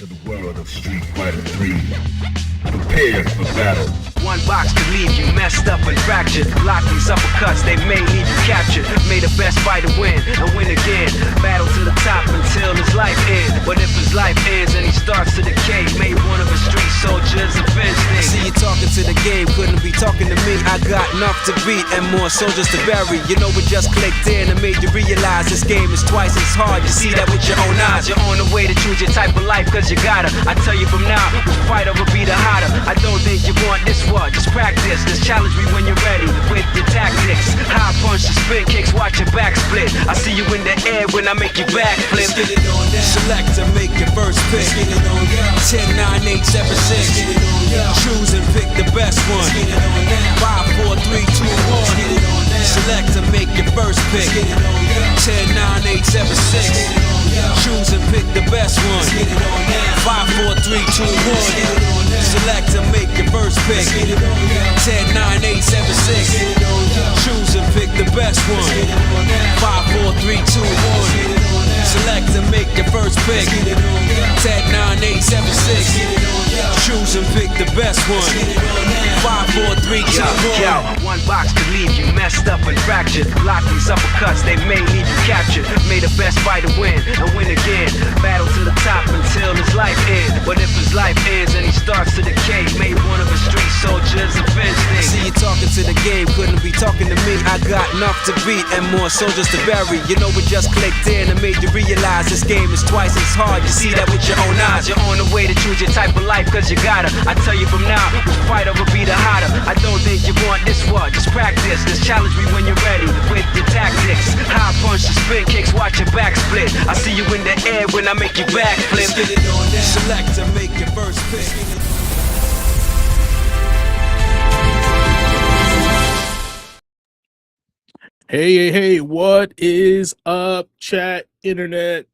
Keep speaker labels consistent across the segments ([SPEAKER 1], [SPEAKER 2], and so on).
[SPEAKER 1] to the world of Street Fighter 3. Prepare for battle.
[SPEAKER 2] One box could leave you messed up and fractured. Block these uppercuts, they may leave you captured. May the best fighter win and win again. Battle to the top until his life ends. But if his life ends and he starts to decay, may one of his street soldiers avenge things. See you talking to the game, couldn't be talking to me. I got enough to beat and more soldiers to bury. You know we just clicked in and made you realize this game is twice as hard. You see that with your own eyes. You're on the way to choose your type of life cause you gotta. I tell you from now, which fighter will be the hotter. I don't think you want this one, just practice. Just challenge me when you're ready with your tactics. High punch, the spin kicks, watch your back split. I see you in the air when I make you backflip. Let's get it on down. Select to make your first pick. Let's get it on down. 10, 9, 8, 7, 6. Let's get it on down. Choose and pick the best one. Let's get it on down. 5, 4, 3, 2, 1. Let's get it on down. Select to make your first pick. Let's get it on down. 10, 9, 8, 7, 6. Let's get it on down. Choose and pick the best one. Let's get it on down. 5, 4, 3, 2, 1. Let's get it on down. Select to make your first pick. 10, 9, 8, 7, 6. Choose and pick the best one. 5, 4, 3, 2, 1. Select to make your first pick. 10, 9, 8, 7, 6. Choose and pick the best one. 5, 4, 3, 2, 1. Yo, one box could leave you messed up and fractured. Block these uppercuts, they may leave you captured. May the best fighter win and win again. Battle to the top until his life ends. But if his life ends and he starts to decay, may one of his street soldiers avenge things. See you talking to the game, couldn't be talking to me. I got enough to beat and more soldiers to bury. You know we just clicked in and made you realize this game is twice as hard. You see that with your own eyes. You're on the way to choose your type of life cause you gotta. I tell you from now, which fighter will be the hotter. I don't think you want this one, just practice. Just challenge me when you're ready with your tactics. High punch, the spin kicks, watch your back split. I see you in the air when I make you backflip. Let's get it on down. Select to make your first pick.
[SPEAKER 3] Hey, what is up, chat, internet,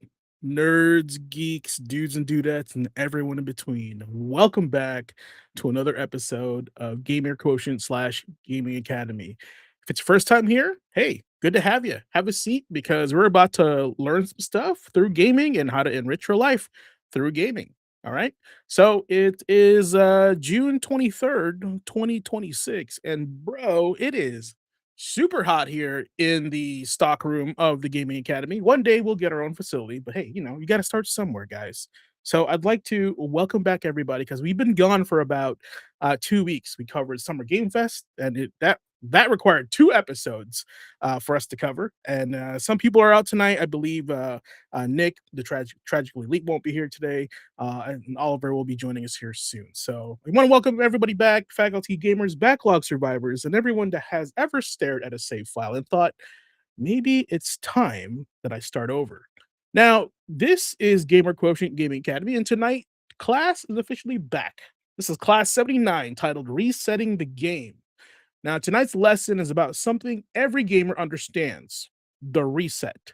[SPEAKER 3] nerds, geeks, dudes and dudettes, and everyone in between? Welcome back to another episode of Gamer Quotient / Gaming Academy. If it's your first time here, hey, good to have you. Have a seat because we're about to learn some stuff through gaming and how to enrich your life through gaming. All right. So it is June 23rd, 2026. And bro, it is super hot here in the stock room of the Gaming Academy. One day we'll get our own facility, but hey, you got to start somewhere, guys. So I'd like to welcome back everybody because we've been gone for about 2 weeks. We covered Summer Game Fest, and that required 2 episodes for us to cover. And some people are out tonight. I believe Nick, the Tragically Elite, won't be here today, and Oliver will be joining us here soon. So we want to welcome everybody back, faculty, gamers, backlog survivors, and everyone that has ever stared at a save file and thought, maybe it's time that I start over. Now, this is Gamer Quotient Gaming Academy, and tonight, class is officially back. This is class 79, titled Resetting the Game. Now, tonight's lesson is about something every gamer understands, the reset.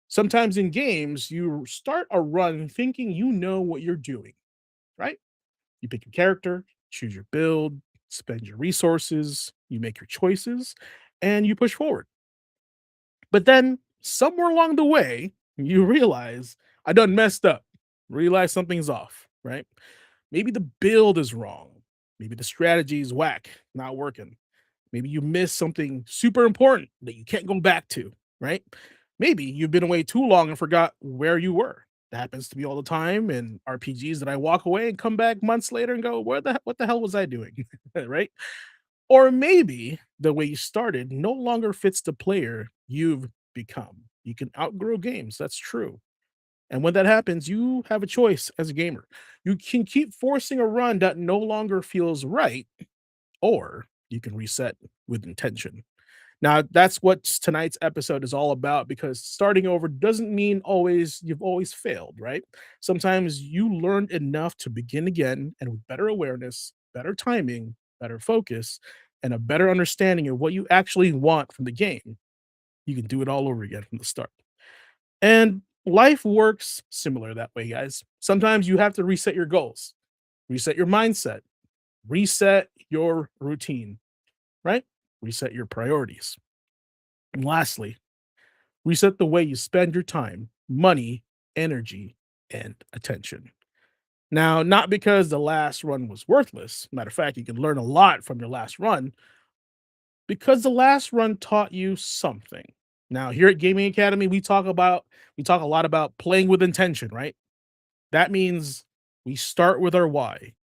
[SPEAKER 3] Sometimes in games, you start a run thinking you know what you're doing, right? You pick your character, choose your build, spend your resources, you make your choices, and you push forward. But then, somewhere along the way, you realize, I done messed up, realize something's off, right? Maybe the build is wrong. Maybe the strategy is whack, not working. Maybe you missed something super important that you can't go back to, right? Maybe you've been away too long and forgot where you were. That happens to me all the time in RPGs that I walk away and come back months later and go, what the hell was I doing? Right? Or maybe the way you started no longer fits the player you've become. You can outgrow games. That's true. And when that happens, you have a choice as a gamer. You can keep forcing a run that no longer feels right, or you can reset with intention. Now, that's what tonight's episode is all about, because starting over doesn't mean you've always failed, right? Sometimes you learned enough to begin again, and with better awareness, better timing, better focus, and a better understanding of what you actually want from the game, you can do it all over again from the start. And life works similar that way, guys. Sometimes you have to reset your goals, reset your mindset, reset your routine, right? Reset your priorities. And lastly, reset the way you spend your time, money, energy, and attention. Now, not because the last run was worthless. Matter of fact, you can learn a lot from your last run because the last run taught you something. Now, here at Gaming Academy, we talk a lot about playing with intention, right? That means we start with our why.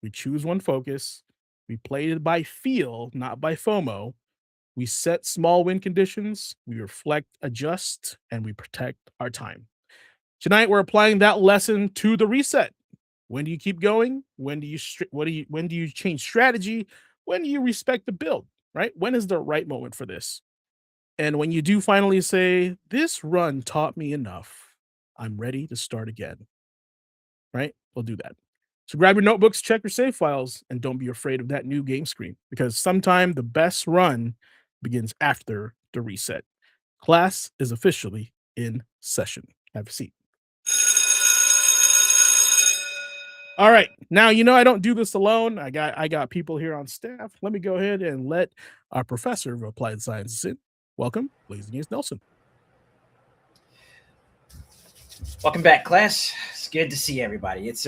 [SPEAKER 3] We choose one focus. We play it by feel, not by FOMO. We set small win conditions. We reflect, adjust, and we protect our time. Tonight, we're applying that lesson to the reset. When do you keep going? When do you change strategy? When do you respect the build? Right? When is the right moment for this? And when you do finally say, "This run taught me enough. I'm ready to start again." Right? We'll do that. So grab your notebooks, check your save files, and don't be afraid of that new game screen because sometime the best run begins after the reset. Class is officially in session. Have a seat. All right. Now, I don't do this alone. I got people here on staff. Let me go ahead and let our professor of applied sciences in. Welcome, Blazing Ace Nelson.
[SPEAKER 4] Welcome back, class. It's good to see everybody. It's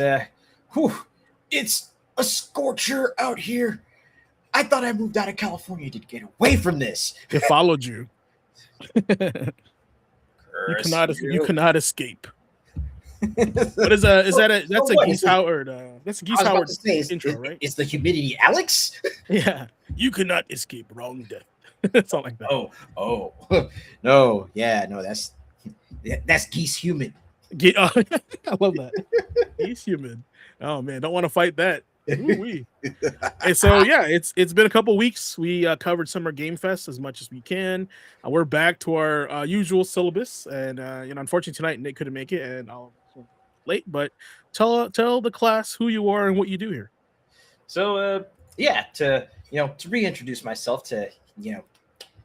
[SPEAKER 4] it's a scorcher out here. I thought I moved out of California to get away from this.
[SPEAKER 3] It followed you. You
[SPEAKER 4] Curse
[SPEAKER 3] cannot escape. What is that's a
[SPEAKER 4] what?
[SPEAKER 3] Geese Howard that's a Geese
[SPEAKER 4] I was about
[SPEAKER 3] Howard
[SPEAKER 4] to say,
[SPEAKER 3] intro, right?
[SPEAKER 4] Is the humidity Alex?
[SPEAKER 3] Yeah. You cannot escape wrong death. Something like that.
[SPEAKER 4] Oh, no, yeah, no, that's geese human.
[SPEAKER 3] I love that. He's human. Oh man, don't want to fight that. Ooh-wee. And so yeah, it's been a couple weeks. We covered Summer Game Fest as much as we can. We're back to our usual syllabus, and unfortunately tonight Nick couldn't make it, and I'll late. But tell the class who you are and what you do here.
[SPEAKER 4] So to reintroduce myself, to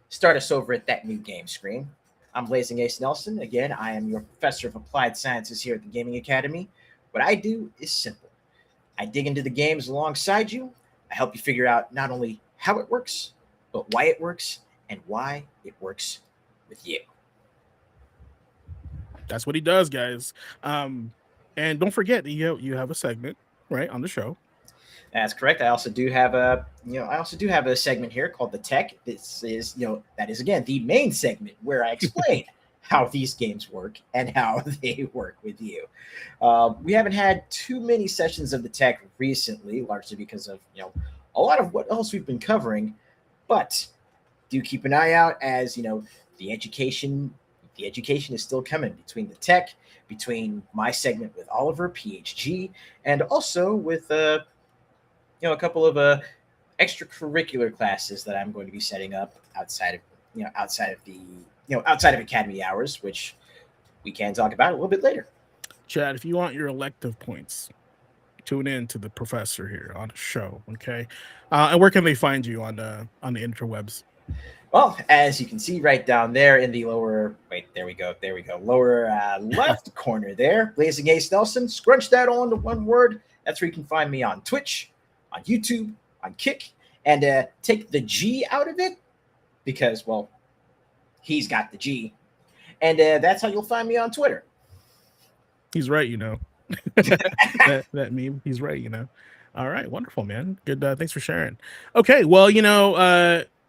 [SPEAKER 4] start us over at that new game screen. I'm Blazing Ace Nelson. Again, I am your professor of applied sciences here at the Gaming Academy. What I do is simple. I dig into the games alongside you. I help you figure out not only how it works, but why it works and why it works with you.
[SPEAKER 3] That's what he does, guys. And don't forget, you have a segment right on the show.
[SPEAKER 4] That's correct. I also do have a segment here called the Tech. This is that is again the main segment where I explain how these games work and how they work with you. We haven't had too many sessions of the Tech recently, largely because of a lot of what else we've been covering. But do keep an eye out, as the education is still coming between the Tech, between my segment with Oliver, PhD, and also with a couple of extracurricular classes that I'm going to be setting up outside of academy hours, which we can talk about a little bit later.
[SPEAKER 3] Chad, if you want your elective points, tune in to the professor here on the show, okay? And where can they find you on the interwebs?
[SPEAKER 4] Well, as you can see right down there in the lower, there we go, lower left corner there, Blazing Ace Nelson. Scrunch that all into one word. That's where you can find me on Twitch, on YouTube, on Kick, and take the G out of it because, well, he's got the G. And that's how you'll find me on Twitter.
[SPEAKER 3] He's right, that meme. He's right, All right, wonderful, man. Good. Thanks for sharing. Okay, well,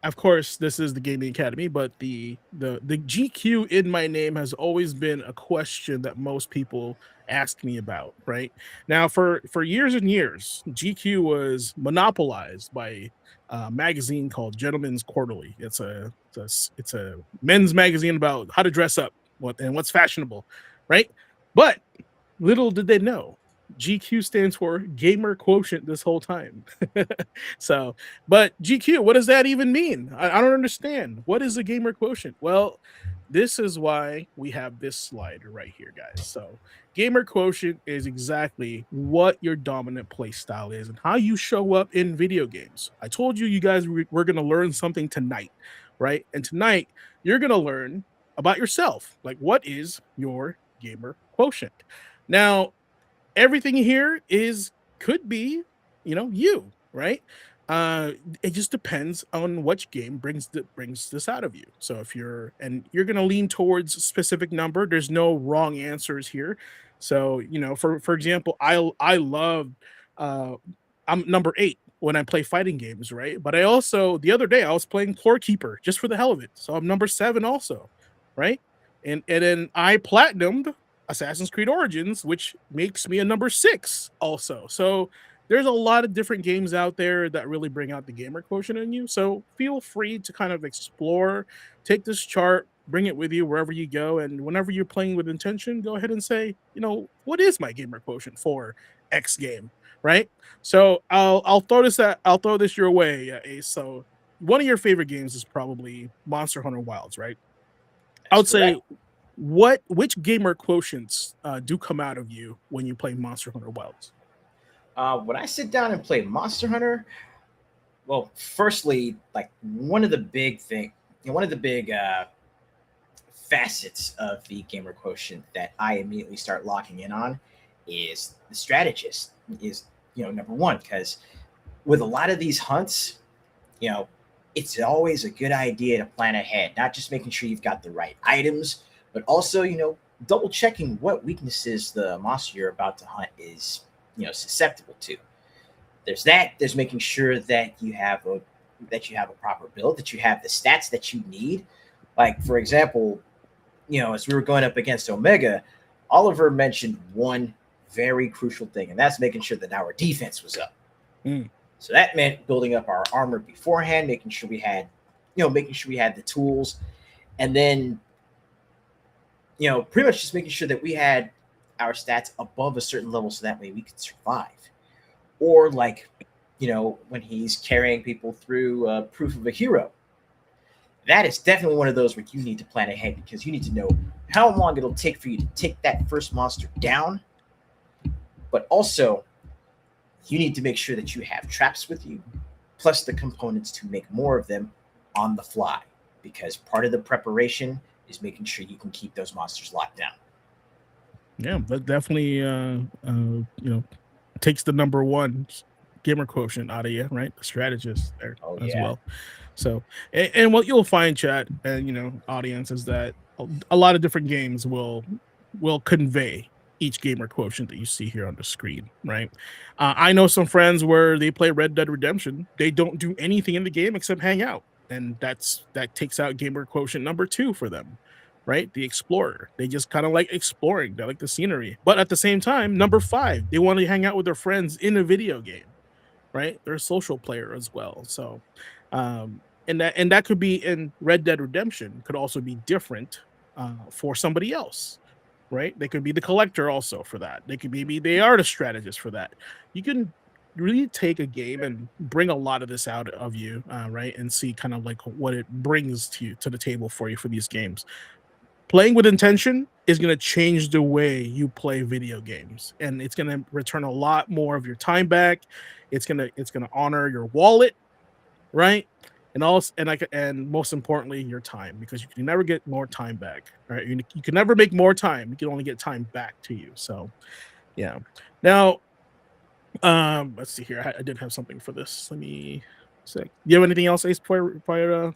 [SPEAKER 3] of course, this is the Gaming Academy, but the GQ in my name has always been a question that most people ask me about. Right now, for years and years, GQ was monopolized by a magazine called Gentleman's Quarterly. It's a men's magazine about how to dress up, what's fashionable, right? But little did they know, GQ stands for Gamer Quotient this whole time. So, but GQ, what does that even mean? I don't understand. What is a Gamer Quotient? Well, this is why we have this slide right here, guys. So, Gamer Quotient is exactly what your dominant play style is and how you show up in video games. I told you guys we're going to learn something tonight, right? And tonight, you're going to learn about yourself. Like, what is your Gamer Quotient? Now, everything here could be, you, right? It just depends on which game brings this out of you. So if you're going to lean towards a specific number, there's no wrong answers here. So, for example, I love I'm number 8 when I play fighting games, right? But I also the other day I was playing Core Keeper just for the hell of it. So I'm number 7 also, right? And then I platinumed Assassin's Creed Origins, which makes me a number 6 also. So there's a lot of different games out there that really bring out the gamer quotient in you. So feel free to kind of explore, take this chart, bring it with you wherever you go. And whenever you're playing with intention, go ahead and say, what is my gamer quotient for X game, right? So I'll throw this your way, Ace. So one of your favorite games is probably Monster Hunter Wilds, right? I
[SPEAKER 4] That's
[SPEAKER 3] would say
[SPEAKER 4] correct.
[SPEAKER 3] which gamer quotients do come out of you when you play Monster Hunter Wilds?
[SPEAKER 4] When I sit down and play Monster Hunter, well, firstly, like one of the big facets of the gamer quotient that I immediately start locking in on is the strategist. Is number one, because with a lot of these hunts, you know, it's always a good idea to plan ahead, not just making sure you've got the right items, but also, double checking what weaknesses the monster you're about to hunt is, susceptible to. There's that. There's making sure that you have a proper build, that you have the stats that you need. Like, for example, as we were going up against Omega, Oliver mentioned one very crucial thing, and that's making sure that our defense was up.
[SPEAKER 3] Mm.
[SPEAKER 4] So that meant building up our armor beforehand, making sure we had the tools, and then, pretty much just making sure that we had our stats above a certain level so that way we could survive. Or like, when he's carrying people through proof of a hero, that is definitely one of those where you need to plan ahead because you need to know how long it'll take for you to take that first monster down. But also, you need to make sure that you have traps with you, plus the components to make more of them on the fly. Because part of the preparation is making sure you can keep those monsters locked down.
[SPEAKER 3] Yeah, that definitely takes the number one gamer quotient out of you, right? The strategist there
[SPEAKER 4] Oh
[SPEAKER 3] as
[SPEAKER 4] yeah.
[SPEAKER 3] well. So, and what you'll find, chat, and audience, is that a lot of different games will convey each gamer quotient that you see here on the screen, right? I know some friends where they play Red Dead Redemption, they don't do anything in the game except hang out, and that takes out gamer quotient number 2 for them, right? The explorer, they just kind of like exploring, they like the scenery, but at the same time, number 5, they want to hang out with their friends in a video game, right? They're a social player as well. So and that could be in Red Dead Redemption, could also be different for somebody else, right? They could be the collector also for that. They could maybe they are the strategist for that. You can really take a game and bring a lot of this out of you, right? And see kind of like what it brings to the table for you for these games. Playing with intention is going to change the way you play video games, and it's going to return a lot more of your time back. It's going to honor your wallet, right? And also, and most importantly, your time, because you can never get more time back. Right? You can never make more time. You can only get time back to you. So, yeah. Now, let's see here. I did have something for this. Let me see. Do you have anything else, Ace, before I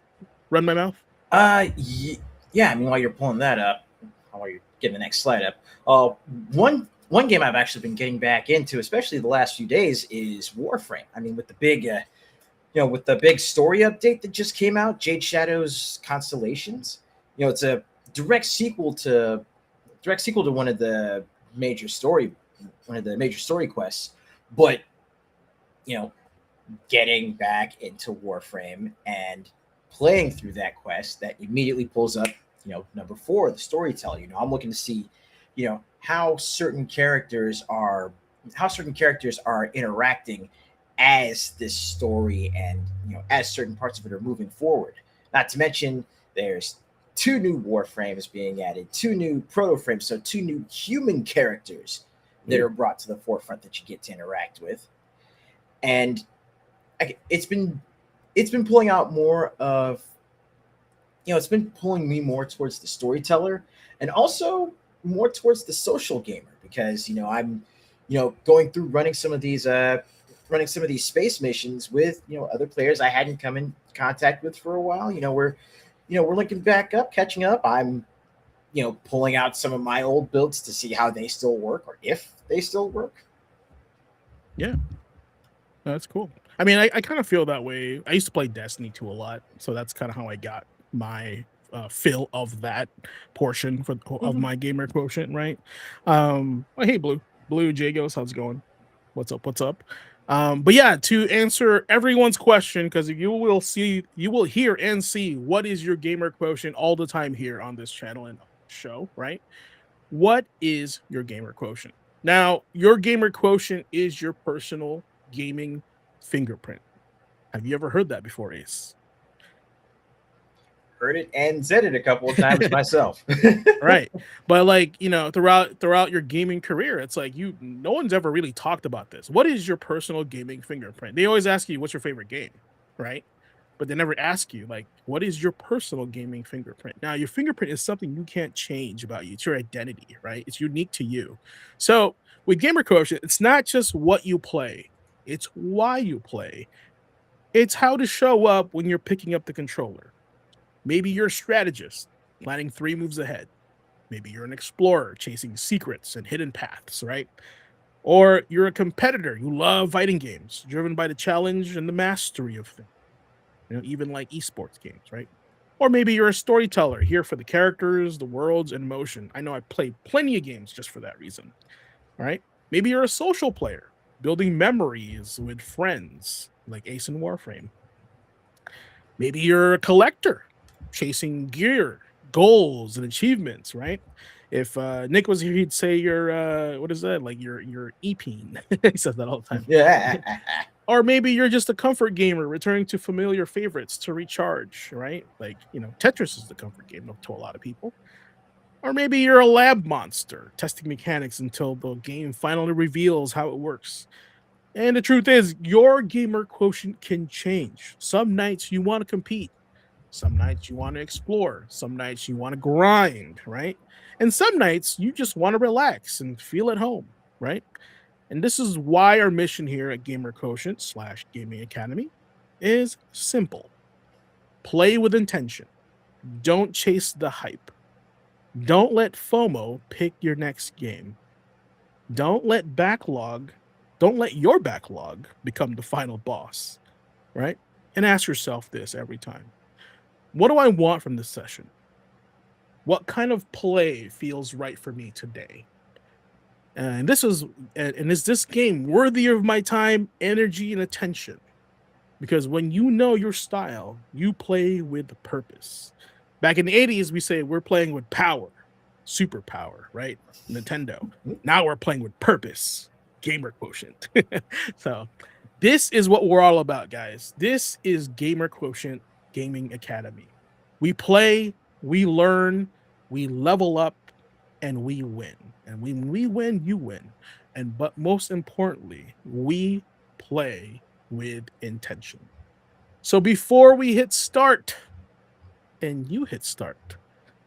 [SPEAKER 3] run my mouth?
[SPEAKER 4] Yeah. I mean, while you're pulling that up, while you're getting the next slide up, one game I've actually been getting back into, especially the last few days, is Warframe. I mean, with the big story update that just came out, Jade Shadow's Constellations. It's a direct sequel to one of the major story quests. But getting back into Warframe and playing through that quest, that immediately pulls up, number 4, the storyteller. I'm looking to see, how certain characters are interacting as this story, and as certain parts of it are moving forward. Not to mention, there's 2 new Warframes being added, 2 new proto frames, so 2 new human characters that are brought to the forefront that you get to interact with. And it's been pulling out more of, it's been pulling me more towards the storyteller and also more towards the social gamer, because I'm going through running some of these space missions with other players I hadn't come in contact with for a while. We're linking back up, catching up. I'm pulling out some of my old builds to see how they still work or if they still work.
[SPEAKER 3] Yeah. That's cool. I mean, I kind of feel that way. I used to play Destiny 2 a lot, so that's kind of how I got my fill of that portion of my gamer quotient, right? Hey, Blue Jagos, how's it going? What's up? What's up? But yeah, to answer everyone's question, because you will hear and see what is your gamer quotient all the time here on this channel and show, right? What is your gamer quotient? Now, your gamer quotient is your personal gaming fingerprint. Have you ever heard that before, Ace?
[SPEAKER 4] Heard it and said it a couple of times myself.
[SPEAKER 3] Right. But like, throughout your gaming career, it's like no one's ever really talked about this. What is your personal gaming fingerprint? They always ask you what's your favorite game, right? But they never ask you like what is your personal gaming fingerprint. Now, your fingerprint is something you can't change about you. It's your identity, right? It's unique to you. So with gamer quotient, it's not just what you play, it's why you play. It's how to show up when you're picking up the controller. Maybe you're a strategist, planning 3 moves ahead. Maybe you're an explorer, chasing secrets and hidden paths, right? Or you're a competitor. You love fighting games, driven by the challenge and the mastery of things. Even like esports games, right? Or maybe you're a storyteller, here for the characters, the worlds, and emotion. I know I played plenty of games just for that reason, right? Maybe you're a social player, building memories with friends, like Ace and Warframe. Maybe you're a collector, chasing gear, goals, and achievements, right? If Nick was here, he'd say you're what is that? Like you're EPing. He says that all the time.
[SPEAKER 4] Yeah.
[SPEAKER 3] Or maybe you're just a comfort gamer returning to familiar favorites to recharge, right? Like, Tetris is the comfort game to a lot of people. Or maybe you're a lab monster testing mechanics until the game finally reveals how it works. And the truth is, your gamer quotient can change. Some nights you want to compete. Some nights you want to explore. Some nights you want to grind, right? And some nights you just want to relax and feel at home, right? And this is why our mission here at Gamer Quotient / Gaming Academy is simple. Play with intention. Don't chase the hype. Don't let FOMO pick your next game. Don't let your backlog become the final boss, right? And ask yourself this every time. What do I want from this session? What kind of play feels right for me today? And is this game worthy of my time, energy, and attention? Because when you know your style, you play with purpose. Back in the 80s, we say we're playing with power, superpower, right? Nintendo. Now we're playing with purpose, gamer quotient. So this is what we're all about, guys. This is Gamer Quotient Gaming Academy. We play, we learn, we level up, and we win. And when we win, you win. But most importantly, we play with intention. So before we hit start, and you hit start,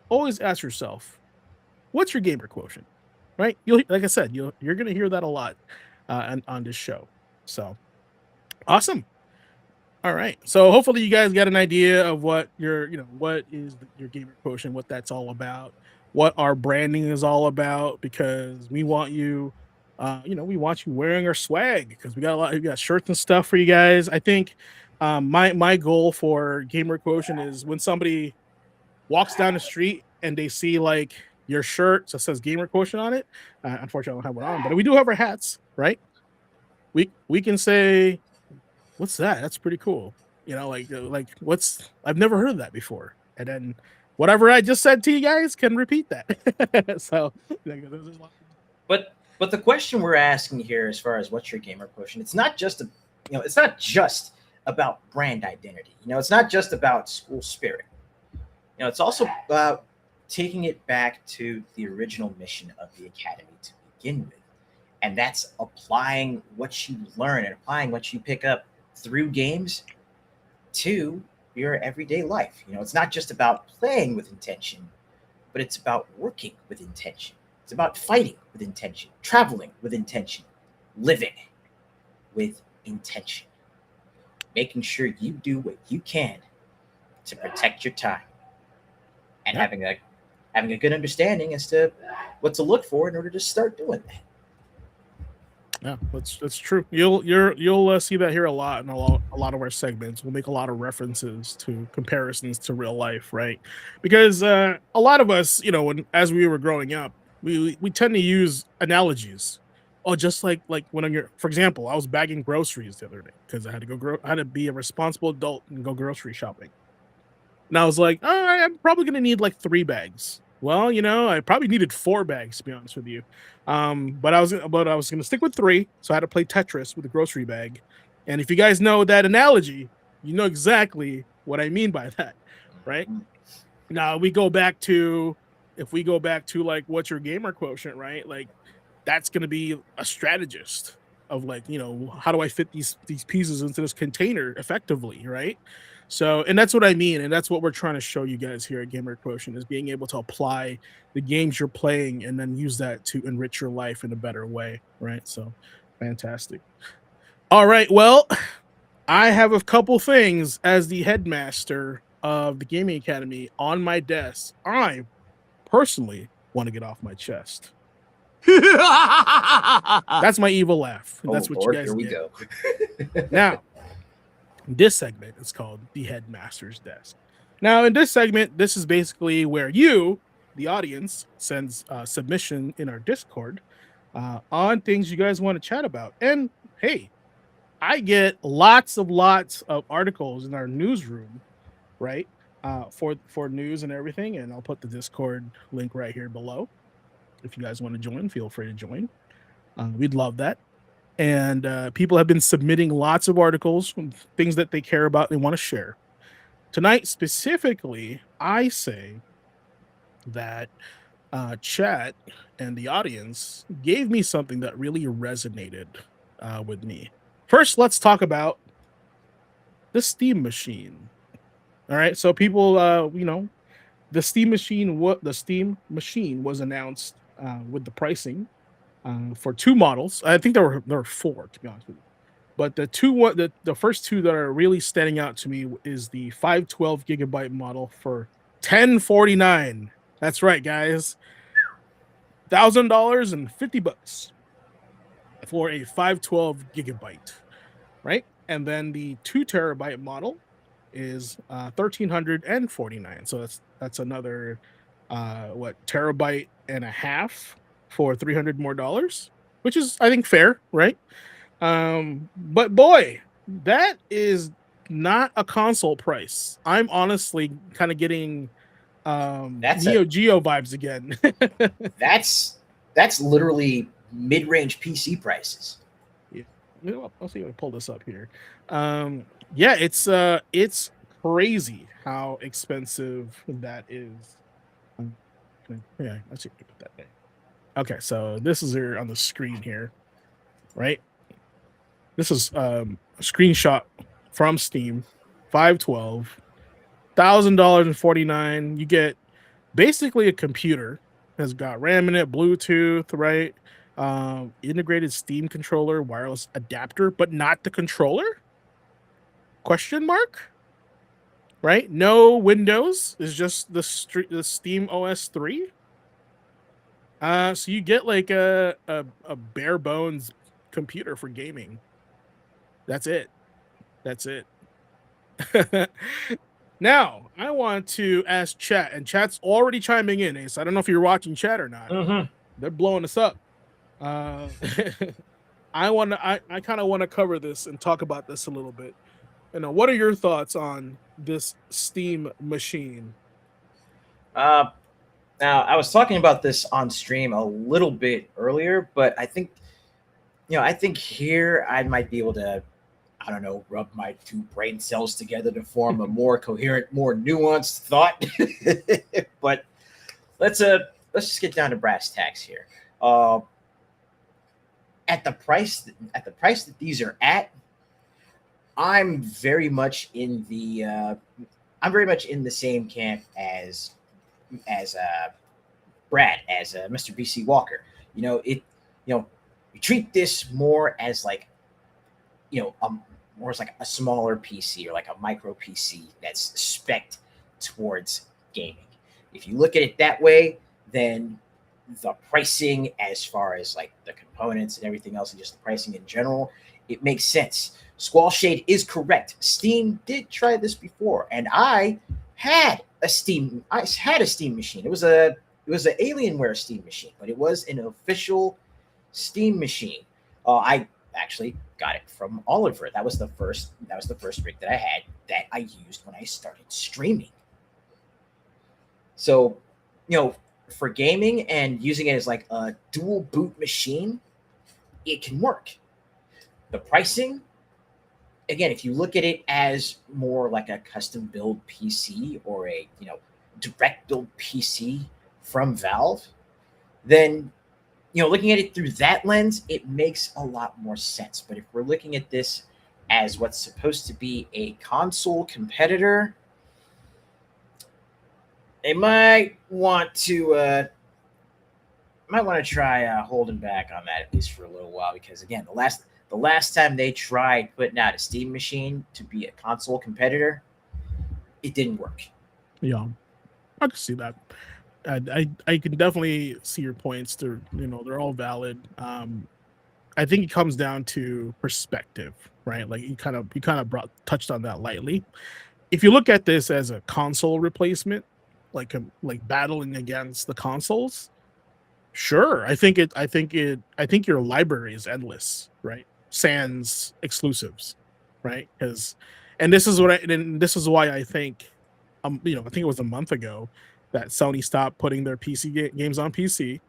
[SPEAKER 3] always ask yourself, what's your gamer quotient? Right? Like I said, you're going to hear that a lot on this show. So awesome. All right. So hopefully you guys got an idea of what what is your gamer quotient, what that's all about, what our branding is all about, because we want you, we want you wearing our swag, because we got shirts and stuff for you guys. I think my goal for gamer quotient is when somebody walks down the street and they see like your shirt that says gamer quotient on it. Unfortunately, I don't have one on, but we do have our hats, right? We can say, what's that? That's pretty cool. I've never heard of that before. And then whatever I just said to you guys can repeat that. So,
[SPEAKER 4] but the question we're asking here, as far as what's your gamer quotient, it's not just about brand identity. It's not just about school spirit. It's also about taking it back to the original mission of the academy to begin with. And that's applying what you learn and applying what you pick up through games to your everyday life. It's not just about playing with intention, but it's about working with intention. It's about fighting with intention, traveling with intention, living with intention, making sure you do what you can to protect your time, and having a having a good understanding as to what to look for in order to start doing that.
[SPEAKER 3] Yeah, that's true. You'll see that here a lot in a lot of our segments. We'll make a lot of references to comparisons to real life, right? Because a lot of us, when as we were growing up, we tend to use analogies. Oh, just like when you're, for example, I was bagging groceries the other day because I had to I had to be a responsible adult and go grocery shopping. And I was like, "Oh, I'm probably gonna need like 3 bags." Well, I probably needed 4 bags to be honest with you. But I was gonna stick with 3, so I had to play Tetris with a grocery bag. And if you guys know that analogy, you know exactly what I mean by that, right? Now if we go back to like what's your gamer quotient, right? Like that's going to be a strategist of like, how do I fit these pieces into this container effectively, right? So, and that's what I mean, and that's what we're trying to show you guys here at Gamer Quotient is being able to apply the games you're playing and then use that to enrich your life in a better way, right? So, fantastic. All right, well, I have a couple things as the headmaster of the Gaming Academy on my desk. I personally want to get off my chest. That's my evil laugh. That's what
[SPEAKER 4] Lord,
[SPEAKER 3] you guys
[SPEAKER 4] here we
[SPEAKER 3] get.
[SPEAKER 4] go.
[SPEAKER 3] Now, this segment is called the Headmaster's Desk. Now, in this segment, this is basically where you, the audience, sends submission in our Discord on things you guys want to chat about. And hey, I get lots of articles in our newsroom, right? For news and everything, and I'll put the Discord link right here below. If you guys want to join, feel free to join. We'd love that. And people have been submitting lots of articles, things that they care about, they want to share. Tonight, specifically, I say that chat and the audience gave me something that really resonated with me. First, let's talk about the Steam machine. All right, so people, the Steam machine, was announced with the pricing for 2 models. I think there were 4, to be honest with you. But the first 2 that are really standing out to me is the 512 gigabyte model for $1049. That's right, guys, $1,000 and $50 for a 512 gigabyte, right? And then the 2 terabyte model is 1,349. So that's another terabyte and a half for $300 more, which is, I think, fair, right? But boy, that is not a console price. I'm honestly kind of getting Neo Geo vibes again.
[SPEAKER 4] That's literally mid-range PC prices.
[SPEAKER 3] Yeah. I'll see if I pull this up here. Yeah, it's crazy how expensive that is. Yeah, let's see if we put that there. Okay, so this is here on the screen here, right? This is a screenshot from Steam, 512, $1,000.49. You get basically a computer, has got RAM in it, Bluetooth, right? Integrated Steam controller, wireless adapter, but not the controller? Question mark? Right? No Windows, is just the Steam OS 3. So you get like a bare bones computer for gaming. That's it. Now, I want to ask chat, and chat's already chiming in, Ace. I don't know if you're watching chat or not. They're blowing us up. I kind of want to cover this and talk about this a little bit. What are your thoughts on this Steam machine?
[SPEAKER 4] Now, I was talking about this on stream a little bit earlier, but I think here I might be able to, I don't know, rub my 2 brain cells together to form a more coherent, more nuanced thought. But let's just get down to brass tacks here. At the price that these are at, I'm very much in the same camp as Brad, as Mr. BC Walker. We treat this more as like, more as like a smaller PC or like a micro PC that's spec'd towards gaming. If you look at it that way, then the pricing, as far as like the components and everything else, and just the pricing in general, it makes sense. Squall Shade is correct. Steam did try this before, and I had a Steam. I had a Steam machine. It was an Alienware Steam machine, but it was an official Steam machine. I actually got it from Oliver. That was the first. That was the first rig that I had that I used when I started streaming. So, for gaming and using it as like a dual boot machine, it can work. The pricing, again, if you look at it as more like a custom build PC or a direct build PC from Valve, then looking at it through that lens, it makes a lot more sense. But if we're looking at this as what's supposed to be a console competitor, they might want to try holding back on that at least for a little while, because again, the last time they tried putting out a Steam machine to be a console competitor, it didn't work.
[SPEAKER 3] Yeah, I can see that. I can definitely see your points. They're all valid. I think it comes down to perspective, right? Like you kind of touched on that lightly. If you look at this as a console replacement, like battling against the consoles, sure. I think your library is endless, right? Sans exclusives, right? And this is why I think, I think it was a month ago that Sony stopped putting their PC games on PC,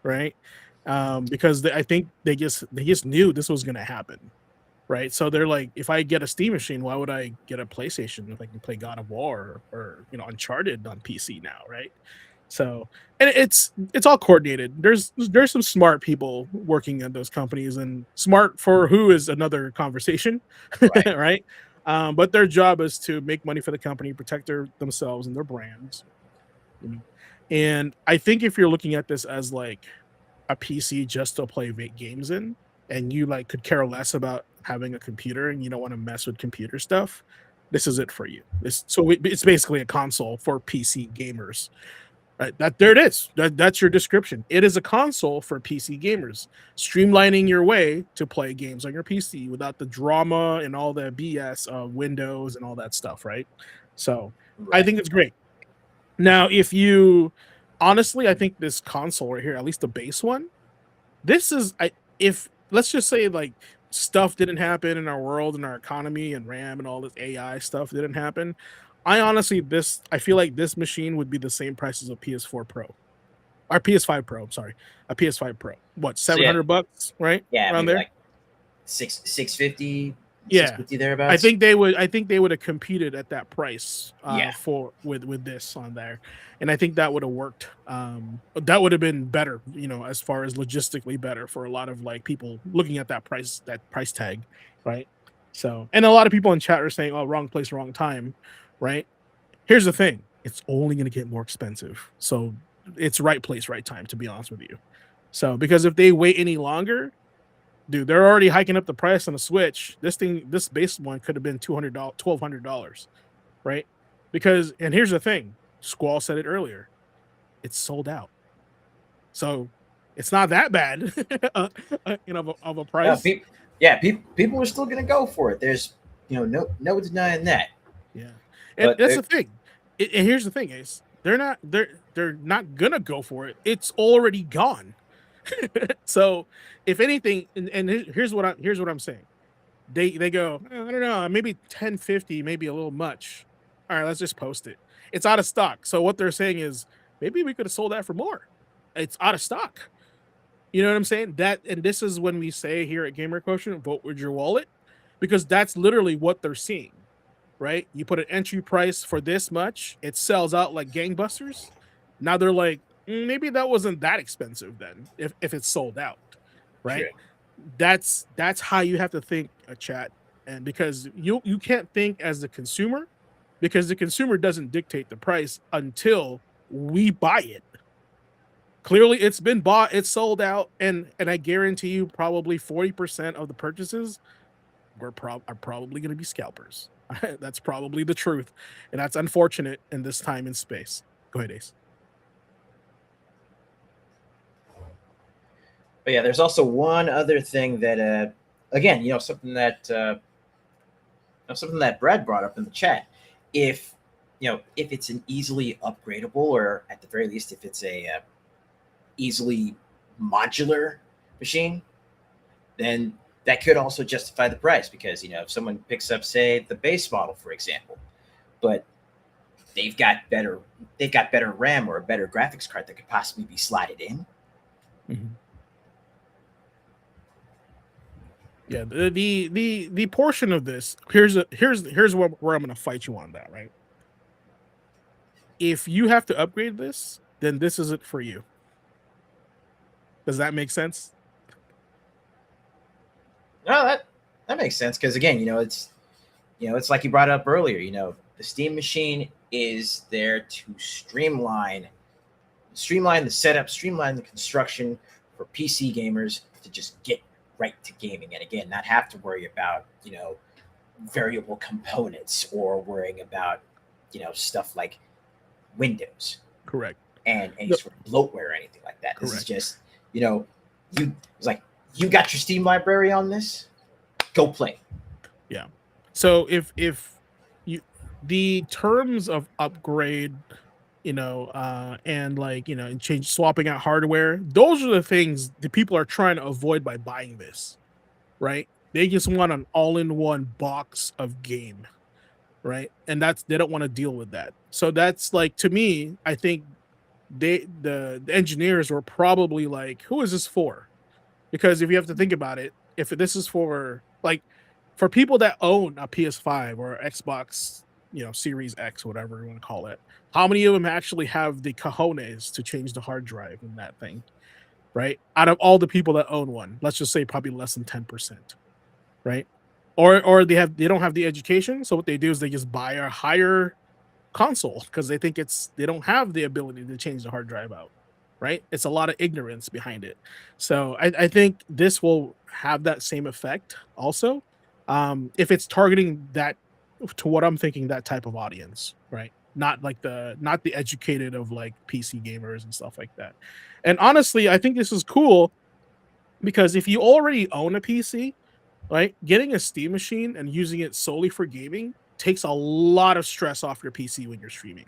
[SPEAKER 3] right? Because I think they just knew this was going to happen, right? So they're like, if I get a Steam machine, why would I get a PlayStation if I can play God of War or Uncharted on PC now, right? So, and it's all coordinated. There's some smart people working at those companies, and smart for who is another conversation,
[SPEAKER 4] Right.
[SPEAKER 3] right? But their job is to make money for the company, protect themselves and their brands. And I think if you're looking at this as like a PC just to play games in, and you like could care less about having a computer and you don't want to mess with computer stuff, this is it for you. It's basically a console for PC gamers. Right, there it is. That's your description. It is a console for PC gamers, streamlining your way to play games on your PC without the drama and all the BS of Windows and all that stuff, right? So I think it's great. Now, honestly, I think this console right here, at least the base one, if let's just say like stuff didn't happen in our world and our economy and RAM and all this AI stuff didn't happen, I feel like this machine would be the same price as a PS4 Pro or PS5 Pro. I'm sorry, a PS5 Pro. What, $700, right?
[SPEAKER 4] Yeah,
[SPEAKER 3] Around
[SPEAKER 4] maybe
[SPEAKER 3] there.
[SPEAKER 4] like 650.
[SPEAKER 3] Yeah,
[SPEAKER 4] 650 thereabouts.
[SPEAKER 3] I think they would have competed at that price with this on there, and I think that would have worked. That would have been better, as far as logistically better for a lot of like people looking at that price tag, right? So, and a lot of people in chat are saying, "Oh, wrong place, wrong time," right? Here's the thing: it's only going to get more expensive, so it's right place, right time. To be honest with you, so because if they wait any longer, dude, they're already hiking up the price on the Switch. This base one could have been $1,200, right? And here's the thing: Squall said it earlier, it's sold out, so it's not that bad, of a price.
[SPEAKER 4] People are still gonna go for it. There's, no denying that.
[SPEAKER 3] Yeah, and that's the thing. And here's the thing: is they're not gonna go for it. It's already gone. So if anything, and here's what I'm saying, they go, I don't know, maybe 1050, maybe a little much. All right, let's just post it. It's out of stock. So what they're saying is maybe we could have sold that for more. It's out of stock. You know what I'm saying? And this is when we say here at Gamer Quotient, vote with your wallet, because that's literally what they're seeing, right? You put an entry price for this much, it sells out like gangbusters. Now they're like, maybe that wasn't that expensive then, if it's sold out, right? True. That's how you have to think, chat, and because you can't think as the consumer, because the consumer doesn't dictate the price until we buy it. Clearly, it's been bought, it's sold out, and I guarantee you, probably 40% of the purchases are probably going to be scalpers. That's probably the truth, and that's unfortunate in this time and space. Go ahead, Ace.
[SPEAKER 4] But yeah, there's also one other thing that, again, something that Brad brought up in the chat. If if it's an easily upgradable, or at the very least, if it's a easily modular machine, then that could also justify the price, because if someone picks up, say, the base model, for example, but they've got better RAM or a better graphics card that could possibly be slotted in.
[SPEAKER 3] Mhm. Yeah, the portion of this, here's where I'm gonna fight you on that, right? If you have to upgrade this, then this isn't for you. Does that make sense?
[SPEAKER 4] No, that makes sense, because again, it's like you brought up earlier. The Steam machine is there to streamline the setup, streamline the construction for PC gamers to just get right to gaming, and again, not have to worry about variable components, or worrying about stuff like Windows
[SPEAKER 3] Correct.
[SPEAKER 4] and any
[SPEAKER 3] No,
[SPEAKER 4] sort of bloatware or anything like that. This is
[SPEAKER 3] correct.
[SPEAKER 4] just it's like, you got your Steam library on this, go play.
[SPEAKER 3] Yeah. So if you the terms of upgrade, and and change swapping out hardware, those are the things the people are trying to avoid by buying this, right? They just want an all-in-one box of game, right? And they don't want to deal with that. So that's like, to me, I think the engineers were probably like, who is this for? Because if you have to think about it, if this is for people that own a PS5 or Xbox, Series X, whatever you want to call it, how many of them actually have the cojones to change the hard drive in that thing, right? Out of all the people that own one, let's just say probably less than 10%, right? Or they don't have the education, so what they do is they just buy a higher console because they think they don't have the ability to change the hard drive out, right? It's a lot of ignorance behind it. So I think this will have that same effect also, if it's targeting that, to what I'm thinking, that type of audience, right? Not the educated of like PC gamers and stuff like that. And honestly, I think this is cool because if you already own a PC, right, getting a Steam machine and using it solely for gaming takes a lot of stress off your PC when you're streaming.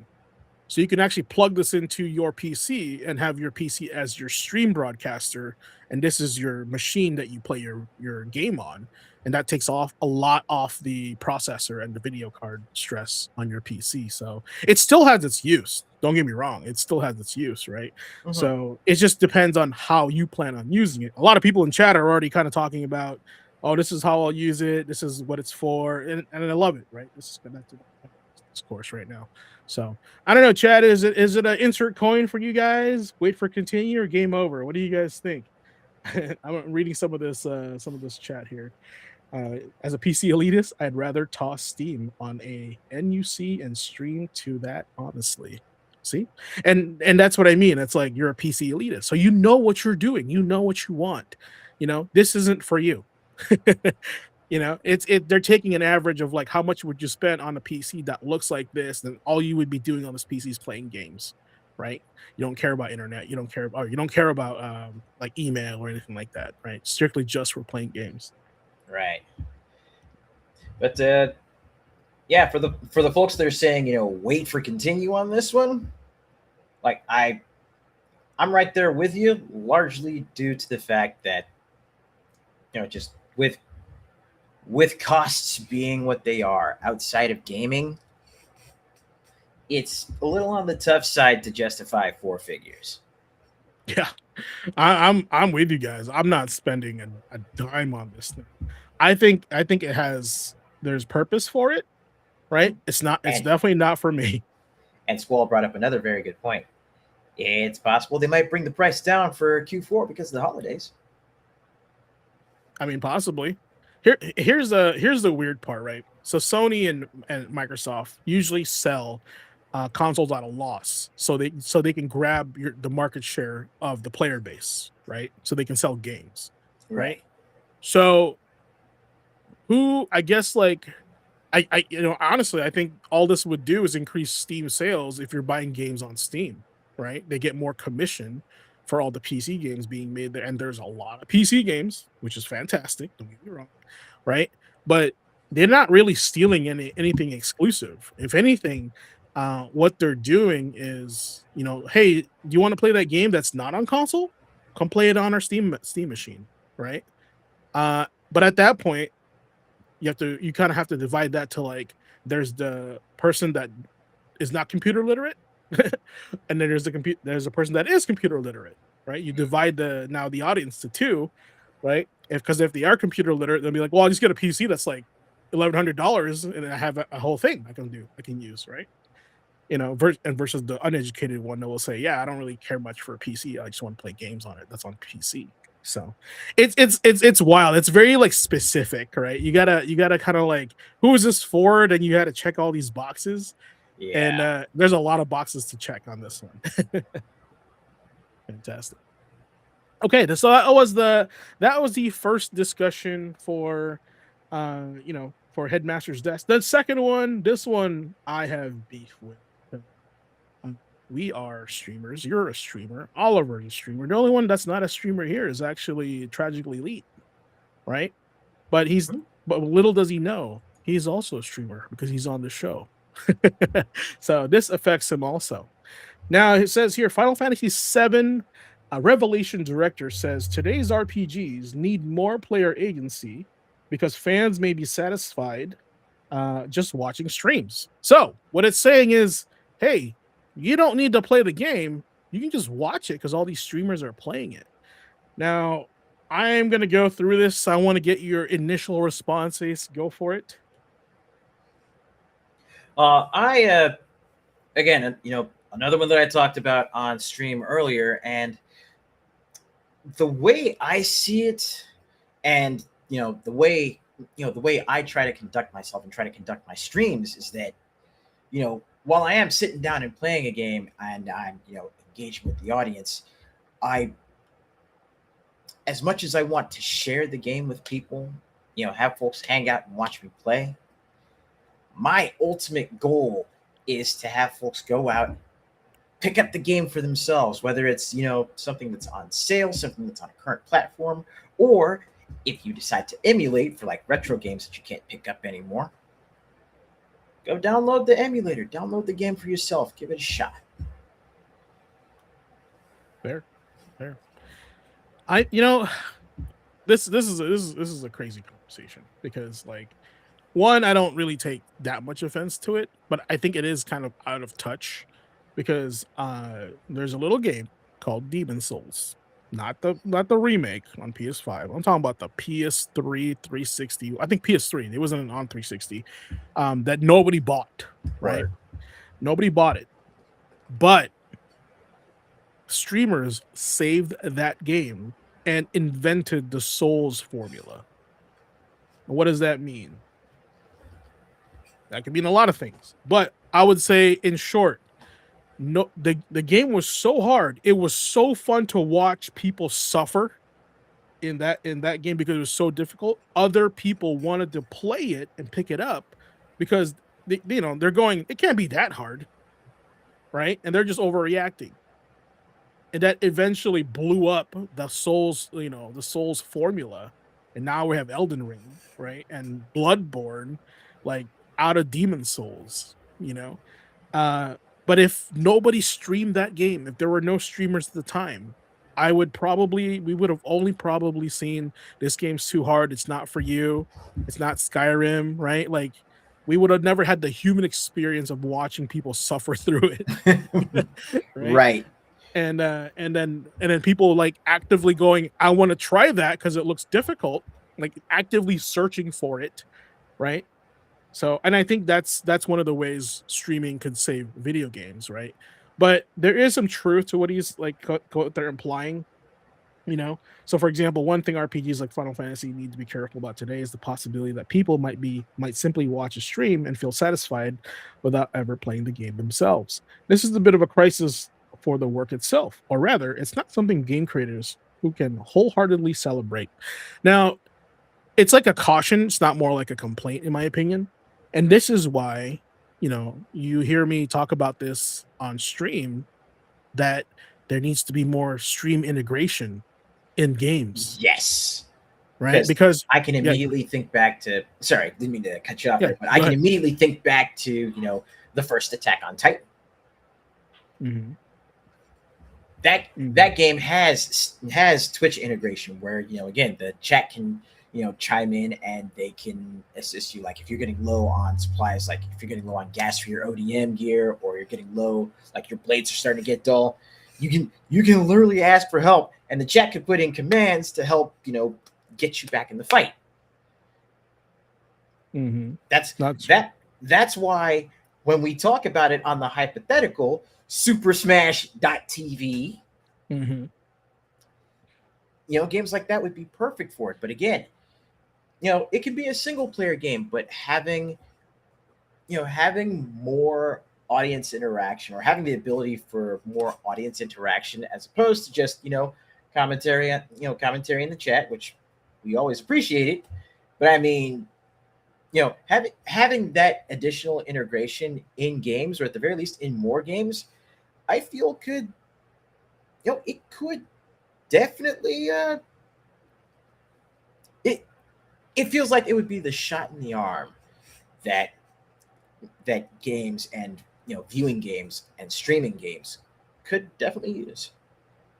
[SPEAKER 3] So you can actually plug this into your PC and have your PC as your stream broadcaster, and this is your machine that you play your game on, and that takes off a lot off the processor and the video card stress on your PC. So it still has its use. Don't get me wrong, it still has its use, right?
[SPEAKER 4] Mhm.
[SPEAKER 3] So it just depends on how you plan on using it. A lot of people in chat are already kind of talking about, oh, this is how I'll use it. This is what it's for, and I love it, right? This is connected to this course right now. So I don't know, Chad. Is it an insert coin for you guys? Wait for continue or game over? What do you guys think? I'm reading some of this chat here. As a PC elitist, I'd rather toss Steam on a NUC and stream to that honestly. See, and that's what I mean. It's like you're a PC elitist, so you know what you're doing. You know what you want. This isn't for you. They're taking an average of like how much would you spend on a PC that looks like this, and all you would be doing on this PC is playing games, right? You don't care about internet, you don't care about like email or anything like that, right? Strictly just for playing games.
[SPEAKER 4] Right. But yeah, for the folks that are saying, wait for continue on this one, like I'm right there with you, largely due to the fact that just with costs being what they are outside of gaming, it's a little on the tough side to justify four figures.
[SPEAKER 3] Yeah, I'm with you guys. I'm not spending a dime on this thing. I think there's purpose for it, right? It's definitely not for me.
[SPEAKER 4] And Squall brought up another very good point. It's possible they might bring the price down for Q4 because of the holidays.
[SPEAKER 3] I mean, possibly. Here's the weird part, right? So Sony and Microsoft usually sell consoles at a loss, so they can grab the market share of the player base, right? So they can sell games, right? So who, I guess, like I honestly, I think all this would do is increase Steam sales if you're buying games on Steam, right? They get more commission for all the PC games being made there. And there's a lot of PC games, which is fantastic. Don't get me wrong, right? But they're not really stealing anything exclusive. If anything, what they're doing is, hey, do you want to play that game that's not on console? Come play it on our Steam machine, right? But at that point, you kind of have to divide that to like, there's the person that is not computer literate, and then there's a person that is computer literate, right? You divide the audience to two, right? Because if they are computer literate, they'll be like, well, I'll just get a PC that's like $1,100 and I have a whole thing I can use, right? Versus the uneducated one that will say, yeah, I don't really care much for a PC. I just want to play games on it. That's on PC. So it's wild. It's very like specific, right? You gotta kind of like, who is this for? And you gotta check all these boxes.
[SPEAKER 4] Yeah.
[SPEAKER 3] And there's a lot of boxes to check on this one. Fantastic. Okay, so that was the first discussion for for Headmaster's Desk. The second one, this one I have beef with. We are streamers. You're a streamer. Oliver's a streamer. The only one that's not a streamer here is actually Tragically Elite, right? But but little does he know, he's also a streamer because he's on the show. So this affects him also. Now it says here, Final Fantasy VII Revelation Director says today's RPGs need more player agency because fans may be satisfied just watching streams. So what it's saying is, hey, you don't need to play the game. You can just watch it because all these streamers are playing it. Now, I'm going to go through this. I want to get your initial response, Ace. Go for it.
[SPEAKER 4] Again, another one that I talked about on stream earlier, and the way I see it, and the way I try to conduct myself and try to conduct my streams is that, while I am sitting down and playing a game and I'm, engaging with the audience, as much as I want to share the game with people, have folks hang out and watch me play, my ultimate goal is to have folks go out, pick up the game for themselves, whether it's, something that's on sale, something that's on a current platform, or if you decide to emulate for like retro games that you can't pick up anymore, go download the emulator, download the game for yourself, give it a shot.
[SPEAKER 3] Fair. This is a crazy conversation because, like, one, I don't really take that much offense to it, but I think it is kind of out of touch because there's a little game called Demon Souls, not the remake on PS5. I'm talking about the PS3 360. I think PS3. It wasn't on 360. That nobody bought, right? Nobody bought it, but streamers saved that game and invented the Souls formula. What does that mean? That could mean a lot of things, but I would say, in short, no, the game was so hard. It was so fun to watch people suffer in that game because it was so difficult. Other people wanted to play it and pick it up because they're going, it can't be that hard, right? And they're just overreacting. And that eventually blew up the Souls, the Souls formula. And now we have Elden Ring, right? And Bloodborne, like, out of Demon Souls, but if nobody streamed that game, if there were no streamers at the time, we would have only probably seen this game's too hard. It's not for you. It's not Skyrim, right? Like, we would have never had the human experience of watching people suffer through it.
[SPEAKER 4] Right.
[SPEAKER 3] And then people like actively going, I want to try that because it looks difficult, like actively searching for it, right? So, and I think that's one of the ways streaming could save video games, right? But there is some truth to what he's like, what they're implying, So, for example, one thing RPGs like Final Fantasy need to be careful about today is the possibility that people might simply watch a stream and feel satisfied without ever playing the game themselves. This is a bit of a crisis for the work itself, or rather, it's not something game creators who can wholeheartedly celebrate. Now, it's like a caution. It's not more like a complaint, in my opinion. And this is why, you hear me talk about this on stream, that there needs to be more stream integration in games,
[SPEAKER 4] Yes.
[SPEAKER 3] right? Because
[SPEAKER 4] I can
[SPEAKER 3] yeah,
[SPEAKER 4] immediately think back to, sorry, didn't mean to cut you off
[SPEAKER 3] yeah,
[SPEAKER 4] there, but I
[SPEAKER 3] go
[SPEAKER 4] can
[SPEAKER 3] ahead.
[SPEAKER 4] immediately think back to, the first Attack on Titan.
[SPEAKER 3] Mhm,
[SPEAKER 4] That
[SPEAKER 3] mhm,
[SPEAKER 4] game has Twitch integration where, again, the chat can, chime in and they can assist you. Like if you're getting low on supplies, like if you're getting low on gas for your ODM gear, or you're getting low, like your blades are starting to get dull, you can literally ask for help, and the chat can put in commands to help, get you back in the fight.
[SPEAKER 3] mhm.
[SPEAKER 4] That's
[SPEAKER 3] That's
[SPEAKER 4] that's why when we talk about it on the hypothetical Super Smash.tv,
[SPEAKER 3] mhm,
[SPEAKER 4] games like that would be perfect for it. But again, it can be a single player game, but having more audience interaction, or having the ability for more audience interaction as opposed to just, commentary in the chat, which we always appreciate it. But I mean, having that additional integration in games, or at the very least in more games, I feel it could definitely it it feels like it would be the shot in the arm that games and, viewing games and streaming games could definitely use.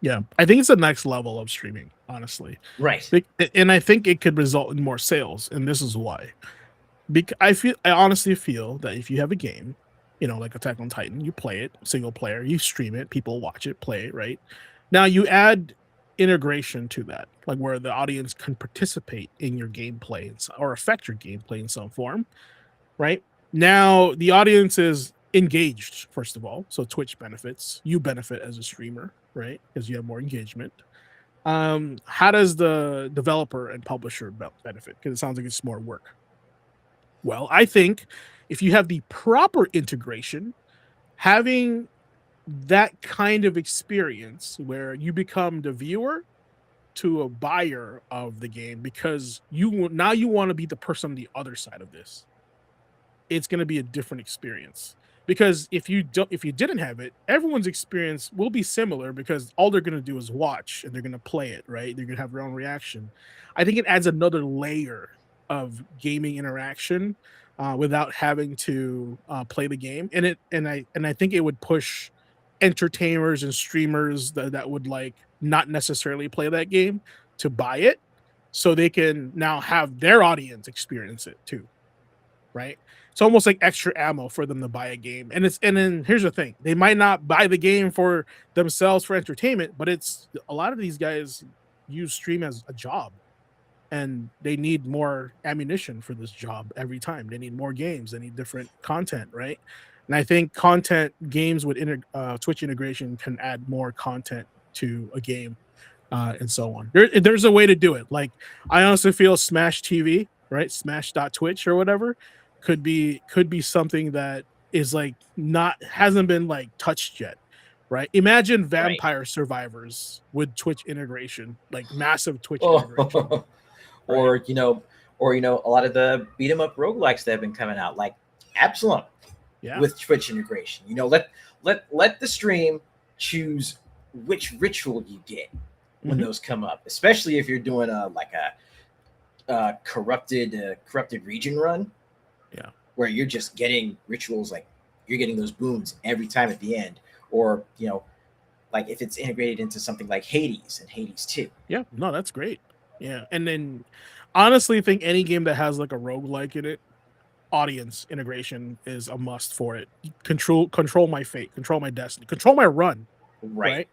[SPEAKER 3] yeah. I think it's the next level of streaming, honestly.
[SPEAKER 4] Right.
[SPEAKER 3] And I think it could result in more sales, and this is why. Because I honestly feel that if you have a game, like Attack on Titan, you play it single player, you stream it, people watch it, play it, right? Now you add integration to that, like where the audience can participate in your gameplay or affect your gameplay in some form, right? Now the audience is engaged, first of all, so Twitch benefits, you benefit as a streamer, right? Because you have more engagement. How does the developer and publisher benefit? Because it sounds like it's more work. Well, I think if you have the proper integration, having that kind of experience where you become the viewer to a buyer of the game, because you want to be the person on the other side of this, it's going to be a different experience. Because if you didn't have it, everyone's experience will be similar, because all they're going to do is watch and they're going to play it, right? They're going to have their own reaction. I think it adds another layer of gaming interaction without having to play the game. And I think it would push entertainers and streamers that would like not necessarily play that game to buy it, so they can now have their audience experience it too, right? It's almost like extra ammo for them to buy a game. And then here's the thing: they might not buy the game for themselves for entertainment, but it's a lot of these guys use stream as a job, and they need more ammunition for this job every time. They need more games. They need different content, right? And I think games with Twitch integration can add more content to a game, and so on. There's a way to do it. Like I honestly feel Smash TV, right? Smash.twitch or whatever could be something that is like not hasn't been like touched yet. Right. Imagine
[SPEAKER 4] Right.
[SPEAKER 3] Vampire Survivors with Twitch integration, like massive Twitch integration.
[SPEAKER 4] Oh,
[SPEAKER 3] Right.
[SPEAKER 4] a lot of the beat 'em up roguelikes that have been coming out, like Absalom,
[SPEAKER 3] Yeah.
[SPEAKER 4] with Twitch integration. Let the stream choose which ritual you get when
[SPEAKER 3] Mhm.
[SPEAKER 4] those come up, especially if you're doing a corrupted region run,
[SPEAKER 3] Yeah.
[SPEAKER 4] where you're just getting rituals, like you're getting those booms every time at the end, or like if it's integrated into something like Hades and Hades 2.
[SPEAKER 3] Yeah. No, that's great. Yeah. And then honestly think any game that has like a roguelike in it, audience integration is a must for it. Control my fate, control my destiny, control my run,
[SPEAKER 4] Right.
[SPEAKER 3] right?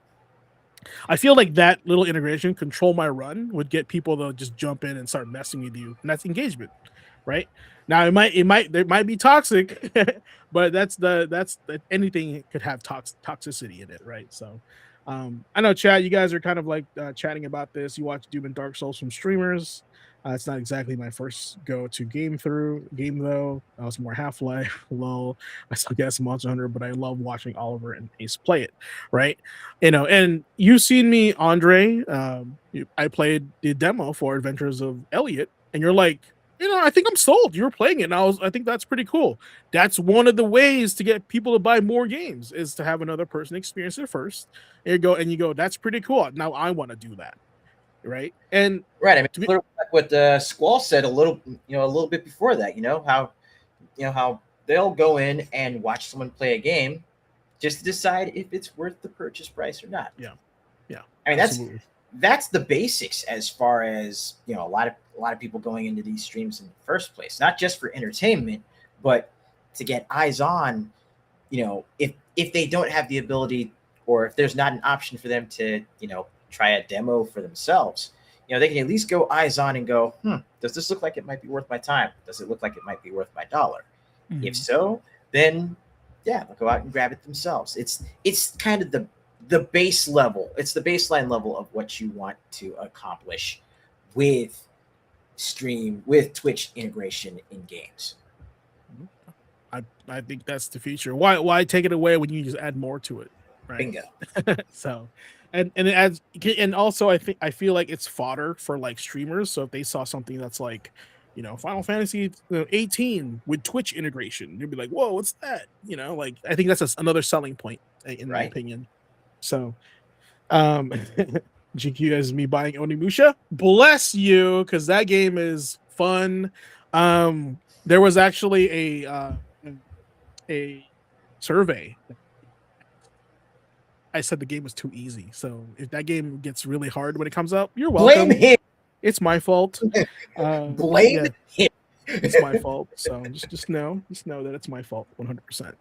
[SPEAKER 3] I feel like that little integration, control my run, would get people to just jump in and start messing with you, and that's engagement, right? Now there might be toxic, but that's anything could have toxicity in it, right? So, I know, Chad, you guys are kind of like chatting about this. You watch Doom and Dark Souls from streamers. It's not exactly my first go-to game though. I was more Half-Life, LOL. I still guess Monster Hunter, but I love watching Oliver and Ace play it, right? And you've seen me, Andre. I played the demo for Adventures of Elliot, and you're like, I think I'm sold. You were playing it, and I think that's pretty cool. That's one of the ways to get people to buy more games is to have another person experience it first. And you go, that's pretty cool. Now I want to do that, right? And
[SPEAKER 4] Right. I mean,
[SPEAKER 3] to be,
[SPEAKER 4] sort of like what Squall said a little bit before that. How they'll go in and watch someone play a game just to decide if it's worth the purchase price or not.
[SPEAKER 3] yeah,
[SPEAKER 4] I mean,
[SPEAKER 3] absolutely.
[SPEAKER 4] that's the basics as far as a lot of people going into these streams in the first place, not just for entertainment, but to get eyes on. If they don't have the ability, or if there's not an option for them to try a demo for themselves, they can at least go eyes on and go, does this look like it might be worth my time? Does it look like it might be worth my dollar?
[SPEAKER 3] Mhm.
[SPEAKER 4] If so, then yeah, they'll go out and grab it themselves. It's kind of the base level. It's the baseline level of what you want to accomplish with Twitch integration in games.
[SPEAKER 3] I think that's the future. Why take it away when you just add more to it, right?
[SPEAKER 4] Bingo.
[SPEAKER 3] So, and it adds, and also I feel like it's fodder for like streamers. So if they saw something that's like, Final Fantasy 18 with Twitch integration, you'd be like, whoa, what's that? Like I think that's another selling point in my
[SPEAKER 4] Right.
[SPEAKER 3] opinion. So, GQ guys, me buying Onimusha, bless you, because that game is fun. There was actually a survey. I said the game was too easy. So if that game gets really hard when it comes out, you're welcome.
[SPEAKER 4] Blame him.
[SPEAKER 3] It's my fault.
[SPEAKER 4] Blame him.
[SPEAKER 3] It's my fault. So just know that it's my fault 100%.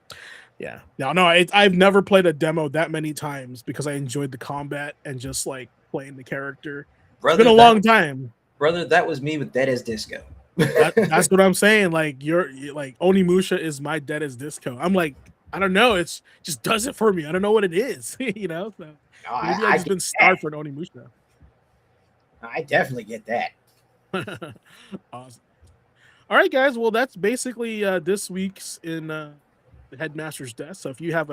[SPEAKER 3] Yeah. No, I've never played a demo that many times because I enjoyed the combat and just like playing the character.
[SPEAKER 4] Brother,
[SPEAKER 3] It's been a long time.
[SPEAKER 4] Brother, that was me with Dead as Disco.
[SPEAKER 3] That's what I'm saying. Like you're like Onimusha is my Dead as Disco. I'm like, I don't know. It's just does it for me. I don't know what it is. So maybe I've just been starved for an Onimusha.
[SPEAKER 4] I definitely get that.
[SPEAKER 3] Awesome. All right, guys. Well, that's basically this week's in the Headmaster's Desk. So if you have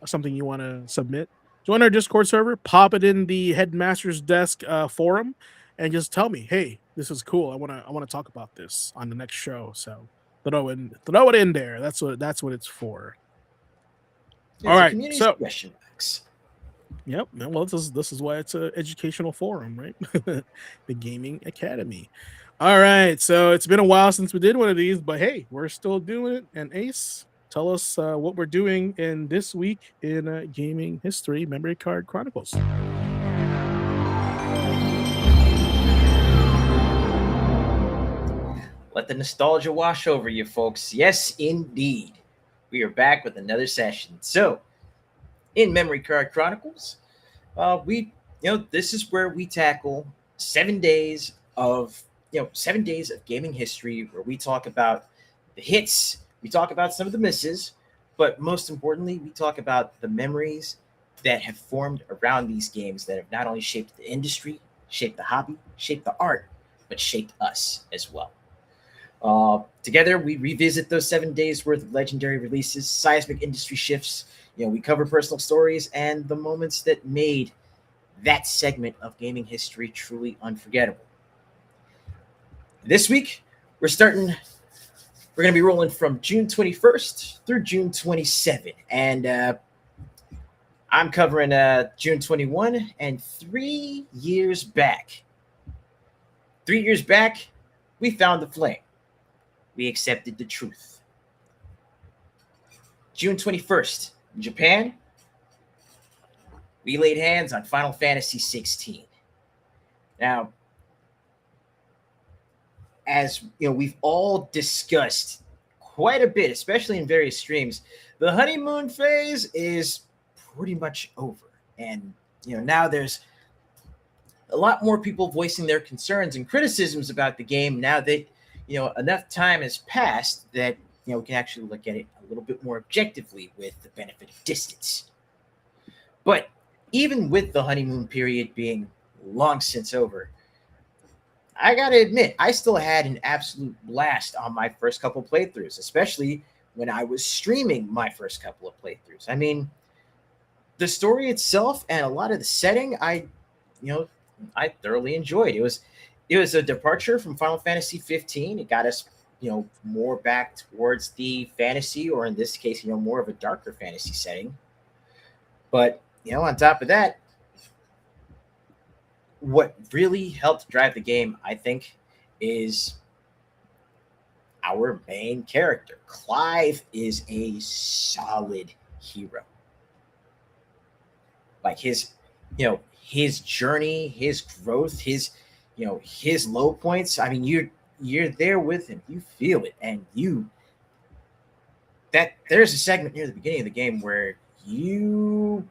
[SPEAKER 3] something you want to submit, join our Discord server, pop it in the Headmaster's Desk forum, and just tell me, hey, this is cool. I want to talk about this on the next show. So throw it in there. That's what it's for.
[SPEAKER 4] Yeah,
[SPEAKER 3] All right.
[SPEAKER 4] community
[SPEAKER 3] So
[SPEAKER 4] question box.
[SPEAKER 3] Yep. Well, this is why it's an educational forum, right? The Gaming Academy. All right. So it's been a while since we did one of these, but hey, we're still doing it. And Ace, tell us what we're doing in this week in gaming history, Memory Card Chronicles.
[SPEAKER 4] Let the nostalgia wash over you, folks. Yes, indeed. We are back with another session. So, in Memory Card Chronicles, this is where we tackle 7 days of 7 days of gaming history, where we talk about the hits, we talk about some of the misses, but most importantly, we talk about the memories that have formed around these games that have not only shaped the industry, shaped the hobby, shaped the art, but shaped us as well. Together, we revisit those 7 days worth of legendary releases, seismic industry shifts. We cover personal stories and the moments that made that segment of gaming history truly unforgettable. This week, we're going to be rolling from June 21st through June 27th. And I'm covering June 21 and 3 years back. 3 years back, we found the flame. We accepted the truth. June 21st, in Japan, we laid hands on Final Fantasy 16. Now, as we've all discussed quite a bit, especially in various streams, the honeymoon phase is pretty much over. And now there's a lot more people voicing their concerns and criticisms about the game now that enough time has passed that we can actually look at it a little bit more objectively with the benefit of distance. But even with the honeymoon period being long since over, I gotta admit, I still had an absolute blast on my first couple playthroughs, especially when I was streaming my first couple of playthroughs. I mean, the story itself and a lot of the setting, I thoroughly enjoyed. it was a departure from Final Fantasy 15. It got us, more back towards the fantasy, or in this case, more of a darker fantasy setting. But on top of that, what really helped drive the game, I think, is our main character. Clive is a solid hero. Like his journey, his growth, his low points. I mean, you're there with him. You feel it, and there's a segment near the beginning of the game where you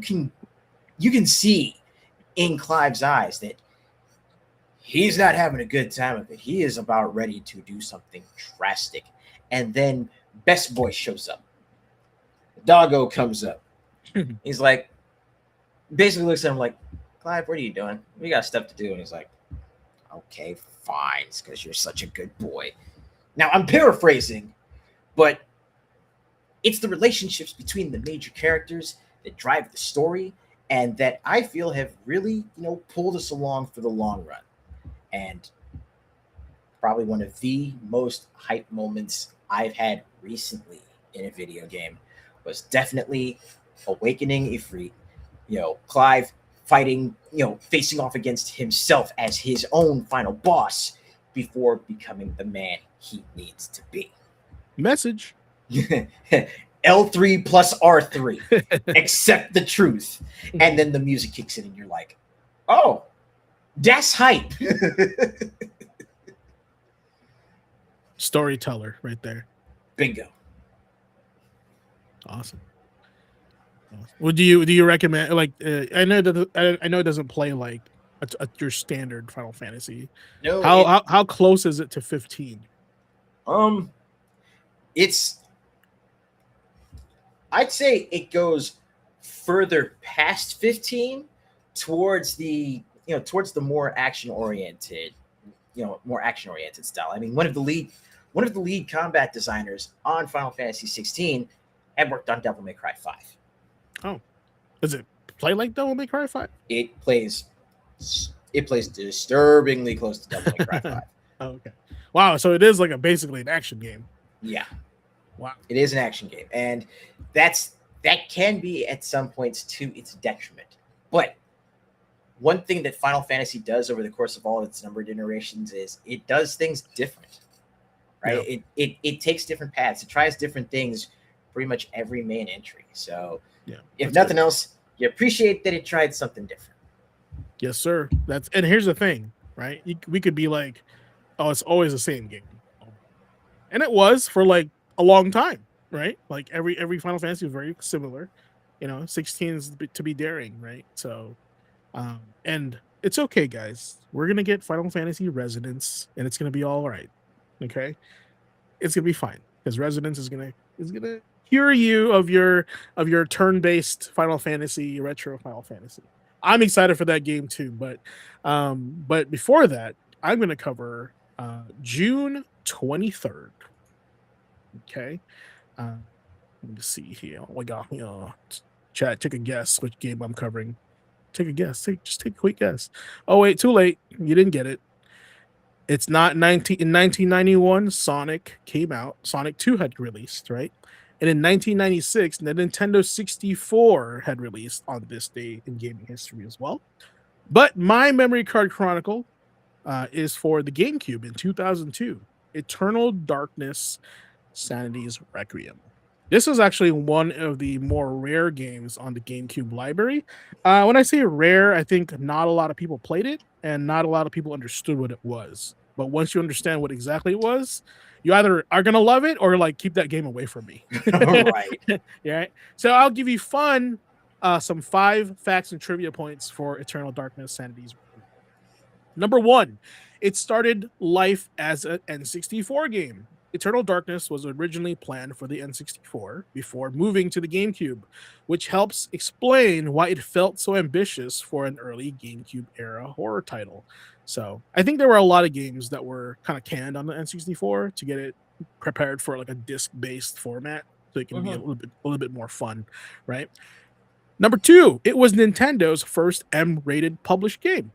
[SPEAKER 4] can see in Clive's eyes that he's not having a good time of it. He is about ready to do something drastic. And then Best Boy shows up. Doggo comes up. He's like, basically looks at him like, Clive, what are you doing? We got stuff to do. And he's like, okay, fine. It's because you're such a good boy. Now, I'm paraphrasing, but it's the relationships between the major characters that drive the story and that I feel have really, pulled us along for the long run. And probably one of the most hype moments I've had recently in a video game was definitely Awakening Ifrit. Clive fighting, facing off against himself as his own final boss before becoming the man he needs to be.
[SPEAKER 3] Message.
[SPEAKER 4] L3 plus R3. Accept the truth. And then the music kicks in and you're like, oh, that's hype.
[SPEAKER 3] Storyteller right there.
[SPEAKER 4] Bingo.
[SPEAKER 3] Awesome. Well, do you recommend, like, I know it doesn't play like your standard Final Fantasy.
[SPEAKER 4] No.
[SPEAKER 3] How close is it to 15?
[SPEAKER 4] I'd say it goes further past 15 towards the more action oriented style. I mean, one of the lead combat designers on Final Fantasy 16 had worked on Devil May Cry 5.
[SPEAKER 3] Oh, does it play like Devil May Cry 5?
[SPEAKER 4] It plays disturbingly close to Devil May Cry 5.
[SPEAKER 3] Oh, okay. Wow, so it is like basically an action game.
[SPEAKER 4] Yeah.
[SPEAKER 3] Wow.
[SPEAKER 4] It is an action game, and that can be at some points to its detriment. But one thing that Final Fantasy does over the course of all of its numbered iterations is it does things different, right? Yeah. It takes different paths. It tries different things pretty much every main entry. So
[SPEAKER 3] yeah,
[SPEAKER 4] if nothing else, you appreciate that it tried something different.
[SPEAKER 3] Yes, sir. And here's the thing, right? We could be like, oh, it's always the same game. And it was for like a long time, right? Like every Final Fantasy was very similar. 16 is to be daring, right? So and it's okay, guys. We're gonna get Final Fantasy Resonance, and it's gonna be all right. Okay, it's gonna be fine because Resonance is gonna cure you of your turn-based Final Fantasy, retro Final Fantasy. I'm excited for that game too, but before that, I'm gonna cover June 23rd. Okay, let me see here. Oh my God, chat, take a guess which game I'm covering. Take a guess. Just take a quick guess. Oh wait, too late. You didn't get it. It's not in 1991. Sonic came out. Sonic 2 had released, right? And in 1996, the Nintendo 64 had released on this day in gaming history as well. But my memory card chronicle is for the GameCube in 2002. Eternal Darkness, Sanity's Requiem. This is actually one of the more rare games on the GameCube library. When I say rare, I think not a lot of people played it and not a lot of people understood what it was. But once you understand what exactly it was, you either are going to love it or like keep that game away from me.
[SPEAKER 4] All right.
[SPEAKER 3] Yeah. Right? So I'll give you some 5 facts and trivia points for Eternal Darkness, Sanity's Requiem. Number 1, it started life as an N64 game. Eternal Darkness was originally planned for the N64 before moving to the GameCube, which helps explain why it felt so ambitious for an early GameCube era horror title. So I think there were a lot of games that were kind of canned on the N64 to get it prepared for like a disc-based format, so it can be a little bit more fun, right? Number 2, it was Nintendo's first M-rated published game.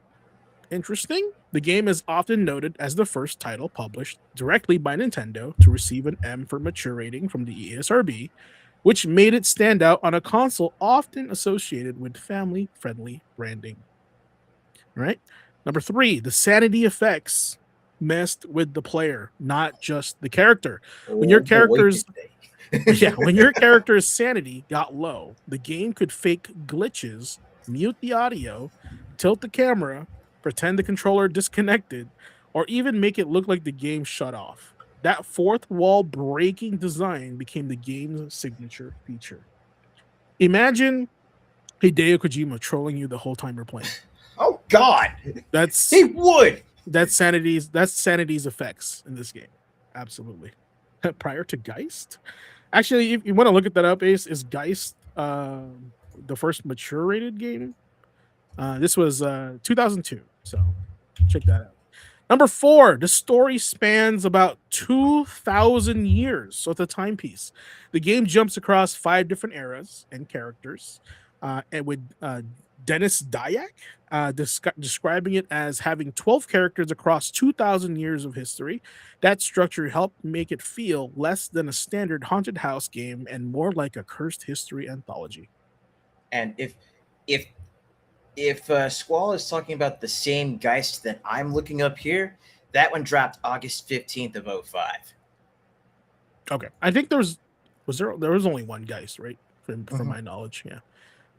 [SPEAKER 3] Interesting. The game is often noted as the first title published directly by Nintendo to receive an M for mature rating from the ESRB, which made it stand out on a console often associated with family-friendly branding. All right. Number 3, the sanity effects messed with the player, not just the character. When your
[SPEAKER 4] Oh boy,
[SPEAKER 3] character's
[SPEAKER 4] did they.
[SPEAKER 3] when your character's sanity got low, the game could fake glitches, mute the audio, tilt the camera, pretend the controller disconnected, or even make it look like the game shut off. That fourth wall breaking design became the game's signature feature. Imagine Hideo Kojima trolling you the whole time you're playing.
[SPEAKER 4] Oh God,
[SPEAKER 3] That's
[SPEAKER 4] he would.
[SPEAKER 3] that's sanity's effects in this game. Absolutely. Prior to Geist? Actually, if you want to look at that up, Ace, is Geist the first mature rated game? This was 2002, so check that out. Number 4, the story spans about 2,000 years, so it's a timepiece. The game jumps across 5 different eras and characters, and with Dennis Dyack describing it as having 12 characters across 2,000 years of history. That structure helped make it feel less than a standard haunted house game and more like a cursed history anthology.
[SPEAKER 4] And if Squall is talking about the same Geist that I'm looking up here, that one dropped August 15th of 05.
[SPEAKER 3] Okay, I think there was only one Geist, right? From my knowledge, yeah.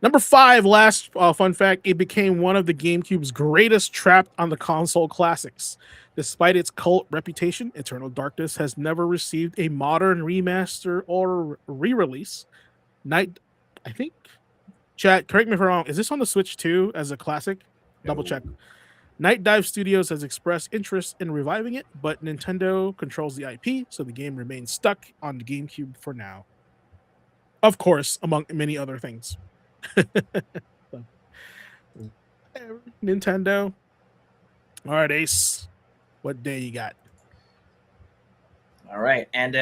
[SPEAKER 3] Number 5, last fun fact, it became one of the GameCube's greatest trapped on the console classics. Despite its cult reputation, Eternal Darkness has never received a modern remaster or re-release. I think, chat, correct me if I'm wrong, is this on the Switch too as a classic? Double check. Night Dive Studios has expressed interest in reviving it, but Nintendo controls the IP, so the game remains stuck on the GameCube for now. Of course, among many other things. So, Nintendo. All right, Ace. What day you got?
[SPEAKER 4] All right, and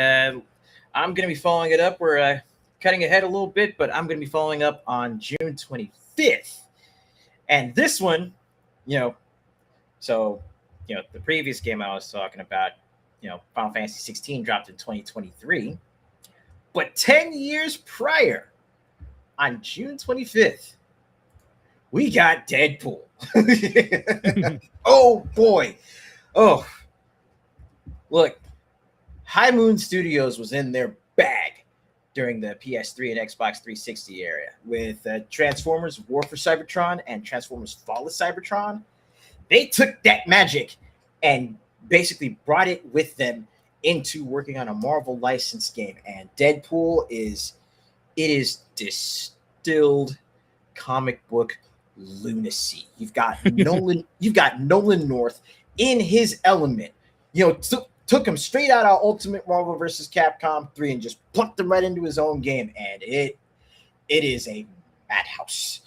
[SPEAKER 4] I'm going to be following it up. We're cutting ahead a little bit, but I'm going to be following up on June 25th. And this one, the previous game I was talking about, Final Fantasy 16 dropped in 2023. But 10 years prior, on June 25th, we got Deadpool. Oh, boy. Oh, look, High Moon Studios was in their bag during the PS3 and Xbox 360 area with Transformers War for Cybertron and Transformers Fall of Cybertron. They took that magic and basically brought it with them into working on a Marvel licensed game. And Deadpool is distilled comic book lunacy. You've got Nolan North in his element. Took him straight out of Ultimate Marvel vs. Capcom 3 and just plucked him right into his own game. And it is a madhouse.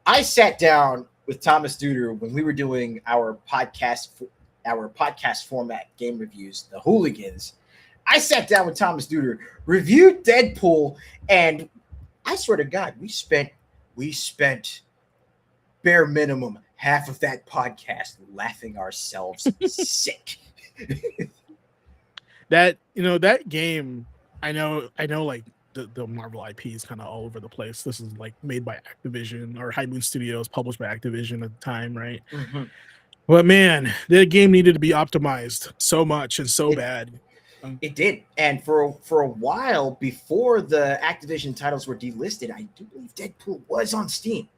[SPEAKER 4] I sat down with Thomas Duder when we were doing our podcast format game reviews, the Hooligans. I sat down with Thomas Duder, reviewed Deadpool, and I swear to God, we spent bare minimum half of that podcast laughing ourselves sick.
[SPEAKER 3] That game, I know like the Marvel IP is kind of all over the place. This is like made by Activision or High Moon Studios, published by Activision at the time, right? Mm-hmm. But man, the game needed to be optimized so much and so bad.
[SPEAKER 4] It did. And for a while before the Activision titles were delisted, I do believe Deadpool was on Steam.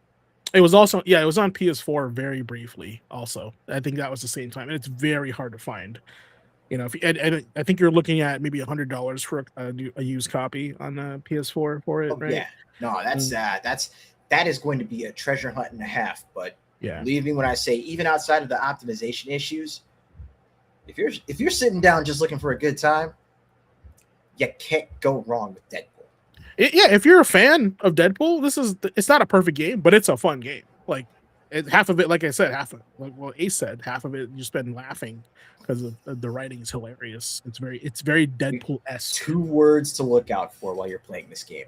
[SPEAKER 3] It was also, it was on PS4 very briefly also. I think that was the same time. And it's very hard to find. And I think you're looking at maybe $100 for a used copy on PS4 for it, right?
[SPEAKER 4] Yeah. No, that is going to be a treasure hunt and a half. But
[SPEAKER 3] yeah,
[SPEAKER 4] believe me when I say, even outside of the optimization issues, if you're sitting down just looking for a good time, you can't go wrong with Deadpool.
[SPEAKER 3] If you're a fan of Deadpool, it's not a perfect game, but it's a fun game. Like half of it, like I said, Ace said, half of it you spend laughing because the writing is hilarious. It's very Deadpool-esque. 2
[SPEAKER 4] words to look out for while you're playing this game: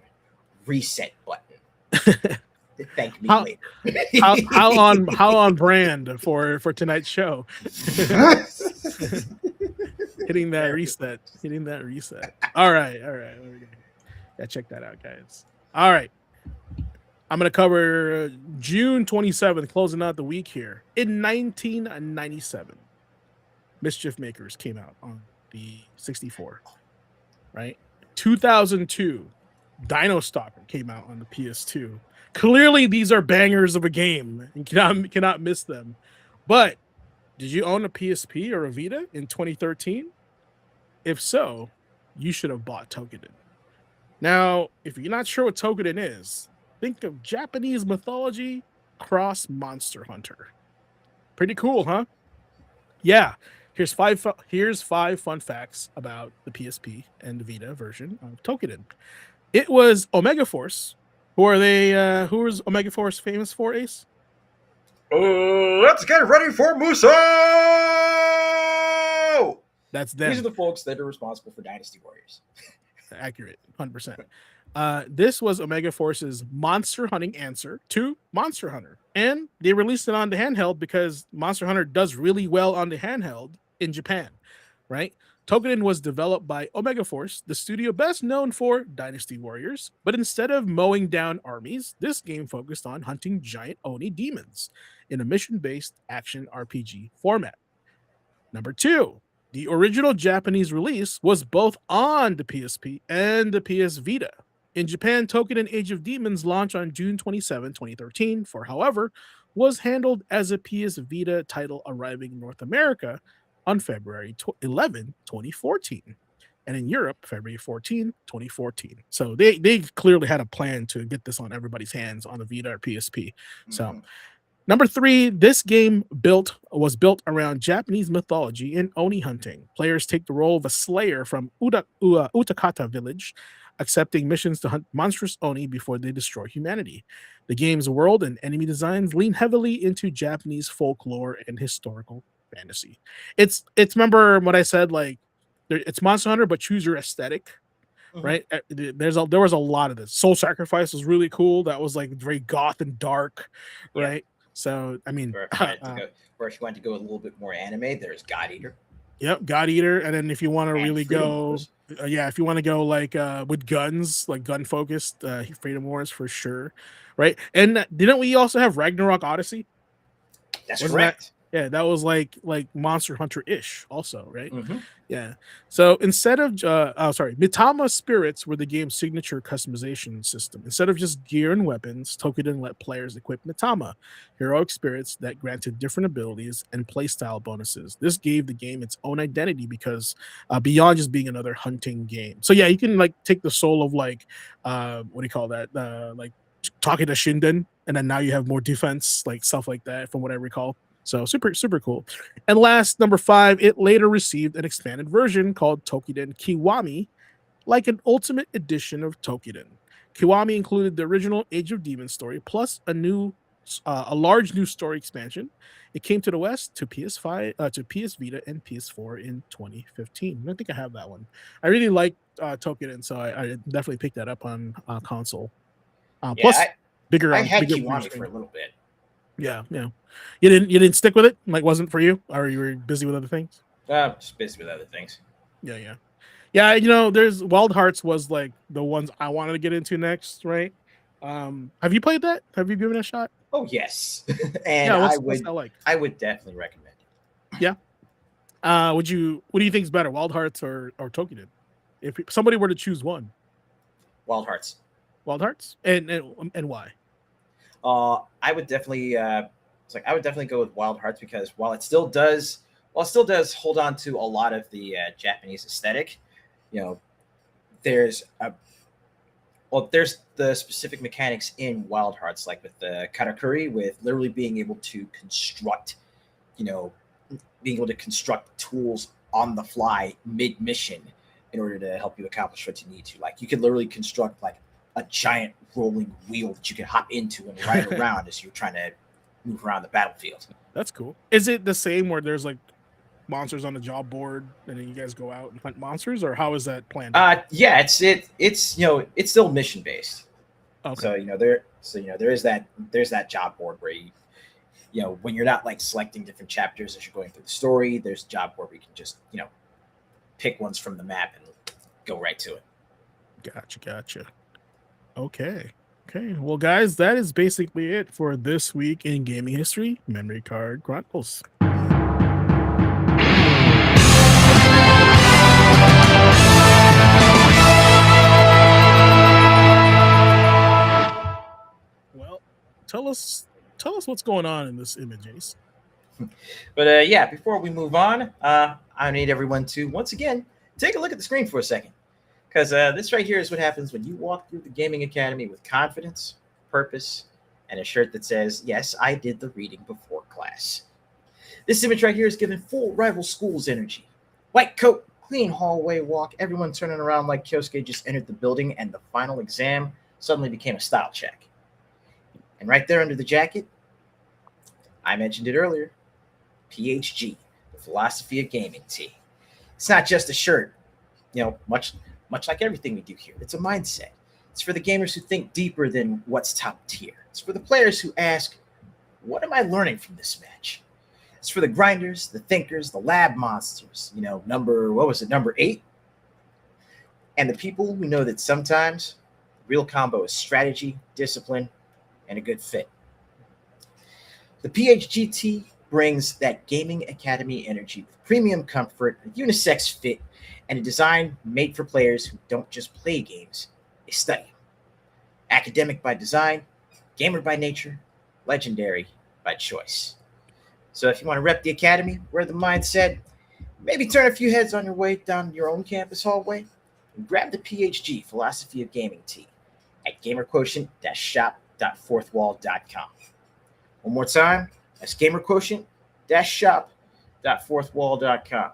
[SPEAKER 4] reset button. Thank me
[SPEAKER 3] How-
[SPEAKER 4] later.
[SPEAKER 3] how on brand for tonight's show. Hitting that reset. All right. There we go. Yeah, check that out, guys. All right. I'm going to cover June 27th, closing out the week here. In 1997, Mischief Makers came out on the 64, right? 2002, Dino Stalker came out on the PS2. Clearly, these are bangers of a game and cannot miss them. But did you own a PSP or a Vita in 2013? If so, you should have bought Tokiden. Now, if you're not sure what Tokiden is, think of Japanese mythology cross Monster Hunter. Pretty cool, huh? Yeah. Here's five fun facts about the PSP and the Vita version of Tokiden. It was Omega Force. Who are they? Who is Omega Force famous for, Ace?
[SPEAKER 4] Let's get ready for Muso!
[SPEAKER 3] That's them.
[SPEAKER 4] These are the folks that are responsible for Dynasty Warriors.
[SPEAKER 3] Accurate, 100%. This was Omega Force's monster hunting answer to Monster Hunter. And they released it on the handheld because Monster Hunter does really well on the handheld in Japan, right? Tokiden was developed by Omega Force, the studio best known for Dynasty Warriors. But instead of mowing down armies, this game focused on hunting giant Oni demons in a mission-based action RPG format. Number 2, the original Japanese release was both on the PSP and the PS Vita. In Japan, Tokiden Age of Demons launched on June 27, 2013, however, was handled as a PS Vita title arriving in North America on February 11, 2014. And in Europe, February 14, 2014. So they clearly had a plan to get this on everybody's hands on the Vita or PSP. So number 3, this game was built around Japanese mythology and Oni hunting. Players take the role of a slayer from Utakata village, accepting missions to hunt monstrous Oni before they destroy humanity. The game's world and enemy designs lean heavily into Japanese folklore and historical fantasy. It's remember what I said, like it's Monster Hunter, but choose your aesthetic. Right? There was a lot of this. Soul Sacrifice was really cool. That was like very goth and dark, right? So I mean,
[SPEAKER 4] or if you want to go a little bit more anime, there's God Eater.
[SPEAKER 3] Yep, God Eater. And then if you want to really go, if you want to go like with guns, like gun focused, Freedom Wars for sure, right? And didn't we also have Ragnarok Odyssey?
[SPEAKER 4] That's correct.
[SPEAKER 3] That was like Monster Hunter-ish also, right? Yeah. So instead of Mitama Spirits were the game's signature customization system. Instead of just gear and weapons, Tokiden let players equip Mitama, heroic spirits that granted different abilities and playstyle bonuses. This gave the game its own identity because beyond just being another hunting game. So yeah, you can like take the soul of like what do you call that? Like talking to Shinden, and then now you have more defense, like stuff like that, from what I recall. So super cool. And last, number 5, it later received an expanded version called Tokiden Kiwami, like an ultimate edition of Tokiden. Kiwami included the original Age of Demons story plus a large new story expansion. It came to the West to PS5, to PS Vita and PS4 in 2015. I think I have that one. I really like Tokiden, so I definitely picked that up on console. Plus, bigger.
[SPEAKER 4] I had
[SPEAKER 3] bigger
[SPEAKER 4] Kiwami for a little bit.
[SPEAKER 3] Yeah. You didn't stick with it? Like, wasn't for you, or you were busy with other things?
[SPEAKER 4] Just busy with other things.
[SPEAKER 3] Yeah. You there's Wild Hearts was like the ones I wanted to get into next, right? Have you played that? Have you given it a shot?
[SPEAKER 4] Oh yes, and
[SPEAKER 3] what's that like?
[SPEAKER 4] I would definitely recommend it.
[SPEAKER 3] Yeah. What do you think is better, Wild Hearts or Tokiden? If somebody were to choose one,
[SPEAKER 4] Wild Hearts.
[SPEAKER 3] Wild Hearts, and why?
[SPEAKER 4] I would definitely go with Wild Hearts because while it still does hold on to a lot of the Japanese aesthetic, there's the specific mechanics in Wild Hearts, like with the karakuri, with literally being able to construct tools on the fly mid mission in order to help you accomplish what you need to. Like you can literally construct like a giant rolling wheel that you can hop into and ride around as you're trying to move around the battlefield.
[SPEAKER 3] That's cool. Is it the same where there's like monsters on the job board and then you guys go out and hunt monsters, or how is that planned?
[SPEAKER 4] Yeah, it's still mission based.
[SPEAKER 3] Okay.
[SPEAKER 4] So there is that job board where when you're not like selecting different chapters as you're going through the story, there's a job board where you can just pick ones from the map and go right to it.
[SPEAKER 3] Gotcha. Okay. Okay. Well, guys, that is basically it for this week in gaming history, Memory Card Chronicles. Well, tell us what's going on in this image, Ace.
[SPEAKER 4] But yeah, before we move on, I need everyone to once again take a look at the screen for a second, because this right here is what happens when you walk through the gaming academy with confidence, purpose, and a shirt that says, "Yes, I did the reading before class." This image right here is giving full rival schools energy. White coat, clean hallway walk, everyone turning around like Kyosuke just entered the building, and the final exam suddenly became a style check. And right there under the jacket, I mentioned it earlier, PHG, the philosophy of gaming tee. It's not just a shirt, much like everything we do here. It's a mindset. It's for the gamers who think deeper than what's top tier. It's for the players who ask, what am I learning from this match? It's for the grinders, the thinkers, the lab monsters, number 8? And the people who know that sometimes the real combo is strategy, discipline, and a good fit. The PHGT brings that gaming academy energy with premium comfort, a unisex fit, and a design made for players who don't just play games, they study. Academic by design, gamer by nature, legendary by choice. So if you want to rep the academy, wear the mindset, maybe turn a few heads on your way down your own campus hallway, and grab the PHG Philosophy of Gaming tee at gamerquotient-shop.fourthwall.com. One more time, that's gamerquotient-shop.fourthwall.com.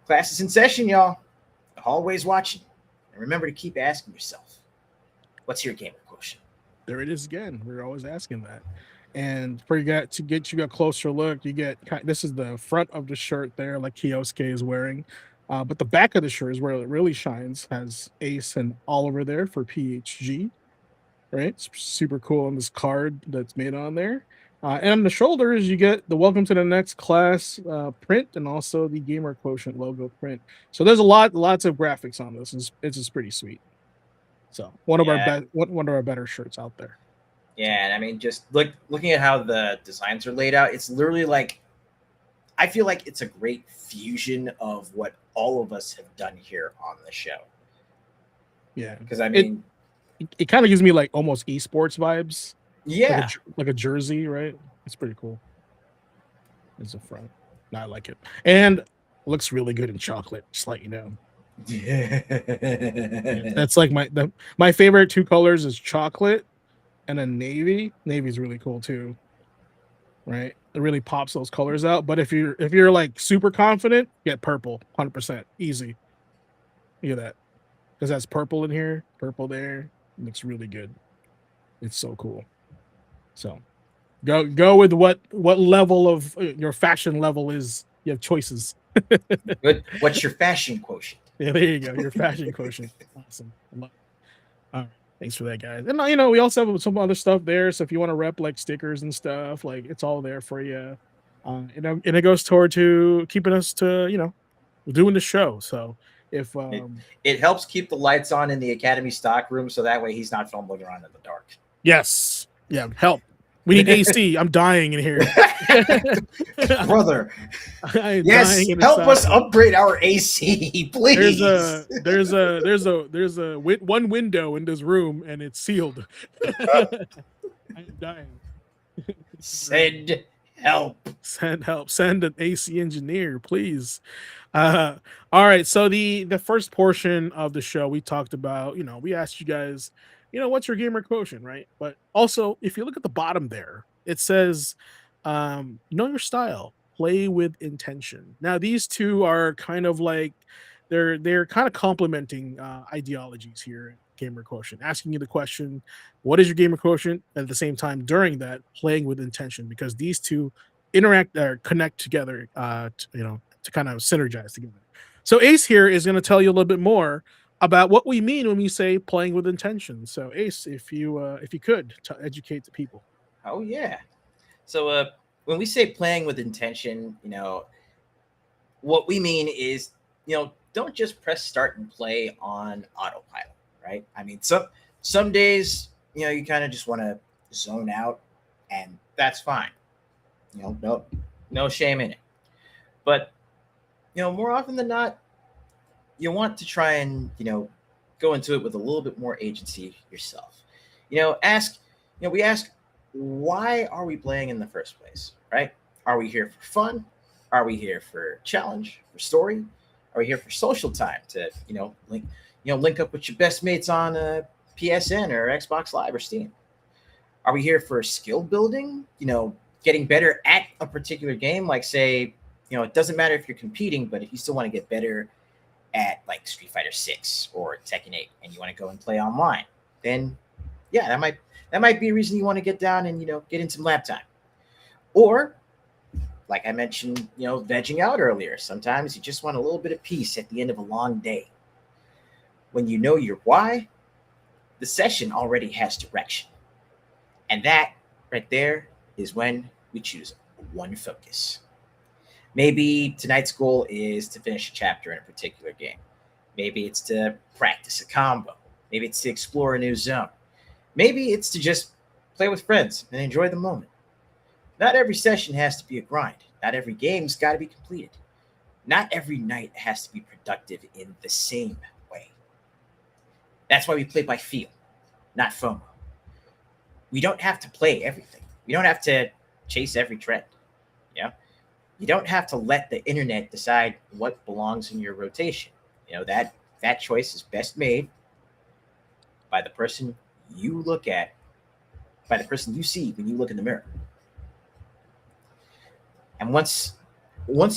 [SPEAKER 4] Class is in session, y'all. The hallway's watching. And remember to keep asking yourself, what's your gamer quotient?
[SPEAKER 3] There it is again. We're always asking that. And to get you a closer look, this is the front of the shirt there, like Kyosuke is wearing. But the back of the shirt is where it really shines. Has Ace and Oliver there for PHG. Right? It's super cool on this card that's made on there. And on the shoulders, you get the welcome to the next class print and also the gamer quotient logo print. So there's lots of graphics on this. It's just pretty sweet. So one of our better shirts out there.
[SPEAKER 4] Yeah, and I mean, just looking at how the designs are laid out, it's literally like, I feel like it's a great fusion of what all of us have done here on the show.
[SPEAKER 3] Yeah,
[SPEAKER 4] because I mean,
[SPEAKER 3] it kind of gives me like almost esports vibes.
[SPEAKER 4] Yeah,
[SPEAKER 3] like a jersey, right? It's pretty cool. It's a front. I like it, and it looks really good in chocolate. Just let you know.
[SPEAKER 4] Yeah,
[SPEAKER 3] that's like my favorite two colors is chocolate and then navy. Navy's really cool too, right? It really pops those colors out. But if you're like super confident, get purple, 100% easy. Look at that, because that's purple in here, purple there. It looks really good. It's so cool. So go with what level of your fashion level is. You have choices.
[SPEAKER 4] What's your fashion quotient?
[SPEAKER 3] Yeah, there you go. Your fashion quotient. Awesome. All right. Thanks for that, guys. And we also have some other stuff there. So if you want to rep like stickers and stuff, like it's all there for you. And it goes toward to keeping us to doing the show. So if
[SPEAKER 4] it helps keep the lights on in the academy stock room, so that way he's not fumbling around in the dark.
[SPEAKER 3] Yes. Yeah. Help. We need AC. I'm dying in here.
[SPEAKER 4] Brother. Yes, help us upgrade our AC, please.
[SPEAKER 3] There's a one window in this room and it's sealed. I'm dying.
[SPEAKER 4] Send help.
[SPEAKER 3] Send an AC engineer, please. All right. So the first portion of the show we talked about, we asked you guys, what's your gamer quotient, right? But also, if you look at the bottom there, it says, know your style, play with intention. Now, these two are kind of like, they're kind of complementing ideologies here at Gamer Quotient, asking you the question, what is your gamer quotient? And at the same time, during that, playing with intention, because these two interact or connect together, to kind of synergize together. So Ace here is going to tell you a little bit more about what we mean when we say playing with intention. So, Ace, if you could to educate the people.
[SPEAKER 4] Oh yeah. So when we say playing with intention, what we mean is, don't just press start and play on autopilot, right? I mean, some days, you kind of just want to zone out, and that's fine. No shame in it. But more often than not, you want to try and go into it with a little bit more agency yourself. Ask. We ask, why are we playing in the first place, right? Are we here for fun? Are we here for challenge, for story? Are we here for social time to link up with your best mates on PSN or Xbox Live or Steam? Are we here for skill building? Getting better at a particular game, like say, it doesn't matter if you're competing, but if you still want to get better at like Street Fighter 6 or Tekken 8 and you want to go and play online, then yeah, that might be a reason you want to get down and get in some lab time. Or like I mentioned, vegging out earlier, sometimes you just want a little bit of peace at the end of a long day. When you know your why, the session already has direction. And that right there is when we choose one focus. Maybe tonight's goal is to finish a chapter in a particular game. Maybe it's to practice a combo. Maybe it's to explore a new zone. Maybe it's to just play with friends and enjoy the moment. Not every session has to be a grind. Not every game's got to be completed. Not every night has to be productive in the same way. That's why we play by feel, not FOMO. We don't have to play everything. We don't have to chase every trend. You don't have to let the internet decide what belongs in your rotation. That choice is best made by the person you look at, by the person you see when you look in the mirror. And once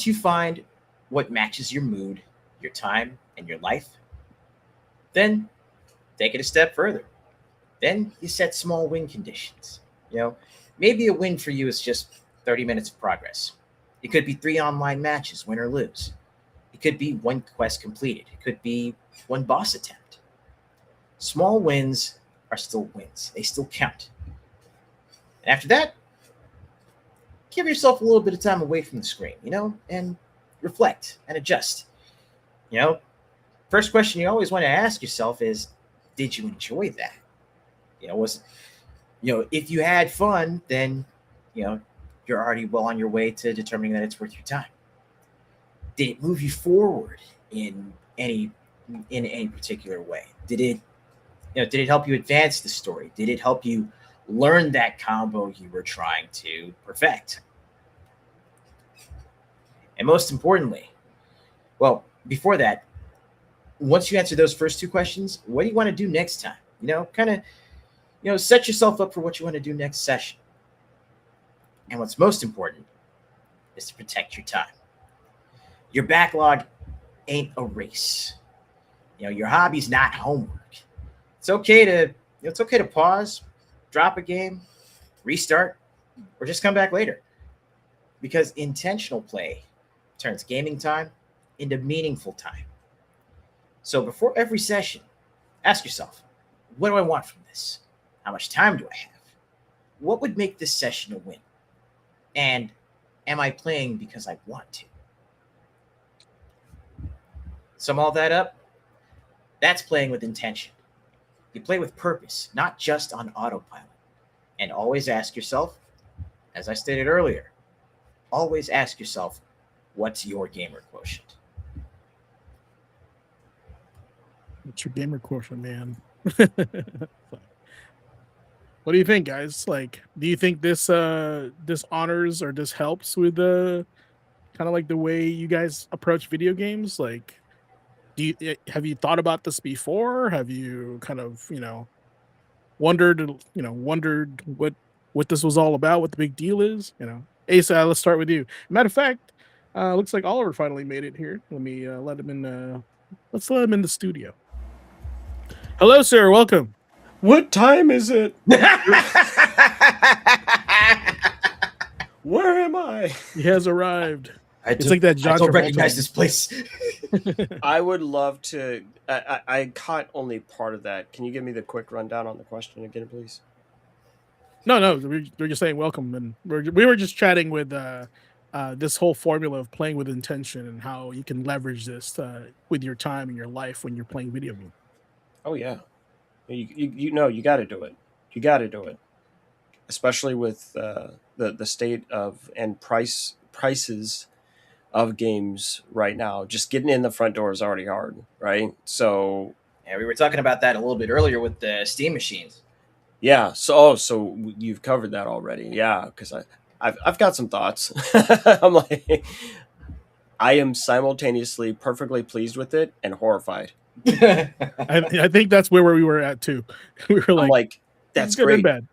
[SPEAKER 4] you find what matches your mood, your time, and your life, then take it a step further. Then you set small win conditions. Maybe a win for you is just 30 minutes of progress. It could be 3 online matches, win or lose. It could be 1 quest completed. It could be 1 boss attempt. Small wins are still wins. They still count. And after that, give yourself a little bit of time away from the screen, and reflect and adjust. First question you always want to ask yourself is, did you enjoy that? If you had fun, then, you're already well on your way to determining that it's worth your time. Did it move you forward in any particular way? Did it help you advance the story? Did it help you learn that combo you were trying to perfect? And most importantly, well, before that, once you answer those first 2 questions, what do you want to do next time? Set yourself up for what you want to do next session. And what's most important is to protect your time. Your backlog ain't a race. Your hobby's not homework. It's okay to pause, drop a game, restart, or just come back later. Because intentional play turns gaming time into meaningful time. So before every session, ask yourself, what do I want from this? How much time do I have? What would make this session a win? And am I playing because I want to? Sum all that up, that's playing with intention. You play with purpose, not just on autopilot. And always ask yourself, as I stated earlier, always ask yourself, what's your gamer quotient?
[SPEAKER 3] What's your gamer quotient, man? What do you think, guys? Like, do you think this honors or this helps with the kind of like the way you guys approach video games? Like, have you thought about this before? Have you kind of wondered what this was all about, what the big deal is? Asa, let's start with you. Matter of fact, looks like Oliver finally made it here. Let me let him in. Let's let him in the studio. Hello, sir. Welcome.
[SPEAKER 5] What time is it? Where am I?
[SPEAKER 3] He has arrived. It's like that John
[SPEAKER 4] don't
[SPEAKER 3] Travolta
[SPEAKER 4] recognize
[SPEAKER 3] one.
[SPEAKER 4] this place.
[SPEAKER 5] I would love to. I caught only part of that. Can you give me the quick rundown on the question again, please?
[SPEAKER 3] No, we're just saying welcome, and we were just chatting with this whole formula of playing with intention and how you can leverage this with your time and your life when you're playing video games.
[SPEAKER 5] Oh yeah, you know you got to do it. You got to do it, especially with the state of and prices of games right now. Just getting in the front door is already hard, right? So
[SPEAKER 4] Yeah, we were talking about that a little bit earlier with the Steam machines.
[SPEAKER 5] yeah, so you've covered that already. Yeah, because I've got some thoughts. I'm like, I am simultaneously perfectly pleased with it and horrified.
[SPEAKER 3] I think that's where we were at too. We were
[SPEAKER 5] I'm
[SPEAKER 3] like,
[SPEAKER 5] like,
[SPEAKER 3] this is
[SPEAKER 5] that's
[SPEAKER 3] good and
[SPEAKER 5] great
[SPEAKER 3] bad.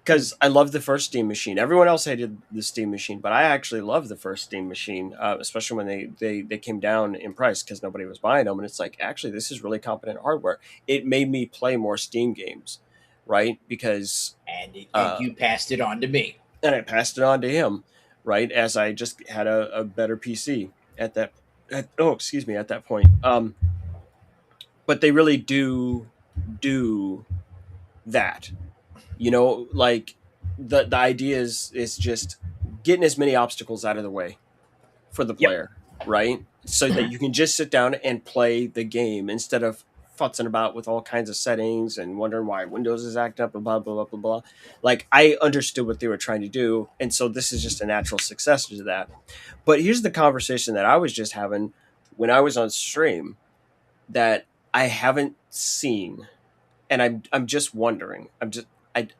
[SPEAKER 5] because I love the first Steam machine. Everyone else hated the Steam machine, but I actually love the first Steam machine, especially when they came down in price because nobody was buying them. And it's like, actually, this is really competent hardware. It made me play more Steam games, right? Because
[SPEAKER 4] And you passed it on to me.
[SPEAKER 5] and I passed it on to him, right? As I just had a better PC at that. Excuse me, at that point. But they really do that, like the idea is just getting as many obstacles out of the way for the
[SPEAKER 4] Yep.
[SPEAKER 5] player, right? So that you can just sit down and play the game instead of futzing about with all kinds of settings and wondering why Windows is acting up and blah blah blah blah blah. Like I understood what they were trying to do, and so this is just a natural successor to that. But here's the conversation that I was just having when I was on stream that I haven't seen, and I'm just wondering.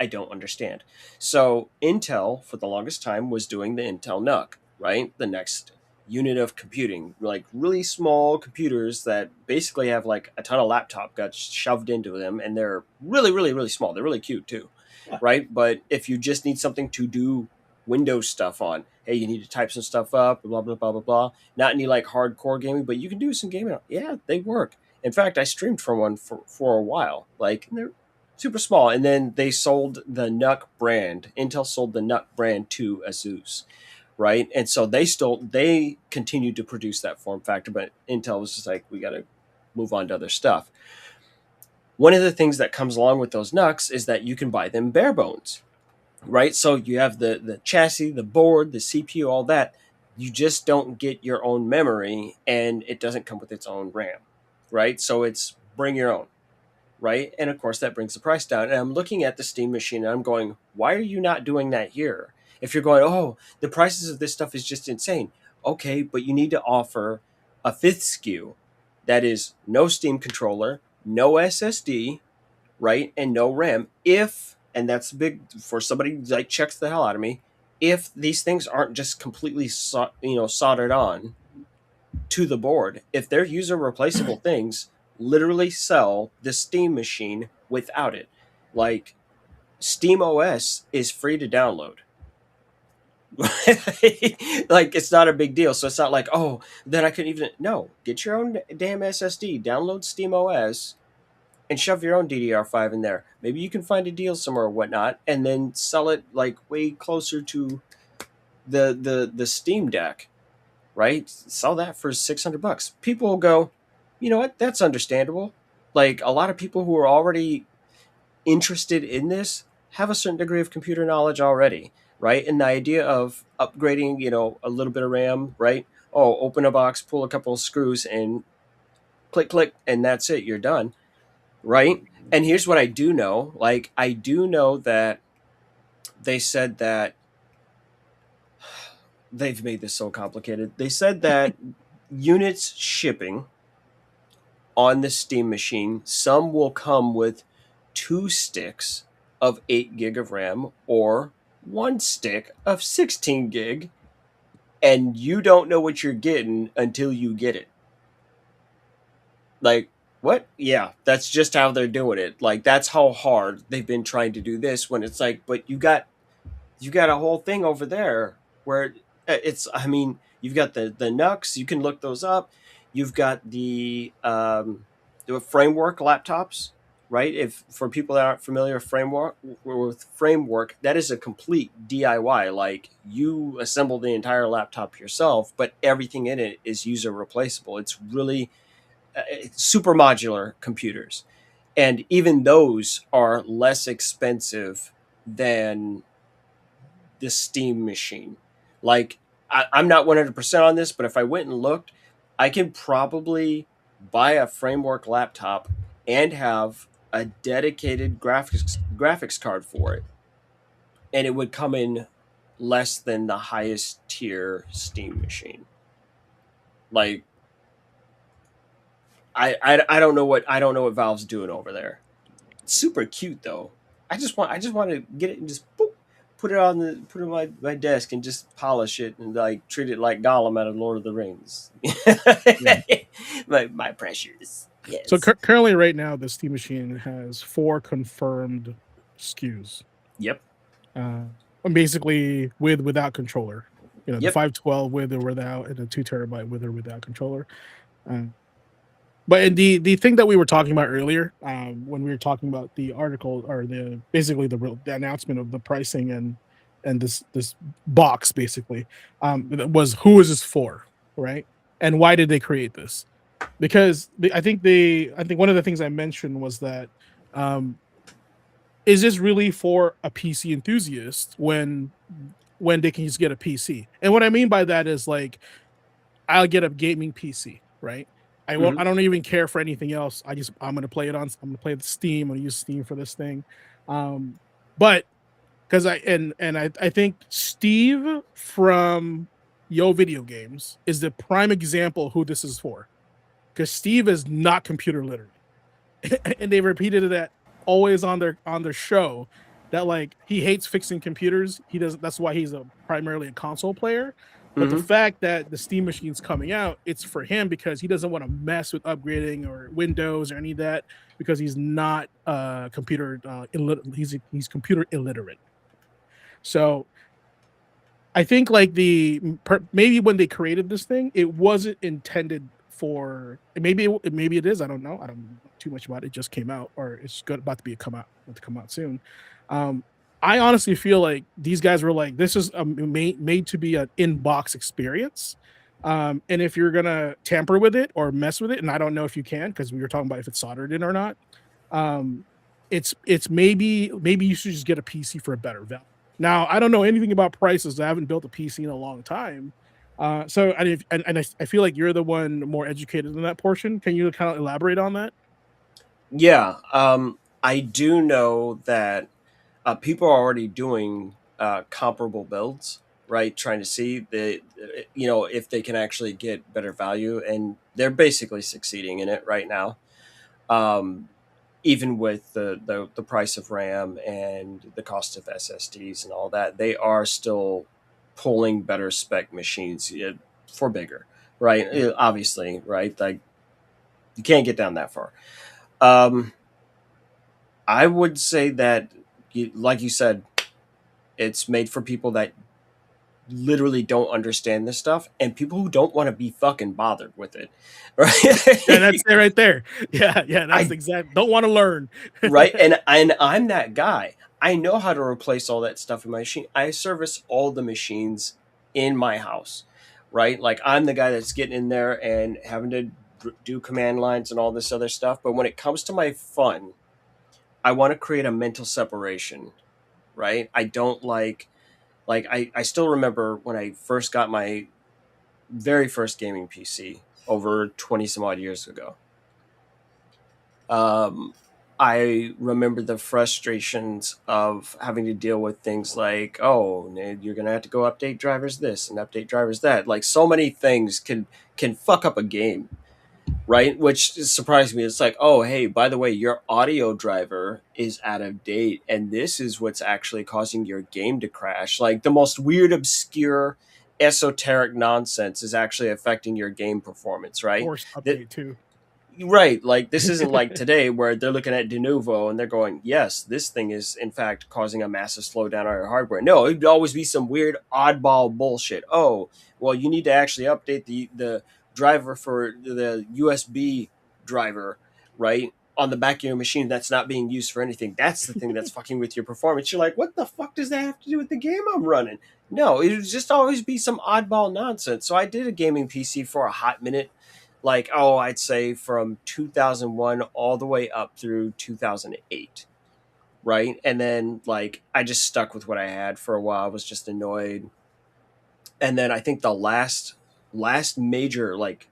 [SPEAKER 5] I don't understand. So Intel for the longest time was doing the Intel NUC, right? The next unit of computing, like really small computers that basically have like a ton of laptop got shoved into them, and they're really really really small. They're really cute too,
[SPEAKER 4] Yeah.
[SPEAKER 5] right? But if you just need something to do Windows stuff on, hey, you need to type some stuff up, blah blah blah blah blah. Not any like hardcore gaming, but you can do some gaming. Yeah, they work. In fact, I streamed from one for a while. Like they're super small, and then they sold the NUC brand. Intel sold the NUC brand to Asus, right? And so they continued to produce that form factor, but Intel was just like, we got to move on to other stuff. One of the things that comes along with those NUCs is that you can buy them bare bones, right? So you have the chassis, the board, the CPU, all that. You just don't get your own memory, and it doesn't come with its own RAM, right? So it's bring your own, right? And of course, that brings the price down. And I'm looking at the Steam machine and I'm going, why are you not doing that here? If you're going, oh, the prices of this stuff is just insane. Okay, but you need to offer a fifth SKU that is no Steam controller, no SSD, right? And no RAM. And that's big for somebody like checks the hell out of me, if these things aren't just completely soldered on to the board, if they're user replaceable things, literally sell the Steam machine without it. Like Steam OS is free to download. Like it's not a big deal. So it's not like, oh, then I couldn't even get your own damn SSD, download Steam OS and shove your own DDR5 in there. Maybe you can find a deal somewhere or whatnot, and then sell it like way closer to the Steam Deck, right? Sell that for $600. People will go, you know what? That's understandable. Like a lot of people who are already interested in this have a certain degree of computer knowledge already, right? And the idea of upgrading, a little bit of RAM, right? Oh, open a box, pull a couple of screws, and click, click, and that's it. You're done, right? And here's what I do know. Like, I do know that they said that they've made this so complicated. They said that units shipping on the Steam machine, some will come with 2 sticks of 8 gig of RAM or 1 stick of 16 gig, and you don't know what you're getting until you get it. Like, what? Yeah, that's just how they're doing it. Like, that's how hard they've been trying to do this, when it's like, but you got a whole thing over there where you've got the NUCs, you can look those up. You've got the framework laptops, right? If for people that aren't familiar with framework, that is a complete DIY. Like you assemble the entire laptop yourself, but everything in it is user replaceable. It's really super modular computers, and even those are less expensive than the Steam machine. Like I'm not 100% on this, but if I went and looked, I can probably buy a framework laptop and have a dedicated graphics card for it, and it would come in less than the highest tier Steam machine. Like I don't know what Valve's doing over there. It's super cute though. I just want to get it and just boop, put it on my desk and just polish it and like treat it like Gollum out of Lord of the Rings.
[SPEAKER 3] Yeah.
[SPEAKER 5] my precious. Yes.
[SPEAKER 3] So currently, right now, the Steam machine has 4 confirmed SKUs.
[SPEAKER 5] Yep.
[SPEAKER 3] Basically, without controller. You know, the
[SPEAKER 5] Yep.
[SPEAKER 3] 512 with or without, and the 2 terabyte with or without controller. But the thing that we were talking about earlier, when we were talking about the article or the announcement of the pricing and this box basically, was who is this for, right? And why did they create this? Because I think one of the things I mentioned was that, is this really for a PC enthusiast when they can just get a PC? And what I mean by that is like, I'll get a gaming PC, right? I won't.
[SPEAKER 5] Mhm.
[SPEAKER 3] I don't even care for anything else. I'm gonna play it on. I'm gonna play the Steam. I'm gonna use Steam for this thing. But because I think Steve from Yo Video Games is the prime example who this is for. Because Steve is not computer literate, and they repeated that always on their show, that like he hates fixing computers. He doesn't. That's why he's primarily a console player. But the
[SPEAKER 5] Mhm.
[SPEAKER 3] fact that the Steam machine's coming out, it's for him because he doesn't want to mess with upgrading or Windows or any of that, because he's not computer he's computer illiterate. So I think like maybe when they created this thing, it wasn't intended for. Maybe maybe it is. I don't know. I don't know too much about it. It just came out, or it's good about to come out soon. I honestly feel like these guys were like, this is made to be an in-box experience. And if you're gonna tamper with it or mess with it, and I don't know if you can, because we were talking about if it's soldered in or not. It's maybe you should just get a PC for a better value. Now, I don't know anything about prices. I haven't built a PC in a long time. So I feel like you're the one more educated in that portion. Can you kind of elaborate on that?
[SPEAKER 5] Yeah. I do know that people are already doing comparable builds, right? Trying to see if they can actually get better value, and they're basically succeeding in it right now. Um, Even with the price of RAM and the cost of SSDs and all that, they are still pulling better spec machines for bigger, right? Obviously, right? Like you can't get down that far. Um, I would say that, like you said, it's made for people that literally don't understand this stuff and people who don't want to be fucking bothered with it,
[SPEAKER 3] Yeah,
[SPEAKER 5] right?
[SPEAKER 3] that's it right there. Yeah, that's
[SPEAKER 5] I
[SPEAKER 3] exact. Don't want to learn.
[SPEAKER 5] right, and I'm that guy. I know how to replace all that stuff in my machine. I service all the machines in my house, right? Like I'm the guy that's getting in there and having to do command lines and all this other stuff. But when it comes to my fun, I want to create a mental separation, right? I don't like I still remember when I first got my very first gaming PC over 20 some odd years ago. Um, I remember the frustrations of having to deal with things like, oh, you're gonna have to go update drivers this and update drivers that. Like so many things can fuck up a game, right? Which surprised me. It's like, oh, hey, by the way, your audio driver is out of date, and this is what's actually causing your game to crash. Like the most weird, obscure, esoteric nonsense is actually affecting your game performance, right?
[SPEAKER 3] Forced
[SPEAKER 5] That
[SPEAKER 3] update too.
[SPEAKER 5] Right, like this isn't like today where they're looking at de novo and they're going, yes, this thing is in fact causing a massive slowdown on your hardware. No, it'd always be some weird oddball bullshit. Oh, well, you need to actually update the driver for the USB driver, right? on the back of your machine that's not being used for anything. That's the thing that's fucking with your performance. You're like, what the fuck does that have to do with the game I'm running? No, it would just always be some oddball nonsense. So I did a gaming PC for a hot minute, like, I'd say from 2001 all the way up through 2008. Right. And then like I just stuck with what I had for a while. I was just annoyed. And then I think the last major like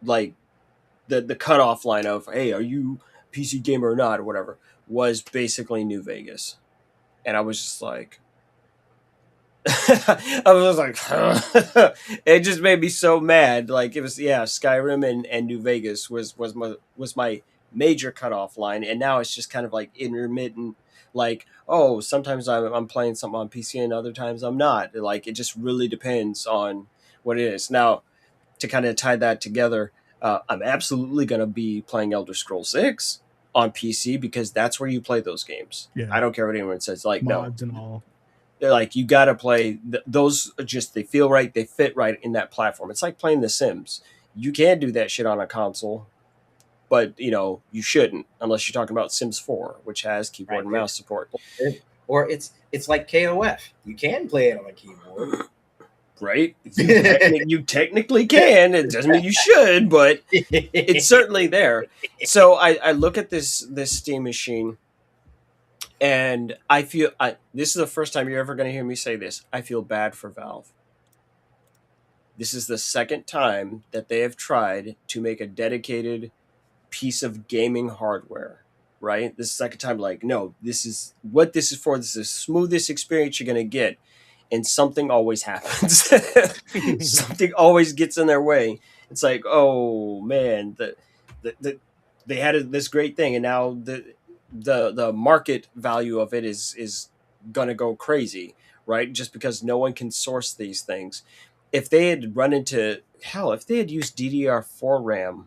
[SPEAKER 5] the cutoff line of, hey, are you PC gamer or not or whatever, was basically New Vegas. And I was just like I was like it just made me so mad. Like it was Skyrim and New Vegas was my major cutoff line, and now it's just kind of like intermittent. Like, sometimes I'm playing something on PC and other times I'm not. Like it just really depends on what it is. Now, to kind of tie that together, I'm absolutely going to be playing Elder Scrolls 6 on PC because that's where you play those games.
[SPEAKER 3] Yeah.
[SPEAKER 5] I don't care what anyone says. Like,
[SPEAKER 3] Mods and all.
[SPEAKER 5] they're like, you got to play those. Just they feel right. They fit right in that platform. It's like playing The Sims. You can do that shit on a console, but you shouldn't unless you're talking about Sims 4, which has keyboard and mouse support.
[SPEAKER 4] Or it's like KOF. You can play it on a keyboard.
[SPEAKER 5] Right? You technically can. It doesn't mean you should, but it's certainly there. So I look at this Steam machine, and I feel this is the first time you're ever going to hear me say this. I feel bad for Valve. This is the second time that they have tried to make a dedicated piece of gaming hardware. Right? This is the second time. Like, no, this is what this is for. This is the smoothest experience you're going to get. And something always happens. Something always gets in their way. It's like, oh man, they had this great thing, and now the market value of it is gonna go crazy, right? Just because no one can source these things. If they had run into if they had used DDR4 RAM,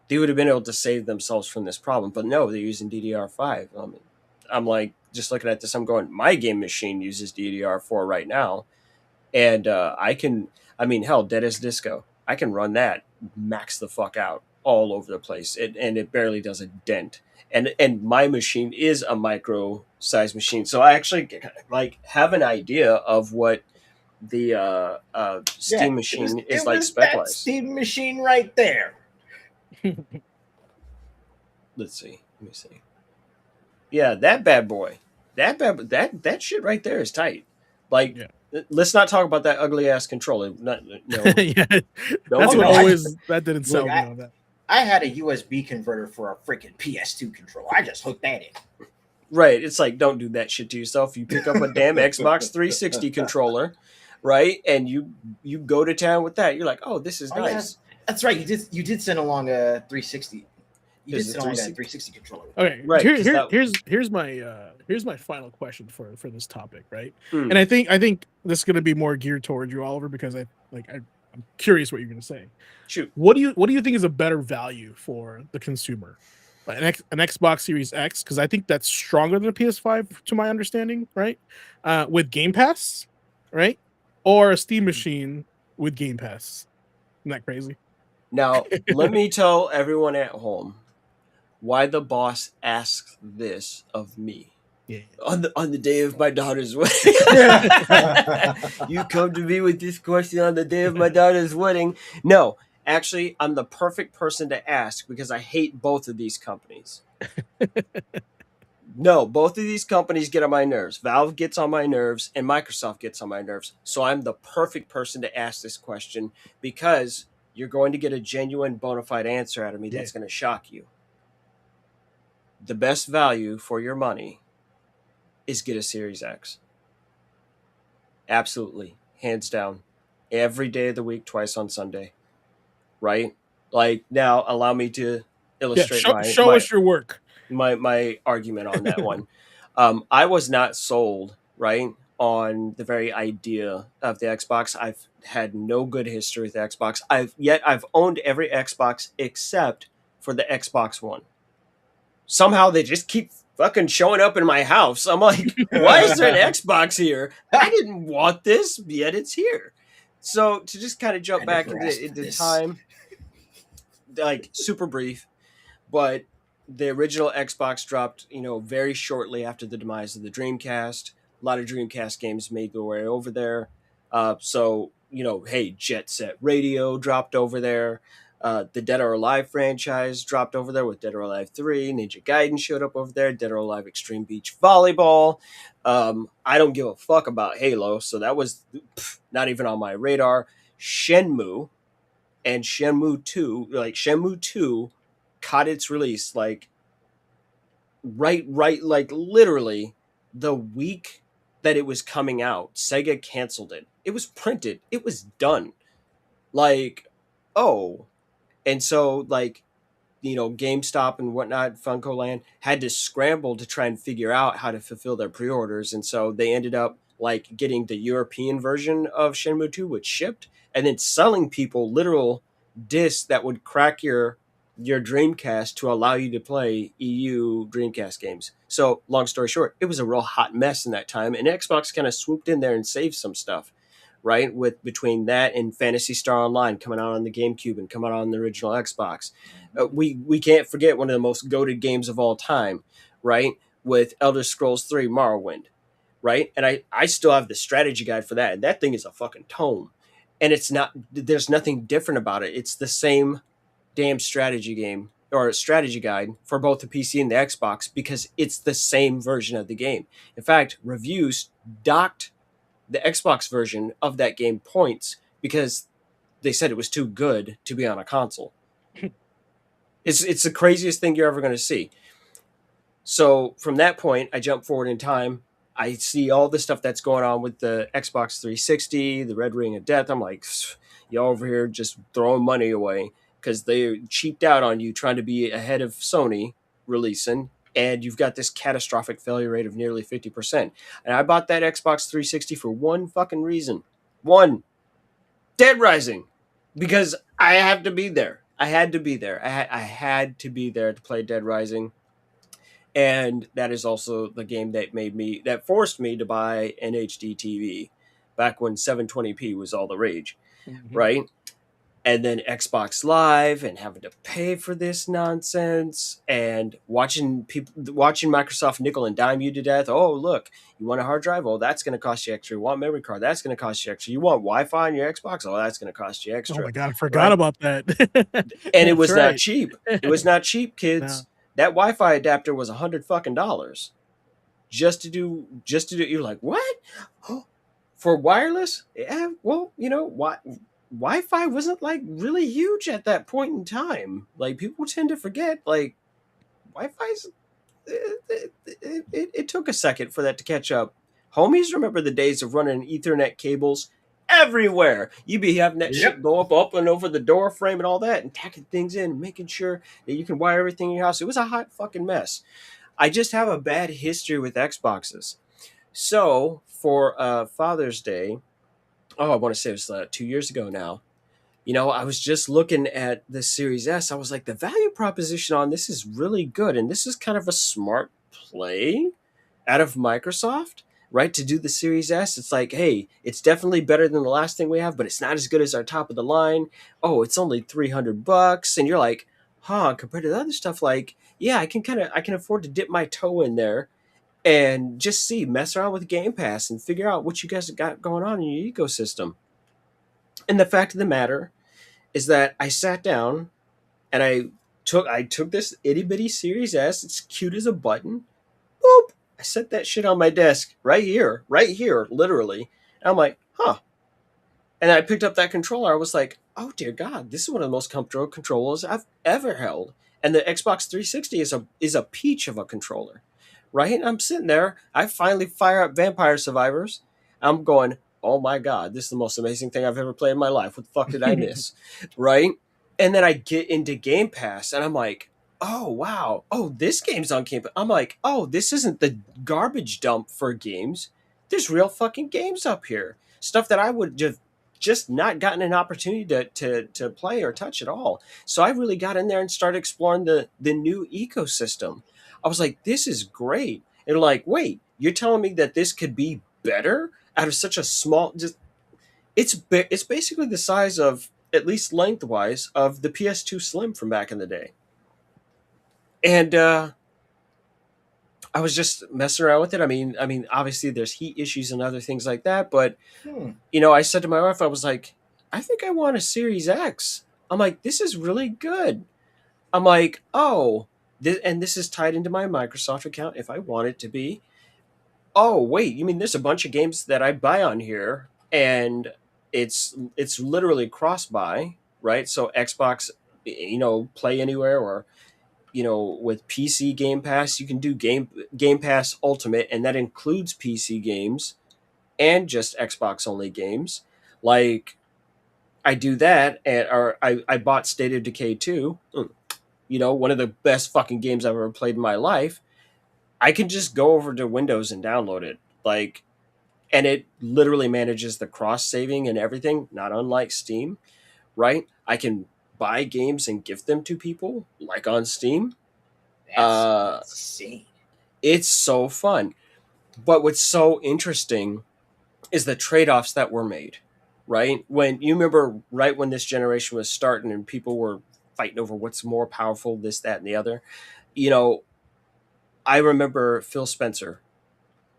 [SPEAKER 5] they would have been able to save themselves from this problem. But no, they're using DDR5. I'm like, just looking at this, I'm going, my game machine uses DDR4 right now. And Dead as Disco, I can run that, max the fuck out all over the place. And it barely does a dent. And my machine is a micro size machine. So I actually have an idea of what the Steam machine is like spec-wise.
[SPEAKER 4] Steam machine right there.
[SPEAKER 5] Let me see. Yeah, that bad boy. That shit right there is tight. Like, let's not talk about that ugly ass controller. No.
[SPEAKER 3] Yeah, that didn't sell me on that.
[SPEAKER 4] I had a USB converter for a freaking PS2 controller. I just hooked that in.
[SPEAKER 5] Right. It's like, don't do that shit to yourself. You pick up a damn Xbox 360 controller, right? And you go to town with that. You're like, oh, this is nice.
[SPEAKER 4] Yeah. That's right. You did send along a 360. You did send along that 360 controller.
[SPEAKER 3] Okay,
[SPEAKER 5] right.
[SPEAKER 3] Here's my final question for this topic, right? And I think this is going to be more geared towards you, Oliver, because I'm curious what you're going to say.
[SPEAKER 5] Shoot.
[SPEAKER 3] What do you think is a better value for the consumer? An Xbox Series X, because I think that's stronger than a PS5 to my understanding, right? With Game Pass, right? Or a Steam machine with Game Pass. Isn't that crazy?
[SPEAKER 5] Now, let me tell everyone at home why the boss asked this of me.
[SPEAKER 3] Yeah.
[SPEAKER 5] On the day of my daughter's wedding. You come to me with this question on the day of my daughter's wedding. No, actually, I'm the perfect person to ask because I hate both of these companies. No, both of these companies get on my nerves. Valve gets on my nerves and Microsoft gets on my nerves. So I'm the perfect person to ask this question because you're going to get a genuine bona fide answer out of me that's going to shock you. The best value for your money is get a Series X. Absolutely. Hands down. Every day of the week, twice on Sunday. Right? Like, now allow me to illustrate
[SPEAKER 3] show us your work.
[SPEAKER 5] My argument on that one. I was not sold, right, on the very idea of the Xbox. I've had no good history with the Xbox. I've owned every Xbox except for the Xbox One. Somehow they just keep fucking showing up in my house. I'm like, why is there an Xbox here? I didn't want this, yet it's here. So to just kind of jump back into time, like super brief, but the original Xbox dropped, very shortly after the demise of the Dreamcast. A lot of Dreamcast games made their way over there. So, hey, Jet Set Radio dropped over there. The Dead or Alive franchise dropped over there with Dead or Alive 3. Ninja Gaiden showed up over there. Dead or Alive Extreme Beach Volleyball. I don't give a fuck about Halo, so that was not even on my radar. Shenmue and Shenmue 2, like Shenmue 2 caught its release right, like literally the week that it was coming out. Sega canceled it. It was printed. It was done. Like, oh. And so, like, GameStop and whatnot, Funko Land, had to scramble to try and figure out how to fulfill their pre-orders. And so they ended up like getting the European version of Shenmue 2, which shipped, and then selling people literal discs that would crack your Dreamcast to allow you to play EU Dreamcast games. So, long story short, it was a real hot mess in that time, and Xbox kind of swooped in there and saved some stuff, right? With between that and Phantasy Star Online coming out on the GameCube and coming out on the original Xbox. We can't forget one of the most goated games of all time, right? With Elder Scrolls 3 Morrowind, right? And I still have the strategy guide for that, and that thing is a fucking tome. And there's nothing different about it. It's the same damn strategy game or strategy guide for both the PC and the Xbox because it's the same version of the game. In fact, reviews docked the Xbox version of that game points because they said it was too good to be on a console. It's the craziest thing you're ever going to see. So from that point, I jump forward in time. I see all the stuff that's going on with the Xbox 360, the Red Ring of Death. I'm like, y'all over here just throwing money away because they cheaped out on you trying to be ahead of Sony releasing, and you've got this catastrophic failure rate of nearly 50%. And I bought that Xbox 360 for one fucking reason. One, Dead Rising. Because I have to be there. I had to be there. I had to be there to play Dead Rising. And that is also the game that forced me to buy an HD TV back when 720p was all the rage, right? And then Xbox Live and having to pay for this nonsense and watching Microsoft nickel and dime you to death. Oh, look, you want a hard drive? Oh, that's going to cost you extra. You want memory card? That's going to cost you extra. You want Wi-Fi on your Xbox? Oh, that's going to cost you extra.
[SPEAKER 3] Oh my god, I forgot about that.
[SPEAKER 5] And it was not cheap. It was not cheap, kids.
[SPEAKER 3] No.
[SPEAKER 5] That Wi-Fi adapter was $100 just to do. You're like, what? For wireless? Yeah. Well, Wi-Fi wasn't like really huge at that point in time. Like people tend to forget. Like Wi-Fi's. It took a second for that to catch up. Homies remember the days of running Ethernet cables everywhere. You'd be having that shit go up and over the door frame and all that and tacking things in and making sure that you can wire everything in your house. It was a hot fucking mess. I just have a bad history with Xboxes. So for Father's Day, I want to say it was 2 years ago now, I was just looking at the Series S. I was like, the value proposition on this is really good. And this is kind of a smart play out of Microsoft, right? To do the Series S. It's like, hey, it's definitely better than the last thing we have, but it's not as good as our top of the line. Oh, it's only $300. And you're like, compared to the other stuff, like, yeah, I can afford to dip my toe in there and just mess around with Game Pass and figure out what you guys have got going on in your ecosystem. And the fact of the matter is that I sat down and I took this itty bitty Series S. It's cute as a button. Boop. I set that shit on my desk right here, literally. And I'm like, And I picked up that controller. I was like, oh dear God, this is one of the most comfortable controllers I've ever held. And the Xbox 360 is a peach of a controller, right? And I'm sitting there. I finally fire up Vampire Survivors. I'm going, oh my God, this is the most amazing thing I've ever played in my life. What the fuck did I miss? Right? And then I get into Game Pass and I'm like, oh, wow. Oh, this game's on Game Pass. I'm like, oh, this isn't the garbage dump for games. There's real fucking games up here. Stuff that I would just not gotten an opportunity to play or touch at all. So I really got in there and started exploring the new ecosystem. I was like, this is great. And like, wait, you're telling me that this could be better out of such a small, it's basically the size of, at least lengthwise, of the PS2 Slim from back in the day. And I was just messing around with it. I mean, obviously there's heat issues and other things like that, but
[SPEAKER 4] Hmm.
[SPEAKER 5] I said to my wife, I was like, I think I want a Series X. I'm like, this is really good. I'm like, oh, and this is tied into my Microsoft account if I want it to be. Oh, wait, you mean there's a bunch of games that I buy on here, and it's literally cross buy, right? So Xbox, Play Anywhere, or with PC Game Pass, you can do Game Pass Ultimate, and that includes PC games and just Xbox only games. Like, I do that, and or I bought State of Decay 2, one of the best fucking games I've ever played in my life. I can just go over to Windows and download it. Like, and it literally manages the cross saving and everything, not unlike Steam, right? I can buy games and gift them to people, like on Steam.
[SPEAKER 4] That's
[SPEAKER 5] Uh,
[SPEAKER 4] insane.
[SPEAKER 5] it's so fun. But what's so interesting is the trade offs that were made, right? When you remember, right when this generation was starting and people were fighting over what's more powerful, this, that, and the other, you know, I remember Phil Spencer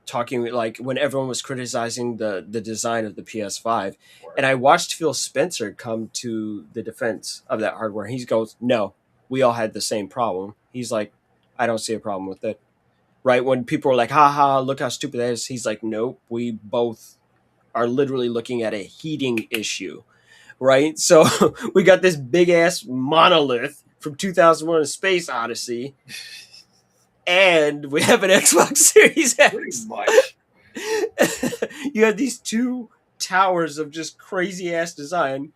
[SPEAKER 5] talking, like, when everyone was criticizing the design of the PS5, and I watched Phil Spencer come to the defense of that hardware. He goes, "No, we all had the same problem." He's like, "I don't see a problem with it." Right when people were like, "Ha ha, look how stupid that is," he's like, "Nope, we both are literally looking at a heating issue." Right, so we got this big ass monolith from 2001: A Space Odyssey, and we have an Xbox Series
[SPEAKER 4] Pretty
[SPEAKER 5] X.
[SPEAKER 4] much.
[SPEAKER 5] You have these two towers of just crazy ass design.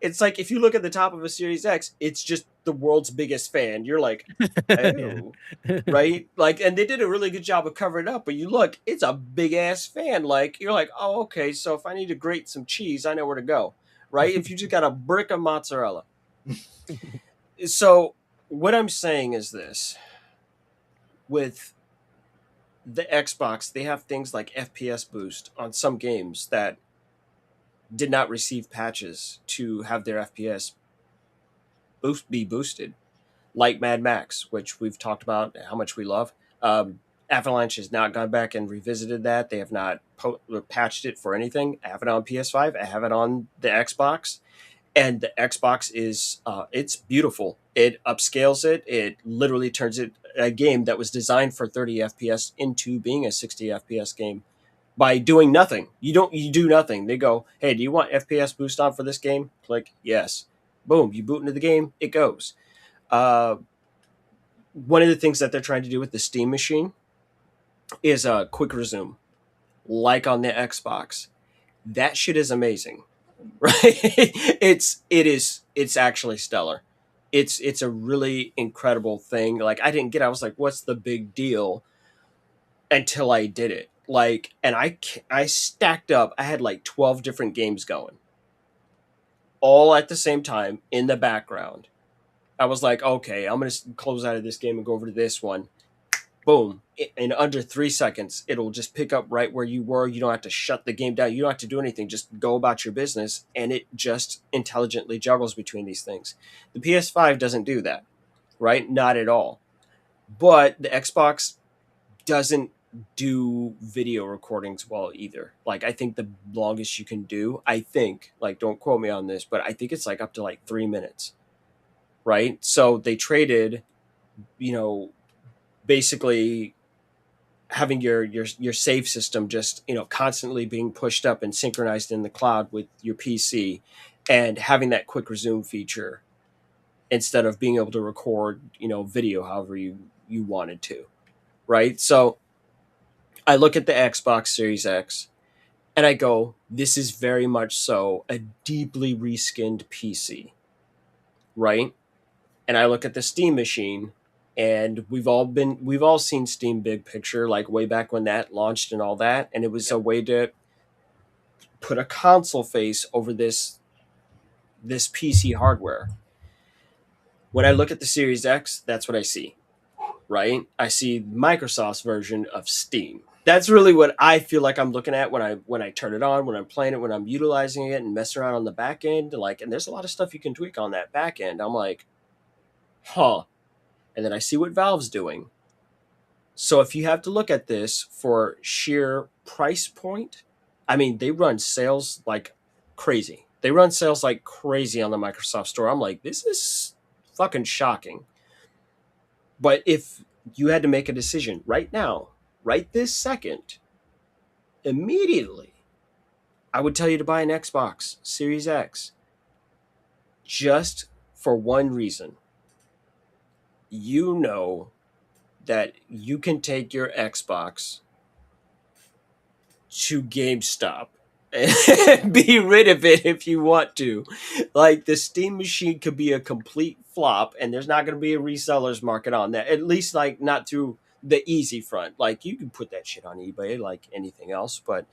[SPEAKER 5] It's like if you look at the top of a Series X, it's just the world's biggest fan. You're like,
[SPEAKER 3] Yeah.
[SPEAKER 5] oh, right? Like, and they did a really good job of covering it up. But you look, it's a big ass fan. Like, you're like, oh, okay. So if I need to grate some cheese, I know where to go, right? If you just got a brick of mozzarella. So what I'm saying is this: with the Xbox, they have things like FPS boost on some games that did not receive patches to have their FPS be boosted, like Mad Max, which we've talked about how much we love. Avalanche has not gone back and revisited that. They have not patched it for anything. I have it on PS5. I have it on the Xbox, and the Xbox is it's beautiful. It upscales it. It literally turns it, a game that was designed for 30 FPS, into being a 60 FPS game by doing nothing. You do nothing. They go, "Hey, do you want FPS boost on for this game?" Click yes. Boom, you boot into the game, it goes. Uh, One of the things that they're trying to do with the Steam machine is a quick resume, like on the Xbox. That shit is amazing, right? It's actually stellar. It's a really incredible thing. Like, I was like, what's the big deal, until I did it. Like, and I stacked up. I had like 12 different games going, all at the same time in the background. I was like, okay, I'm gonna close out of this game and go over to this one. Boom! In under 3 seconds, it'll just pick up right where you were. You don't have to shut the game down. You don't have to do anything. Just go about your business, and it just intelligently juggles between these things. The PS5 doesn't do that, right? Not at all. But the Xbox doesn't do video recordings well either. Like, I think the longest you can do, I think, like, don't quote me on this, but I think it's like up to like 3 minutes, right? So they traded, you know, basically having your save system just, constantly being pushed up and synchronized in the cloud with your PC, and having that quick resume feature, instead of being able to record, video however you wanted to, right? So I look at the Xbox Series X and I go, this is very much so a deeply reskinned PC, right? And I look at the Steam machine, and we've all seen Steam Big Picture, like way back when that launched and all that, and it was a way to put a console face over this PC hardware. When I look at the Series X, that's what I see, right? I see Microsoft's version of Steam. That's really what I feel like I'm looking at when I turn it on, when I'm playing it, when I'm utilizing it and messing around on the back end. Like, and there's a lot of stuff you can tweak on that back end. I'm like, huh. and then I see what Valve's doing. So if you have to look at this for sheer price point, I mean, they run sales like crazy. They run sales like crazy on the Microsoft Store. I'm like, this is fucking shocking. But if you had to make a decision right now, right this second, immediately, I would tell you to buy an Xbox Series X just for one reason. You know that you can take your Xbox to GameStop and be rid of it if you want to. Like, the Steam machine could be a complete flop and there's not going to be a resellers market on that. At least, like, not through the easy front. Like, you can put that shit on eBay like anything else, but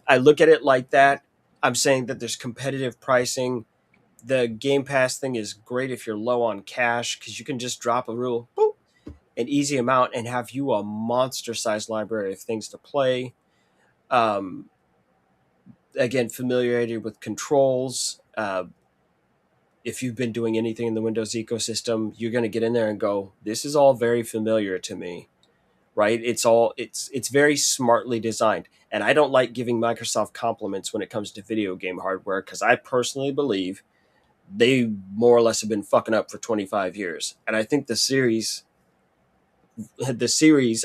[SPEAKER 5] I look at it like that. I'm saying that there's competitive pricing. The Game Pass thing is great if you're low on cash because you can just drop a real boop, an easy amount and have you a monster sized library of things to play. Um, Again, familiarity with controls. If you've been doing anything in the Windows ecosystem, you're going to get in there and go, this is all very familiar to me, right? It's very smartly designed. And I don't like giving Microsoft compliments when it comes to video game hardware because I personally believe they more or less have been fucking up for 25 years. And I think the series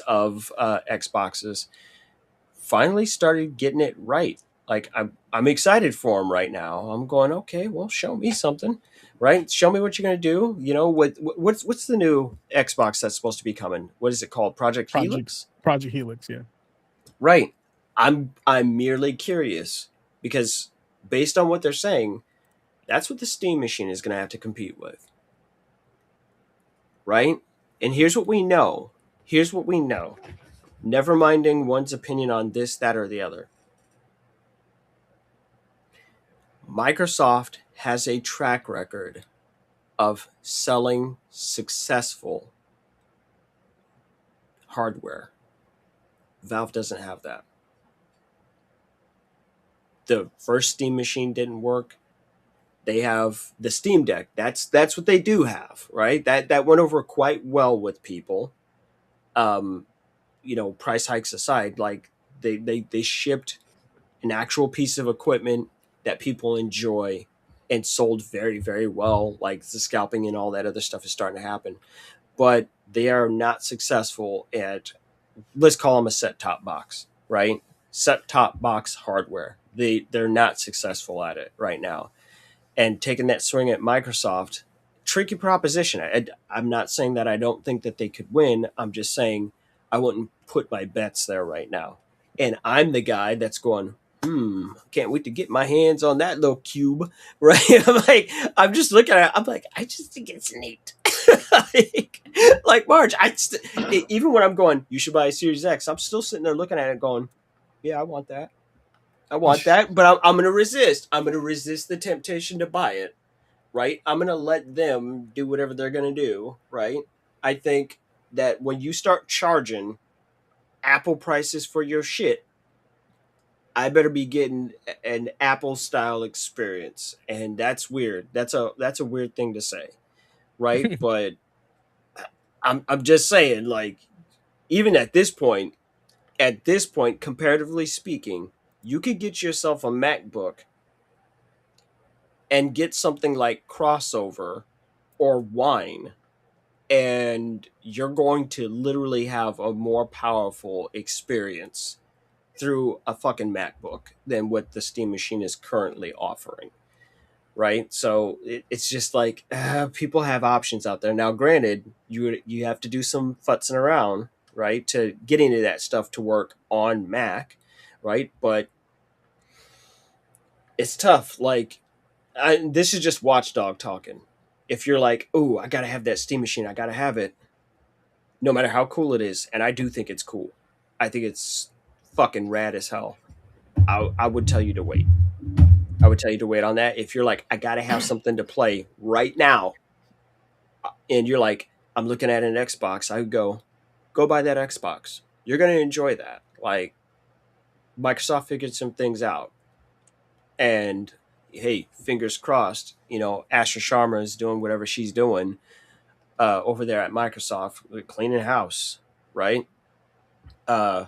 [SPEAKER 5] of Xboxes finally started getting it right. Like, I'm excited for them right now. I'm going, okay, well, show me something, right? Show me what you're going to do. You know, what's the new Xbox that's supposed to be coming? What is it called? Project Helix?
[SPEAKER 3] Project Helix, yeah.
[SPEAKER 5] Right. I'm merely curious because based on what they're saying, that's what the Steam machine is going to have to compete with. Right? And here's what we know. Never minding one's opinion on this, that, or the other. Microsoft has a track record of selling successful hardware. Valve doesn't have that. The first Steam machine didn't work. They have the Steam Deck. That's what they do have, right? That went over quite well with people. Price hikes aside, like they shipped an actual piece of equipment that people enjoy and sold very, very well. Like, the scalping and all that other stuff is starting to happen. But they are not successful at, let's call them a set-top box, right? Set-top box hardware. They're not successful at it right now. And taking that swing at Microsoft, tricky proposition. I'm not saying that I don't think that they could win. I'm just saying I wouldn't put my bets there right now. And I'm the guy that's going, can't wait to get my hands on that little cube, right? I'm just looking at it. I'm like, I just think it's neat. like Marge, even when I'm going, you should buy a Series X, I'm still sitting there looking at it going, yeah, I want that. But I'm going to resist. I'm going to resist the temptation to buy it, right? I'm going to let them do whatever they're going to do, right? I think that when you start charging Apple prices for your shit, I better be getting an Apple style experience. And that's weird. That's a weird thing to say, right? But I'm just saying, like, even at this point, comparatively speaking, you could get yourself a MacBook and get something like Crossover or Wine, and you're going to literally have a more powerful experience through a fucking MacBook than what the Steam machine is currently offering. Right? So it's just like, people have options out there. Now, granted, you have to do some futzing around, right, to get into that stuff to work on Mac, right? But it's tough. Like, this is just Watchdog talking. If you're like, oh, I gotta have that Steam machine, I gotta have it, no matter how cool it is, and I do think it's cool. I think it's fucking rad as hell. I would tell you to wait. I would tell you to wait on that. If you're like, I gotta have something to play right now, and you're like, I'm looking at an Xbox, I would go buy that Xbox. You're gonna enjoy that. Like, Microsoft figured some things out, and hey, fingers crossed. Asher Sharma is doing whatever she's doing. over there at Microsoft, cleaning house, right? Uh,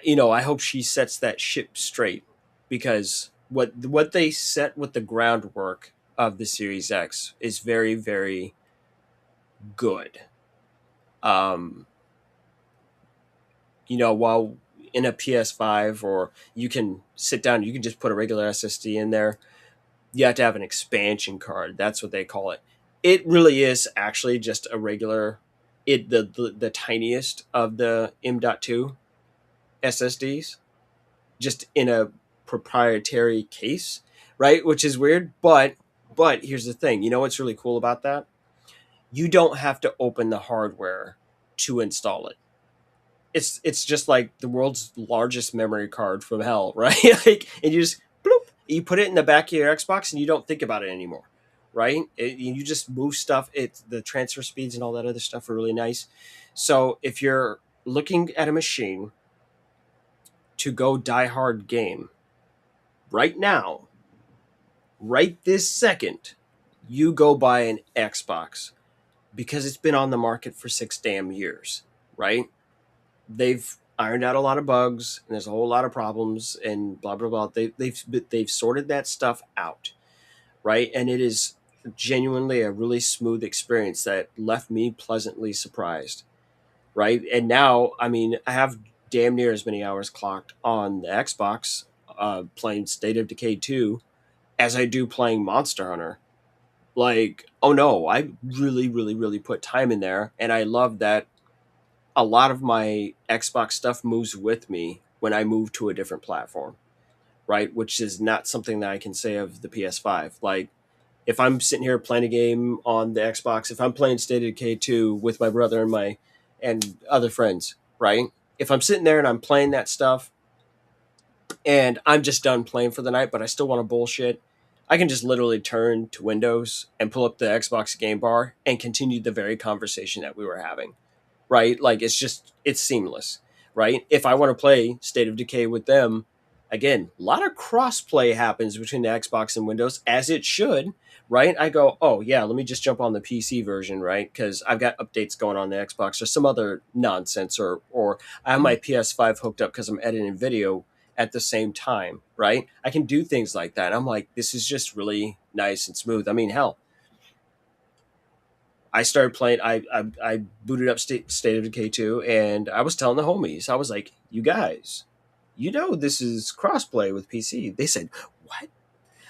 [SPEAKER 5] I hope she sets that ship straight, because what they set with the groundwork of the Series X is very, very good. Um, while in a PS5, or you can sit down, you can just put a regular SSD in there. You have to have an expansion card. That's what they call it. It really is actually just a regular, the tiniest of the M.2 SSDs, just in a proprietary case, right? Which is weird, but here's the thing. You know what's really cool about that? You don't have to open the hardware to install it. It's just like the world's largest memory card from hell, right? Like, and you just bloop, you put it in the back of your Xbox, and you don't think about it anymore, right? You just move stuff. The transfer speeds and all that other stuff are really nice. So if you're looking at a machine to go die hard game right now, right this second, you go buy an Xbox, because it's been on the market for 6 damn years, right? They've ironed out a lot of bugs, and there's a whole lot of problems, and blah blah blah. They've sorted that stuff out, right? And it is genuinely a really smooth experience that left me pleasantly surprised, right? And now, I mean, I have damn near as many hours clocked on the Xbox, playing State of Decay 2, as I do playing Monster Hunter. Like, oh no, I really, really, really put time in there, and I love that a lot of my Xbox stuff moves with me when I move to a different platform, right? Which is not something that I can say of the PS5. Like, if I'm sitting here playing a game on the Xbox, if I'm playing State of Decay 2 with my brother and other friends, right? If I'm sitting there and I'm playing that stuff, and I'm just done playing for the night, but I still want to bullshit, I can just literally turn to Windows and pull up the Xbox game bar and continue the very conversation that we were having, right? Like, it's seamless, right? If I want to play State of Decay with them, again, a lot of cross-play happens between the Xbox and Windows, as it should, right? I go, oh yeah, let me just jump on the PC version, right? Because I've got updates going on the Xbox or some other nonsense, or I have my PS5 hooked up because I'm editing video at the same time, right? I can do things like that. I'm like, this is just really nice and smooth. I mean, hell, I started playing. I booted up State of Decay 2, and I was telling the homies, I was like, you guys, this is crossplay with PC. They said, what?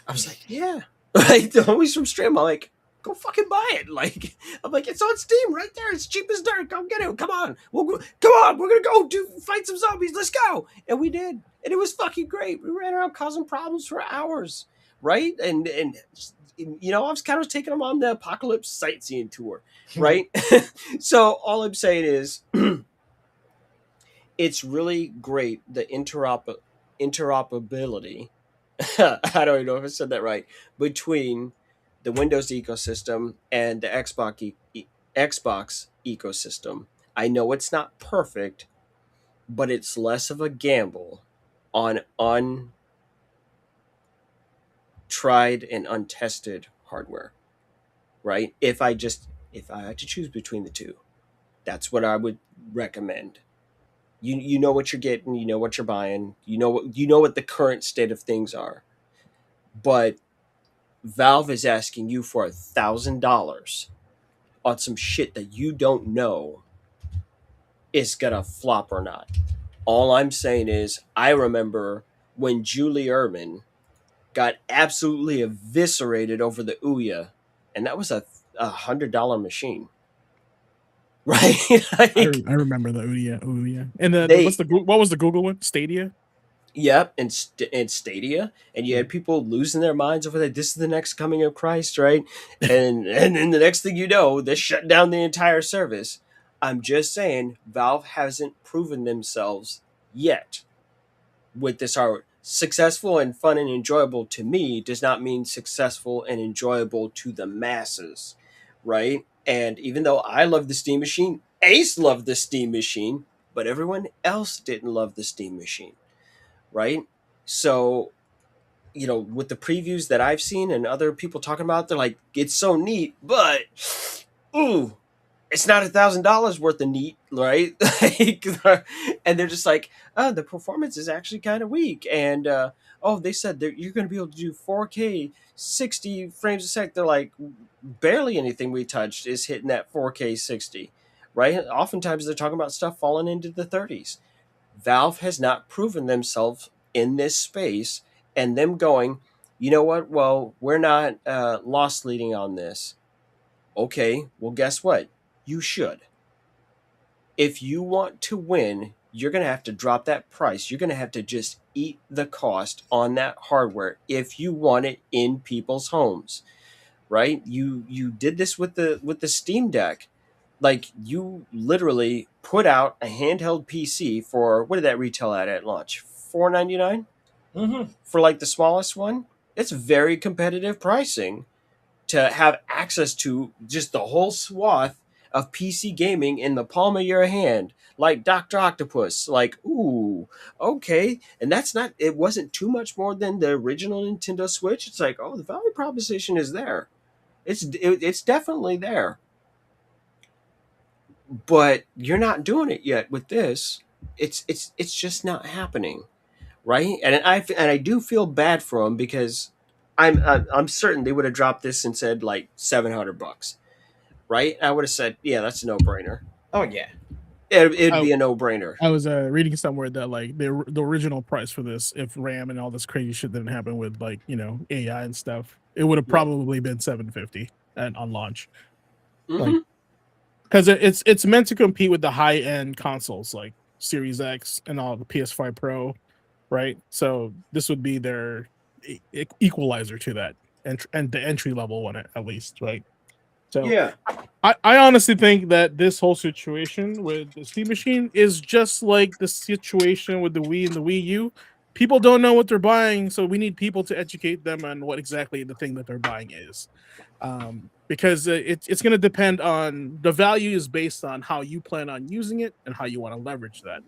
[SPEAKER 5] I was like, yeah. Like, the homies from stream, I'm like, go fucking buy it. Like, I'm like, it's on Steam right there. It's cheap as dirt. Go get it. Come on. Come on. We're gonna go fight some zombies. Let's go. And we did, and it was fucking great. We ran around causing problems for hours, right? And I was kind of taking them on the apocalypse sightseeing tour, right? So all I'm saying is, it's really great, the interoperability. I don't even know if I said that right, between the Windows ecosystem and the Xbox ecosystem. I know it's not perfect, but it's less of a gamble on untried and untested hardware, right? If I had to choose between the two, that's what I would recommend. You know what you're getting, you know what you're buying, you know what the current state of things are. But Valve is asking you for $1,000 on some shit that you don't know is gonna flop or not. All I'm saying is, I remember when Julie Erman got absolutely eviscerated over the Ouya, and that was a $100 machine, right? Like,
[SPEAKER 3] I remember the Ouya. Ouya. And
[SPEAKER 5] They-
[SPEAKER 3] what was the Google one? Stadia?
[SPEAKER 5] Yep, and Stadia, and you had people losing their minds over that. This is the next coming of Christ, right? And then the next thing you know, they shut down the entire service. I'm just saying, Valve hasn't proven themselves yet with this hardware. Successful and fun and enjoyable to me does not mean successful and enjoyable to the masses, right? And even though I love the Steam Machine, Ace loved the Steam Machine, but everyone else didn't love the Steam Machine, right? So, with the previews that I've seen and other people talking about, they're like, it's so neat, but ooh, it's not $1,000 worth of neat, right? Like, and they're just like, oh, the performance is actually kind of weak, and oh, they said that you're going to be able to do 4K 60 frames a sec. They're like, barely anything we touched is hitting that 4K 60, right? Oftentimes they're talking about stuff falling into the 30s. Valve has not proven themselves in this space, and them going, you know what? Well, we're not loss leading on this. Okay, well, guess what? You should. If you want to win, you're going to have to drop that price. You're going to have to just eat the cost on that hardware if you want it in people's homes, right? You did this with the Steam Deck. Like, you literally put out a handheld PC for, what did that retail at launch? $499
[SPEAKER 4] Mm-hmm.
[SPEAKER 5] for like the smallest one. It's very competitive pricing to have access to just the whole swath of PC gaming in the palm of your hand, like Dr. Octopus. Like, ooh, okay. And it wasn't too much more than the original Nintendo Switch. It's like, oh, the value proposition is there. It's definitely there. But you're not doing it yet with this. It's just not happening, right? And I do feel bad for them, because I'm certain they would have dropped this and said like $700, right? I would have said, yeah, that's a no brainer.
[SPEAKER 4] Oh yeah.
[SPEAKER 5] It'd be a no brainer.
[SPEAKER 3] I was reading somewhere that like the original price for this, if RAM and all this crazy shit didn't happen with like AI and stuff, it would have
[SPEAKER 5] Yeah.
[SPEAKER 3] probably been $750 on launch.
[SPEAKER 5] Mhm.
[SPEAKER 3] Like, because it's meant to compete with the high end consoles like Series X and all the PS5 Pro, right? So this would be their equalizer to that, and the entry level one at least, right? So
[SPEAKER 5] Yeah.
[SPEAKER 3] I honestly think that this whole situation with the Steam Machine is just like the situation with the Wii and the Wii U. People don't know what they're buying, so we need people to educate them on what exactly the thing that they're buying is. Because it's going to depend on the value is based on how you plan on using it and how you want to leverage that.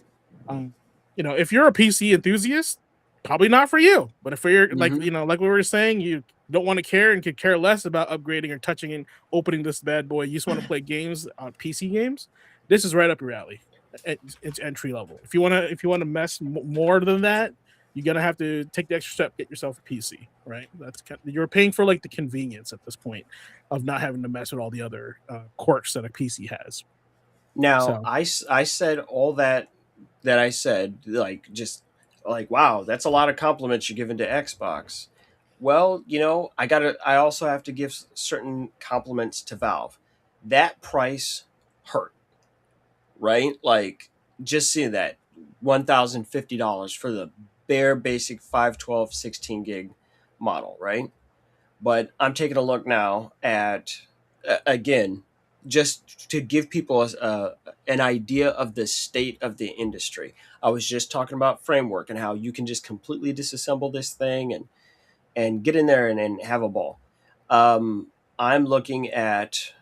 [SPEAKER 3] If you're a PC enthusiast, probably not for you. But if you're like
[SPEAKER 5] Mhm.
[SPEAKER 3] like we were saying, you don't want to care and could care less about upgrading or touching and opening this bad boy. You just want to play games on PC games. This is right up your alley. It's entry level. If you want to mess more than that, you're gonna have to take the extra step, get yourself a PC, right? You're paying for like the convenience at this point of not having to mess with all the other quirks that a PC has.
[SPEAKER 5] Now,
[SPEAKER 3] So
[SPEAKER 5] I said all that I said, like, just like, wow, that's a lot of compliments you're giving to Xbox. Well, I also have to give certain compliments to Valve. That price hurt, right? Like, just seeing that $1,050 for the bare basic 512 16 gig model, right? But I'm taking a look now at, again, just to give people an idea of the state of the industry. I was just talking about framework and how you can just completely disassemble this thing and get in there and have a ball. I'm looking at,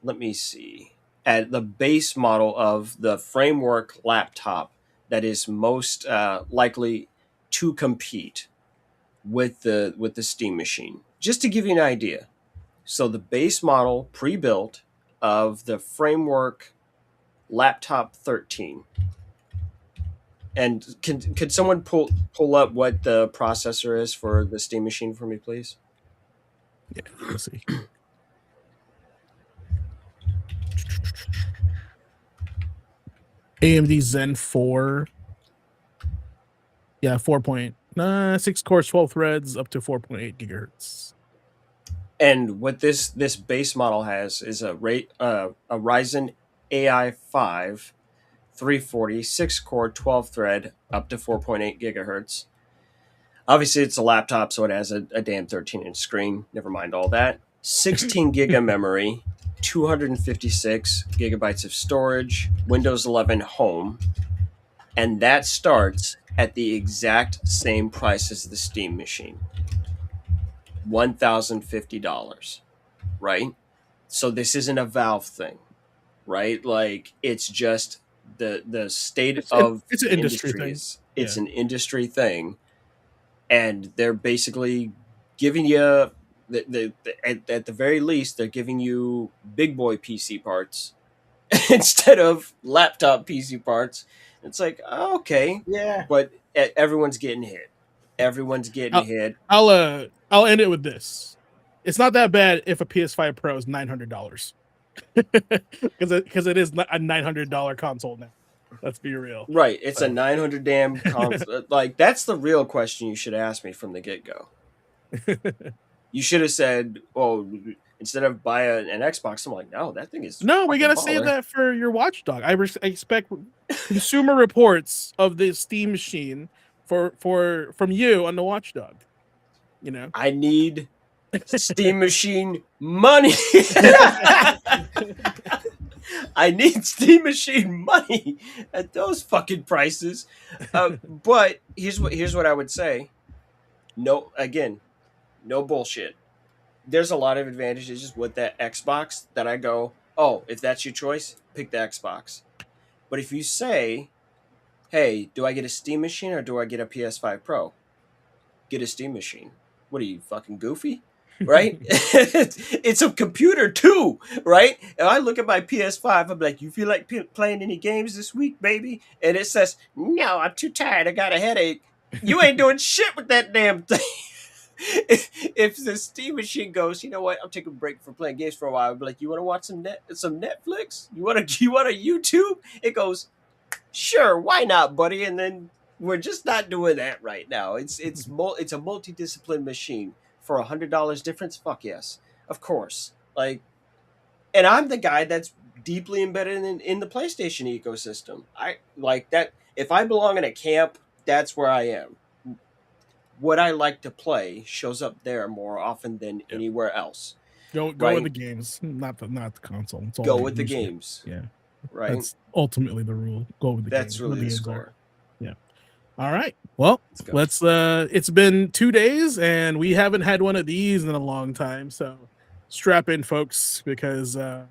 [SPEAKER 5] let me see, at the base model of the framework laptop that is most likely to compete with the Steam Machine. Just to give you an idea. So the base model pre-built of the framework laptop 13. And could someone pull up what the processor is for the Steam Machine for me, please?
[SPEAKER 3] yeah, let's see. AMD Zen 4. Yeah, 4.6 cores, 12 threads, up to 4.8 gigahertz.
[SPEAKER 5] And what this base model has is a Ryzen AI 5 340 6-core 12 thread up to 4.8 gigahertz. Obviously, it's a laptop, so it has a damn 13-inch screen. Never mind all that. 16 gig of memory, 256 gigabytes of storage, Windows 11 Home, and that starts at the exact same price as the Steam Machine, $1,050, right? So this isn't a Valve thing, right? Like, it's just the state
[SPEAKER 3] It's
[SPEAKER 5] of
[SPEAKER 3] it's an
[SPEAKER 5] the
[SPEAKER 3] industry
[SPEAKER 5] industry
[SPEAKER 3] thing.
[SPEAKER 5] is,
[SPEAKER 3] Yeah.
[SPEAKER 5] it's an industry thing. and they're basically giving you at the very least they're giving you big boy PC parts instead of laptop PC parts. It's like, okay,
[SPEAKER 4] Yeah.
[SPEAKER 5] but everyone's getting hit. Everyone's getting
[SPEAKER 3] I'll,
[SPEAKER 5] hit.
[SPEAKER 3] I'll end it with this. It's not that bad if a PS5 Pro is $900 because it is a $900 console now. Let's be real.
[SPEAKER 5] Right, it's a 900 damn console. Like, that's the real question you should ask me from the get go. You should have said, "Oh, instead of buy an Xbox." I'm like, "No, that thing is
[SPEAKER 3] No, we gotta
[SPEAKER 5] fucking
[SPEAKER 3] save
[SPEAKER 5] baller."
[SPEAKER 3] that for your watchdog. I expect consumer reports of the Steam machine from you on the watchdog. You know,
[SPEAKER 5] I need Steam Machine money. I need Steam Machine money at those fucking prices. But here's what I would say. No, again, no bullshit. There's a lot of advantages with that Xbox that I go, oh, if that's your choice, pick the Xbox. But if you say, hey, do I get a Steam Machine or do I get a PS5 Pro? Get a Steam Machine. What are you, fucking goofy? Right? It's a computer too, right? And I look at my PS5, I'm like, you feel like playing any games this week, baby? And it says, no, I'm too tired. I got a headache. You ain't doing shit with that damn thing. If the Steam Machine goes, you know what? I'm taking a break from playing games for a while. I'll be like, you want to watch some Netflix? You want to YouTube? It goes, sure, why not, buddy? And then we're just not doing that right now. It's a multidiscipline machine for $100 difference. Fuck yes, of course. Like, and I'm the guy that's deeply embedded in the PlayStation ecosystem. I like that. If I belong in a camp, that's where I am. What I like to play shows up there more often than anywhere else.
[SPEAKER 3] go
[SPEAKER 5] right?
[SPEAKER 3] with the games, not the console. It's all
[SPEAKER 5] Go with the games.
[SPEAKER 3] Yeah,
[SPEAKER 5] Right.
[SPEAKER 3] that's ultimately the rule. Go with the games.
[SPEAKER 5] That's really the score.
[SPEAKER 3] Yeah. All right. Well,
[SPEAKER 5] Let's go.
[SPEAKER 3] it's been 2 days and we haven't had one of these in a long time. So strap in, folks, because I'm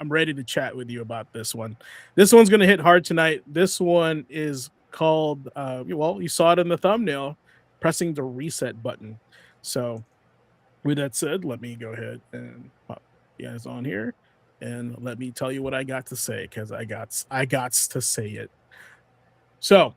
[SPEAKER 3] ready to chat with you about this one. This one's going to hit hard tonight. This one is called, you saw it in the thumbnail, pressing the reset button. So with that said, let me go ahead and pop you guys on here and let me tell you what I got to say, because I got to say it. So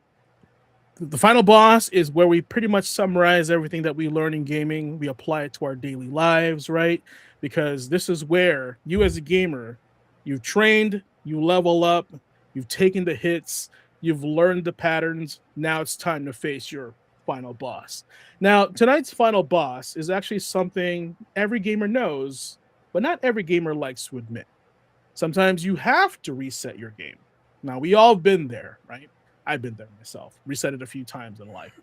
[SPEAKER 3] the final boss is where we pretty much summarize everything that we learn in gaming. We apply it to our daily lives, right? Because this is where you as a gamer, you've trained, you level up, you've taken the hits, you've learned the patterns. Now it's time to face your final boss. Now, tonight's final boss is actually something every gamer knows, but not every gamer likes to admit. Sometimes you have to reset your game. Now, we all been there, right? I've been there myself. Reset it a few times in life.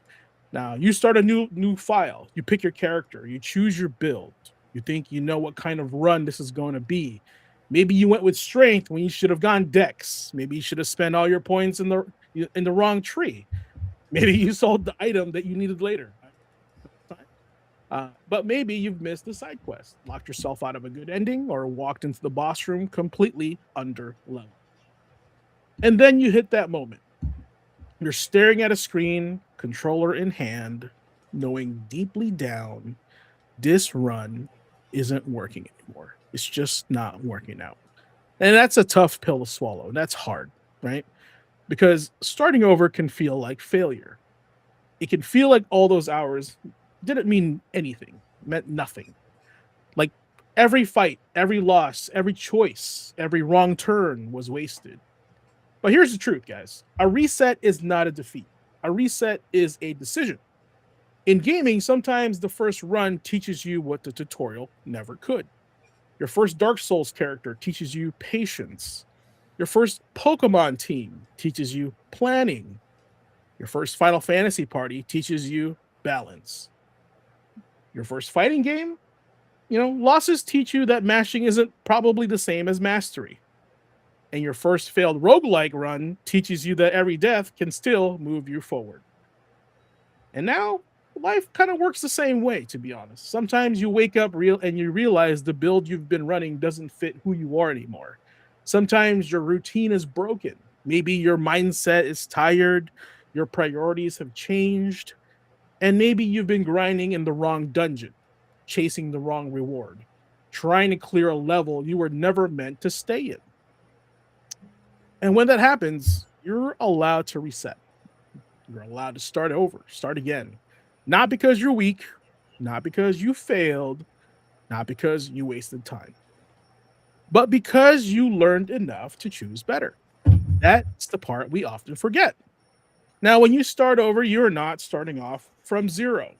[SPEAKER 3] Now, you start a new file. You pick your character. You choose your build. You think you know what kind of run this is going to be. Maybe you went with strength when you should have gone dex. Maybe you should have spent all your points in the wrong tree. Maybe you sold the item that you needed later. But maybe you've missed the side quest, locked yourself out of a good ending, or walked into the boss room completely under level. And then you hit that moment. You're staring at a screen, controller in hand, knowing deeply down this run isn't working anymore. It's just not working out. And that's a tough pill to swallow. That's hard, right? Because starting over can feel like failure. It can feel like all those hours didn't mean anything, meant nothing. Like every fight, every loss, every choice, every wrong turn was wasted. But here's the truth, guys. A reset is not a defeat. A reset is a decision. In gaming, sometimes the first run teaches you what the tutorial never could. Your first Dark Souls character teaches you patience. Your first Pokemon team teaches you planning. Your first Final Fantasy party teaches you balance. Your first fighting game, losses teach you that mashing isn't probably the same as mastery. And your first failed roguelike run teaches you that every death can still move you forward. And now, life kind of works the same way, to be honest. Sometimes you wake up and you realize the build you've been running doesn't fit who you are anymore. Sometimes your routine is broken. Maybe your mindset is tired. Your priorities have changed. And maybe you've been grinding in the wrong dungeon, chasing the wrong reward, trying to clear a level you were never meant to stay in. And when that happens, you're allowed to reset. You're allowed to start over, start again. Not because you're weak, not because you failed, not because you wasted time, but because you learned enough to choose better. That's the part we often forget. Now, when you start over, you're not starting off from zero.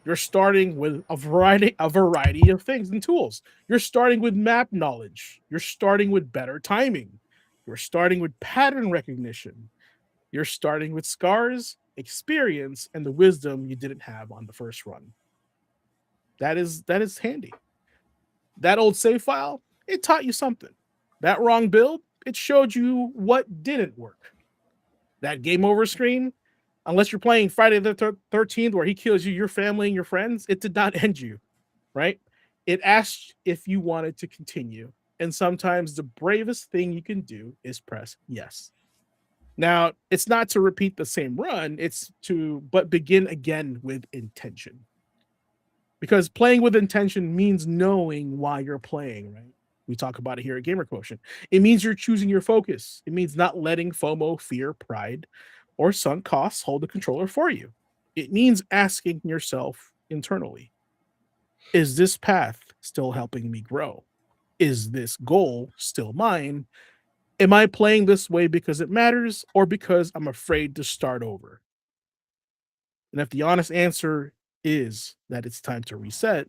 [SPEAKER 3] You're starting with a variety of things and tools. You're starting with map knowledge. You're starting with better timing. You're starting with pattern recognition. You're starting with scars, experience, and the wisdom you didn't have on the first run. That is handy. That old save file, it taught you something. That wrong build, it showed you what didn't work. That game over screen, unless you're playing Friday the 13th where he kills you, your family, and your friends, it did not end you, right? It asked if you wanted to continue. And sometimes the bravest thing you can do is press yes. Now, it's not to repeat the same run, it's to but begin again with intention. Because playing with intention means knowing why you're playing, right? We talk about it here at Gamer Quotient. It means you're choosing your focus. It means not letting FOMO, fear, pride, or sunk costs hold the controller for you. It means asking yourself internally, is this path still helping me grow? Is this goal still mine? Am I playing this way because it matters or because I'm afraid to start over? And if the honest answer is that it's time to reset,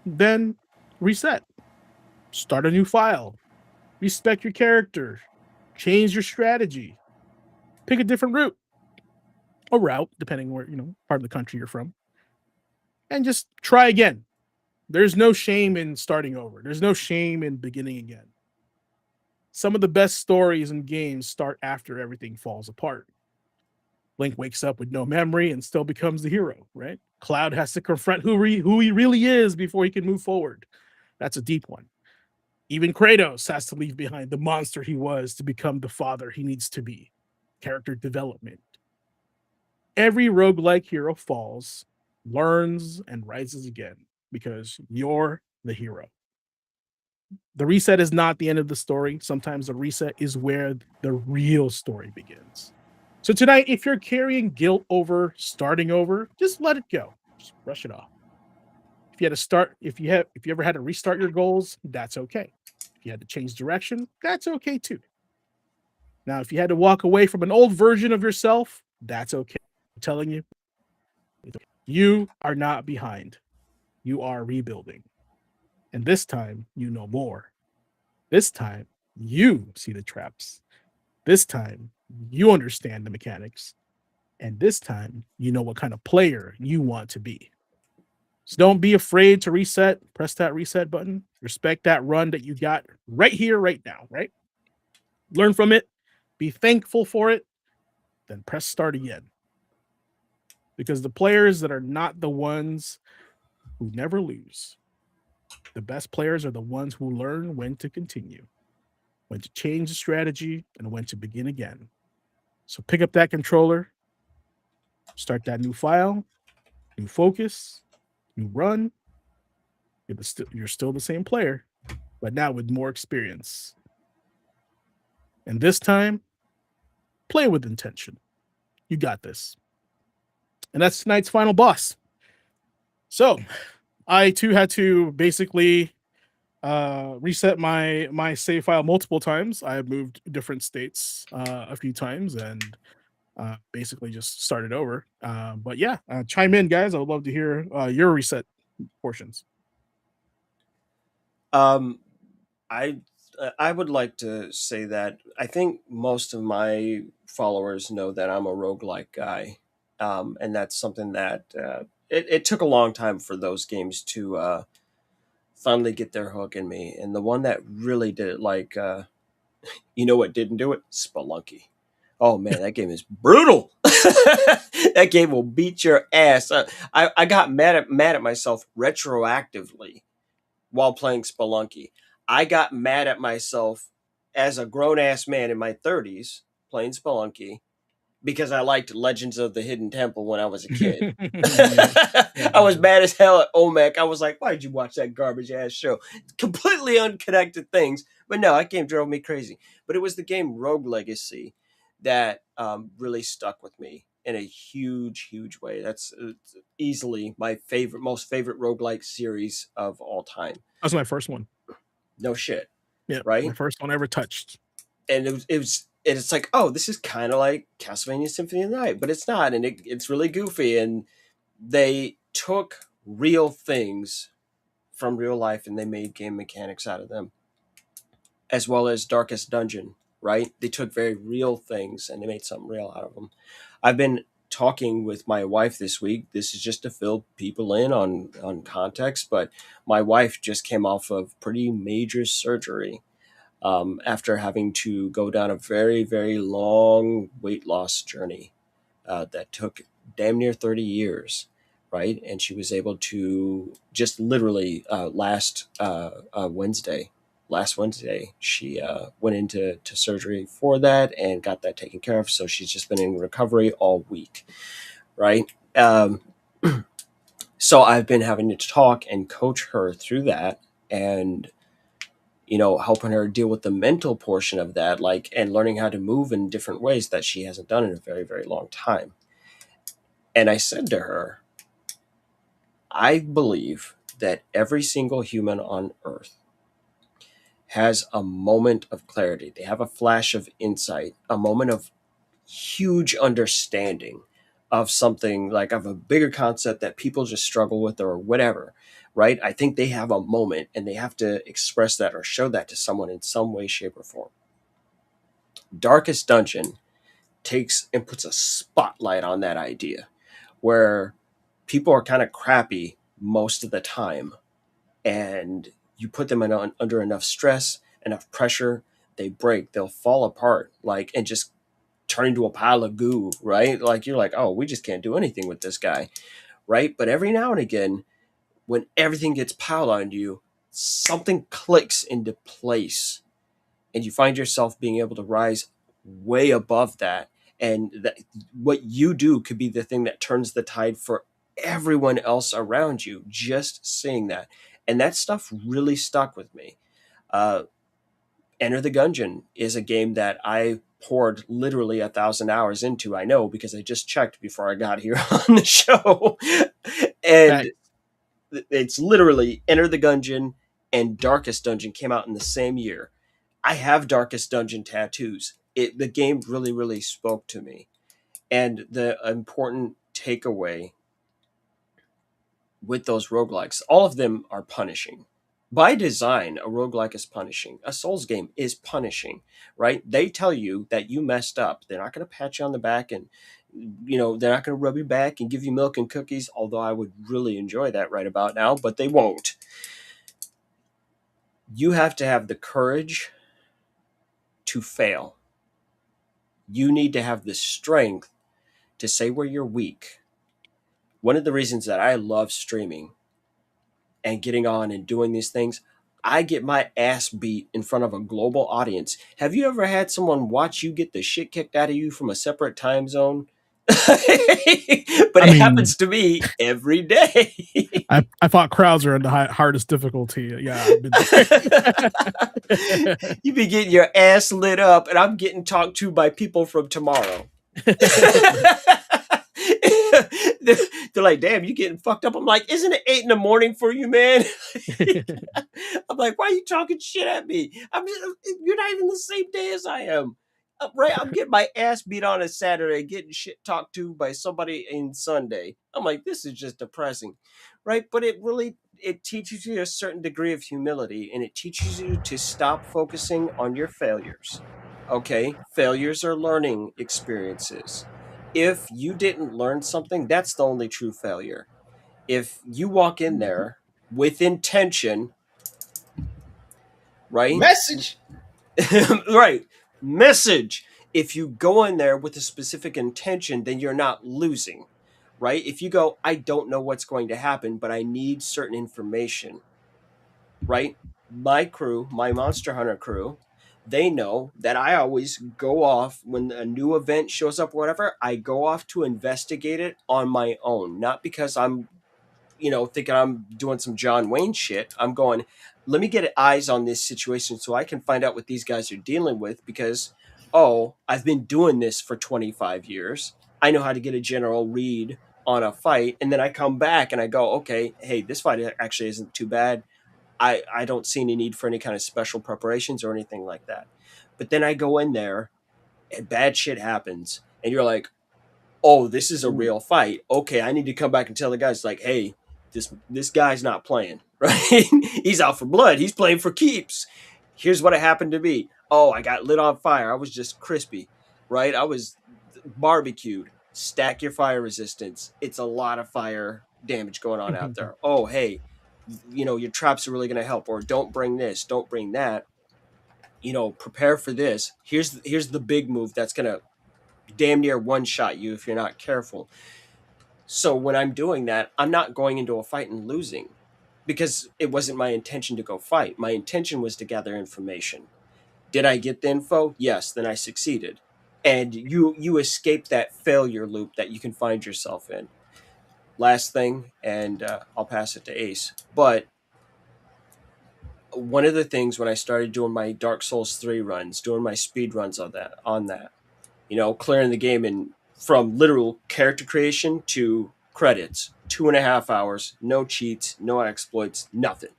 [SPEAKER 3] then reset. Start a new file. Respect your character. Change your strategy. Pick a different route, depending where, part of the country you're from, and just try again. There's no shame in starting over. There's no shame in beginning again. Some of the best stories and games start after everything falls apart. Link wakes up with no memory and still becomes the hero, right? Cloud has to confront who he really is before he can move forward. That's a deep one. Even Kratos has to leave behind the monster he was to become the father he needs to be. Character development. Every roguelike hero falls, learns, and rises again because you're the hero. The reset is not the end of the story. Sometimes the reset is where the real story begins. So tonight, if you're carrying guilt over starting over, just let it go. Just brush it off. If you had to start, if you ever had to restart your goals, that's okay. If you had to change direction, that's okay too. Now, if you had to walk away from an old version of yourself, that's okay. I'm telling you, you are not behind. You are rebuilding. And this time, you know more. This time, you see the traps. This time, you understand the mechanics. And this time, you know what kind of player you want to be. So don't be afraid to reset. Press that reset button. Respect that run that you got right here, right now, right? Learn from it. Be thankful for it. Then press start again. Because the players that are not the ones who never lose, the best players are the ones who learn when to continue, when to change the strategy, and when to begin again. So pick up that controller, start that new file, new focus, new run. You're still the same player, but now with more experience. And this time, play with intention. You got this. And that's tonight's final boss. So I too had to basically reset my save file multiple times. I have moved different states a few times and basically just started over. But yeah, chime in, guys. I would love to hear your reset portions.
[SPEAKER 5] Um, I I would like to say that I think most of my followers know that I'm a roguelike guy, and that's something that it took a long time for those games to finally get their hook in me. And the one that really did it, you know what didn't do it? Spelunky. Oh man, that game is brutal. That game will beat your ass. I got mad at myself retroactively while playing Spelunky. I got mad at myself as a grown ass man in my 30s playing Spelunky because I liked Legends of the Hidden Temple when I was a kid.
[SPEAKER 3] Yeah.
[SPEAKER 5] I was mad as hell at Omek. I was like, why'd you watch that garbage ass show? Completely unconnected things. But no, that game drove me crazy. But it was the game Rogue Legacy that really stuck with me in a huge, huge way. That's easily my favorite, most favorite roguelike series of all time.
[SPEAKER 3] That's my first one.
[SPEAKER 5] No shit.
[SPEAKER 3] Yeah, my
[SPEAKER 5] Right?
[SPEAKER 3] first one I ever touched.
[SPEAKER 5] And and it's like, oh, this is kind of like Castlevania Symphony of the Night, but it's not, and it's really goofy. And they took real things from real life and they made game mechanics out of them, as well as Darkest Dungeon. Right? They took very real things and they made something real out of them. I've been talking with my wife this week. This is just to fill people in on context, but my wife just came off of pretty major surgery after having to go down a very, very long weight loss journey that took damn near 30 years, right? And she was able to just literally last Wednesday, she went into surgery for that and got that taken care of. So she's just been in recovery all week, right? So I've been having to talk and coach her through that, and helping her deal with the mental portion of that, like, and learning how to move in different ways that she hasn't done in a very, very long time. And I said to her, I believe that every single human on earth has a moment of clarity. They have a flash of insight, a moment of huge understanding of something, like of a bigger concept that people just struggle with or whatever, right? I think they have a moment and they have to express that or show that to someone in some way, shape, or form. Darkest Dungeon takes and puts a spotlight on that idea where people are kind of crappy most of the time, and you put them under enough stress, enough pressure, they break, they'll fall apart, like, and just turn into a pile of goo, right? Like, you're like, oh, we just can't do anything with this guy, right? But every now and again, when everything gets piled on you, something clicks into place and you find yourself being able to rise way above that. And that what you do could be the thing that turns the tide for everyone else around you, just seeing that. And that stuff really stuck with me. Uh, Enter the Gungeon is a game that I poured literally 1,000 hours into. I know because I just checked before I got here on the show. And it's literally Enter the Gungeon and Darkest Dungeon came out in the same year. I have Darkest Dungeon tattoos. The game really, really spoke to me. And the important takeaway with those roguelikes, all of them are punishing. By design, a roguelike is punishing. A Souls game is punishing, right? They tell you that you messed up. They're not going to pat you on the back and, they're not going to rub your back and give you milk and cookies, although I would really enjoy that right about now, but they won't. You have to have the courage to fail. You need to have the strength to say where you're weak. One of the reasons that I love streaming and getting on and doing these things, I get my ass beat in front of a global audience. Have you ever had someone watch you get the shit kicked out of you from a separate time zone? But it happens to me every day.
[SPEAKER 3] I thought crowds are in the hardest difficulty. Yeah.
[SPEAKER 5] You be getting your ass lit up, and I'm getting talked to by people from tomorrow. They're like, damn, you getting fucked up. I'm like, isn't it 8 a.m. for you, man? I'm like, why are you talking shit at me? You're not even the same day as I am. Right? I'm getting my ass beat on a Saturday, getting shit talked to by somebody in Sunday. I'm like, this is just depressing. Right? But it teaches you a certain degree of humility, and it teaches you to stop focusing on your failures. Okay? Failures are learning experiences. If you didn't learn something, that's the only true failure. If you walk in there with intention, right?
[SPEAKER 4] Message.
[SPEAKER 5] Right. Message. If you go in there with a specific intention, then you're not losing, right? If you go, I don't know what's going to happen, but I need certain information, right? My crew, my Monster Hunter crew, they know that I always go off when a new event shows up or whatever. I go off to investigate it on my own, not because I'm, thinking I'm doing some John Wayne shit. I'm going, let me get eyes on this situation so I can find out what these guys are dealing with because, oh, I've been doing this for 25 years. I know how to get a general read on a fight. And then I come back and I go, okay, hey, this fight actually isn't too bad. I don't see any need for any kind of special preparations or anything like that. But then I go in there and bad shit happens. And you're like, oh, this is a real fight. Okay, I need to come back and tell the guys like, hey, this guy's not playing, right? He's out for blood. He's playing for keeps. Here's what happened to me. Oh, I got lit on fire. I was just crispy, right? I was barbecued. Stack your fire resistance. It's a lot of fire damage going on out there. Oh, hey, your traps are really going to help. Or don't bring this, don't bring that. Prepare for this. Here's the big move that's going to damn near one shot you if you're not careful. So when I'm doing that, I'm not going into a fight and losing because it wasn't my intention to go fight. My intention was to gather information. Did I get the info? Yes, then I succeeded. And you escape that failure loop that you can find yourself in. Last thing, and I'll pass it to Ace. But one of the things when I started doing my Dark Souls 3 runs, doing my speed runs on that, clearing the game in from literal character creation to credits, 2.5 hours, no cheats, no exploits, nothing.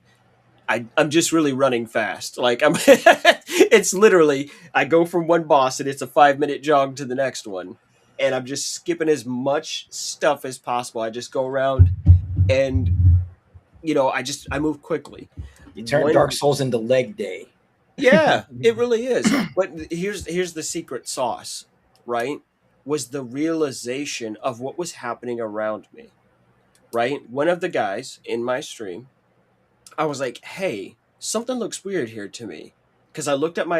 [SPEAKER 5] I'm just really running fast. Like it's literally, I go from one boss and it's a 5-minute jog to the next one. And I'm just skipping as much stuff as possible. I just go around and, I move quickly.
[SPEAKER 4] You turn Dark Souls into leg day.
[SPEAKER 5] Yeah, it really is. But here's the secret sauce, right? Was the realization of what was happening around me, right? One of the guys in my stream, I was like, hey, something looks weird here to me. Because I looked at my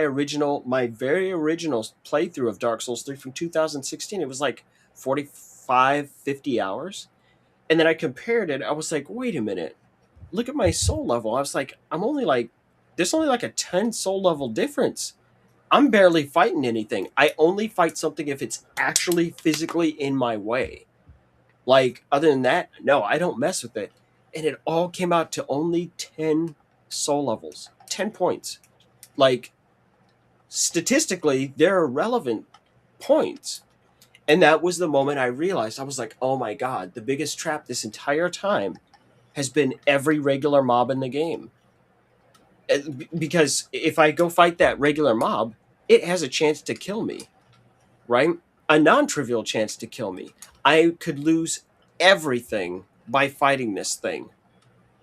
[SPEAKER 5] very original playthrough of Dark Souls 3 from 2016. It was like 45, 50 hours. And then I compared it. I was like, wait a minute. Look at my soul level. I was like, there's only like a 10 soul level difference. I'm barely fighting anything. I only fight something if it's actually physically in my way. Like, other than that, no, I don't mess with it. And it all came out to only 10 soul levels. 10 points. Like, statistically, they're irrelevant points. And that was the moment I realized. I was like, oh my god, the biggest trap this entire time has been every regular mob in the game. Because if I go fight that regular mob, it has a chance to kill me, right? A non-trivial chance to kill me. I could lose everything by fighting this thing.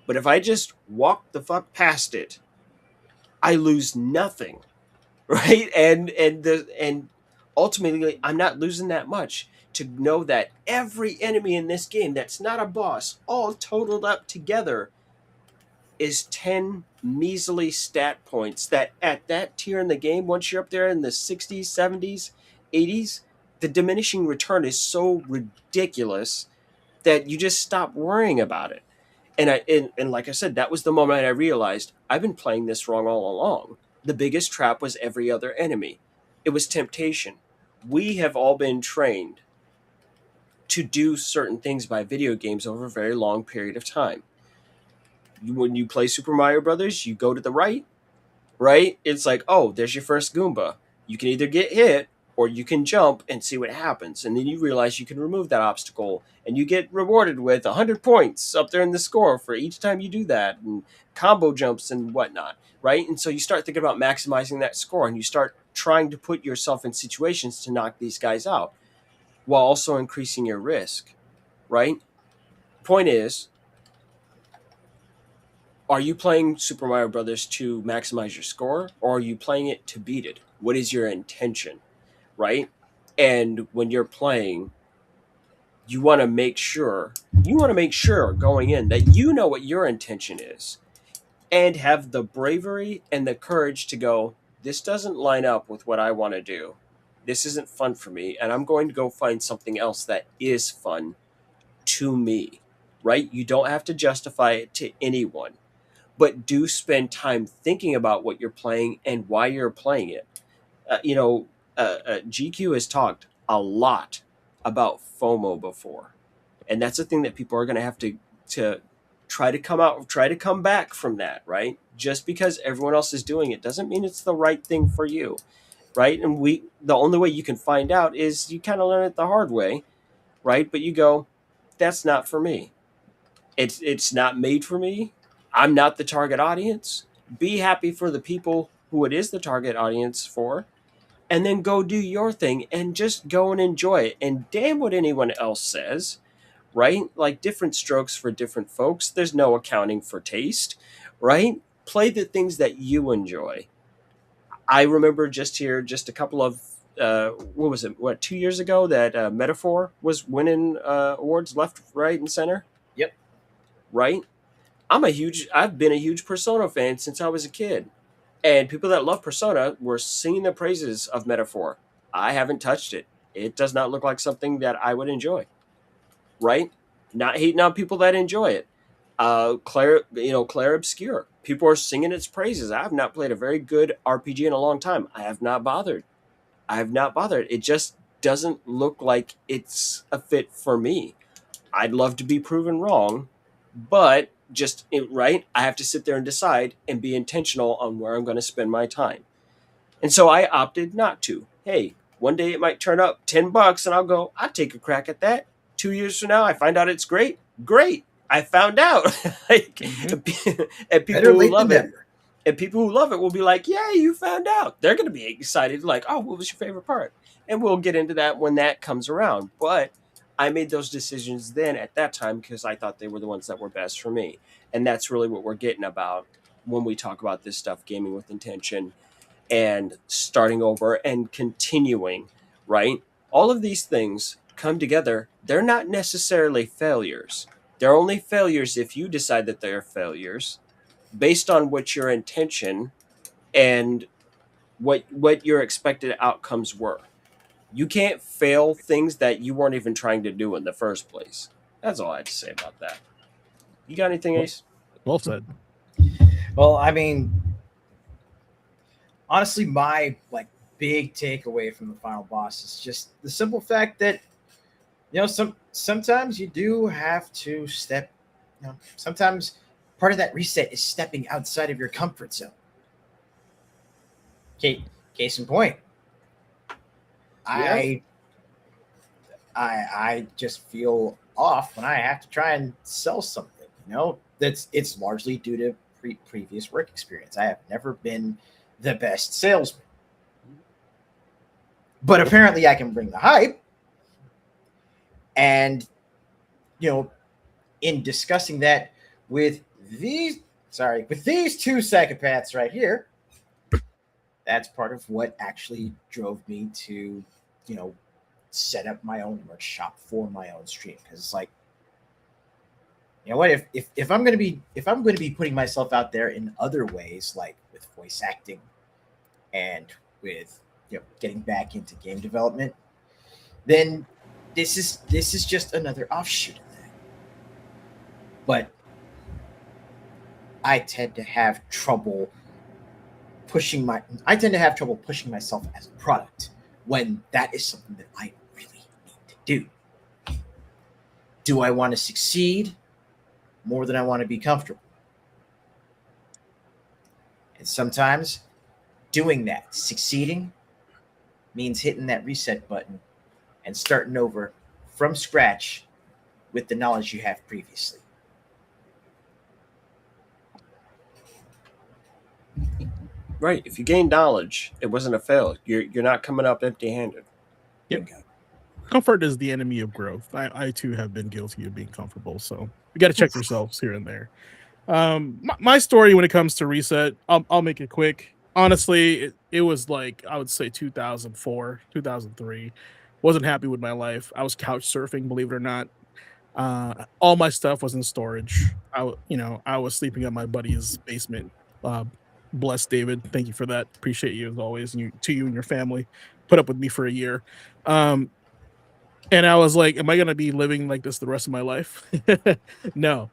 [SPEAKER 5] But if I just walk the fuck past it, I lose nothing, right? And ultimately, I'm not losing that much to know that every enemy in this game that's not a boss, all totaled up together, is 10 measly stat points that at that tier in the game, once you're up there in the 60s, 70s, 80s, the diminishing return is so ridiculous that you just stop worrying about it. And like I said, that was the moment I realized I've been playing this wrong all along. The biggest trap was every other enemy. It was temptation. We have all been trained to do certain things by video games over a very long period of time. When you play Super Mario Brothers, you go to the right? It's like, oh, there's your first Goomba. You can either get hit or you can jump and see what happens. And then you realize you can remove that obstacle and you get rewarded with 100 points up there in the score for each time you do that, and combo jumps and whatnot, right? And so you start thinking about maximizing that score and you start trying to put yourself in situations to knock these guys out while also increasing your risk, right? Point is, are you playing Super Mario Brothers to maximize your score, or are you playing it to beat it? What is your intention, right? And when you're playing, you want to make sure going in that you know what your intention is and have the bravery and the courage to go, this doesn't line up with what I want to do. This isn't fun for me, and I'm going to go find something else that is fun to me, right? You don't have to justify it to anyone. but do spend time thinking about what you're playing and why you're playing it. GQ has talked a lot about FOMO before, and that's a thing that people are going to have to try to come back from that, right? Just because everyone else is doing it doesn't mean it's the right thing for you, right? And the only way you can find out is you kind of learn it the hard way, right? But you go, that's not for me. It's not made for me. I'm not the target audience. Be happy for the people who it is the target audience for, and then go do your thing and just go and enjoy it. And damn what anyone else says, right? Like different strokes for different folks. There's no accounting for taste, right? Play the things that you enjoy. I remember just a couple of what was it? What 2 years ago that Metaphor was winning awards left, right, and center.
[SPEAKER 4] Yep.
[SPEAKER 5] Right. I've been a huge Persona fan since I was a kid, and people that love Persona were singing the praises of Metaphor. I haven't touched it. It does not look like something that I would enjoy. Right? Not hating on people that enjoy it. Claire Obscure. People are singing its praises. I have not played a very good RPG in a long time. I have not bothered. It just doesn't look like it's a fit for me. I'd love to be proven wrong, but right, I have to sit there and decide and be intentional on where I'm going to spend my time. And so I opted not to. Hey, one day it might turn up $10 and I'll take a crack at that. 2 years from now, I find out it's great. Great. I found out. And people who love it. And people who love it will be like, "Yeah, you found out." They're going to be excited, like, "Oh, what was your favorite part?" And we'll get into that when that comes around. But I made those decisions then at that time because I thought they were the ones that were best for me. And that's really what we're getting about when we talk about this stuff, gaming with intention and starting over and continuing, right? All of these things come together. They're not necessarily failures. They're only failures if you decide that they're failures based on what your intention and what your expected outcomes were. You can't fail things that you weren't even trying to do in the first place. That's all I had to say about that. You got anything, Ace?
[SPEAKER 3] Well said.
[SPEAKER 4] Well, I mean, honestly, my big takeaway from the final boss is just the simple fact that sometimes you do have to step. Sometimes part of that reset is stepping outside of your comfort zone. Case in point.
[SPEAKER 5] Yeah.
[SPEAKER 4] I just feel off when I have to try and sell something. It's largely due to previous work experience. I have never been the best salesman, but apparently I can bring the hype. And in discussing that with these two psychopaths right here, that's part of what actually drove me to set up my own merch shop for my own stream, because it's like, what if I'm going to be putting myself out there in other ways, like with voice acting and with getting back into game development, then this is just another offshoot of that. But I tend to have trouble pushing myself as a product when that is something that I really need to do. Do I want to succeed more than I want to be comfortable? And sometimes doing that, succeeding, means hitting that reset button and starting over from scratch with the knowledge you have previously.
[SPEAKER 5] Right. If you gain knowledge, it wasn't a fail. You're not coming up empty-handed.
[SPEAKER 3] Yep. Comfort is the enemy of growth. I too have been guilty of being comfortable, so we got to check yourselves here and there. My story when it comes to reset, I'll make it quick. Honestly, it was like, I would say 2004, 2003. Wasn't happy with my life. I was couch surfing, believe it or not. All my stuff was in storage. I was sleeping at my buddy's basement. Bless David. Thank you for that. Appreciate you as always. And you and your family put up with me for a year. And I was like, am I going to be living like this the rest of my life? No.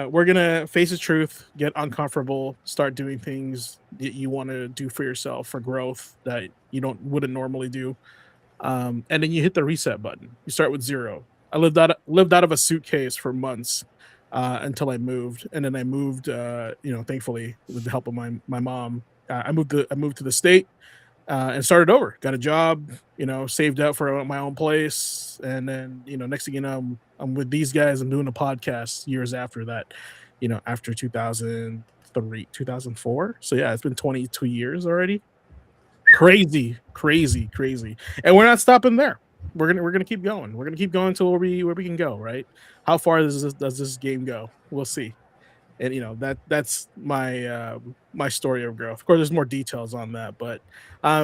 [SPEAKER 3] we're gonna face the truth, get uncomfortable, start doing things that you want to do for yourself for growth that you wouldn't normally do. And then you hit the reset button. You start with zero. I lived out of a suitcase for months until I moved, and then I moved. Thankfully, with the help of my mom, I moved to the state and started over. Got a job, saved up for my own place, and then next thing you know, I'm with these guys. I'm doing a podcast years after that. After 2003, 2004. So yeah, it's been 22 years already. Crazy, crazy, crazy, and we're not stopping there. We're gonna keep going. We're gonna keep going to where we can go. Right? How far does this game go? We'll see. And that's my story of growth. Of course, there's more details on that, but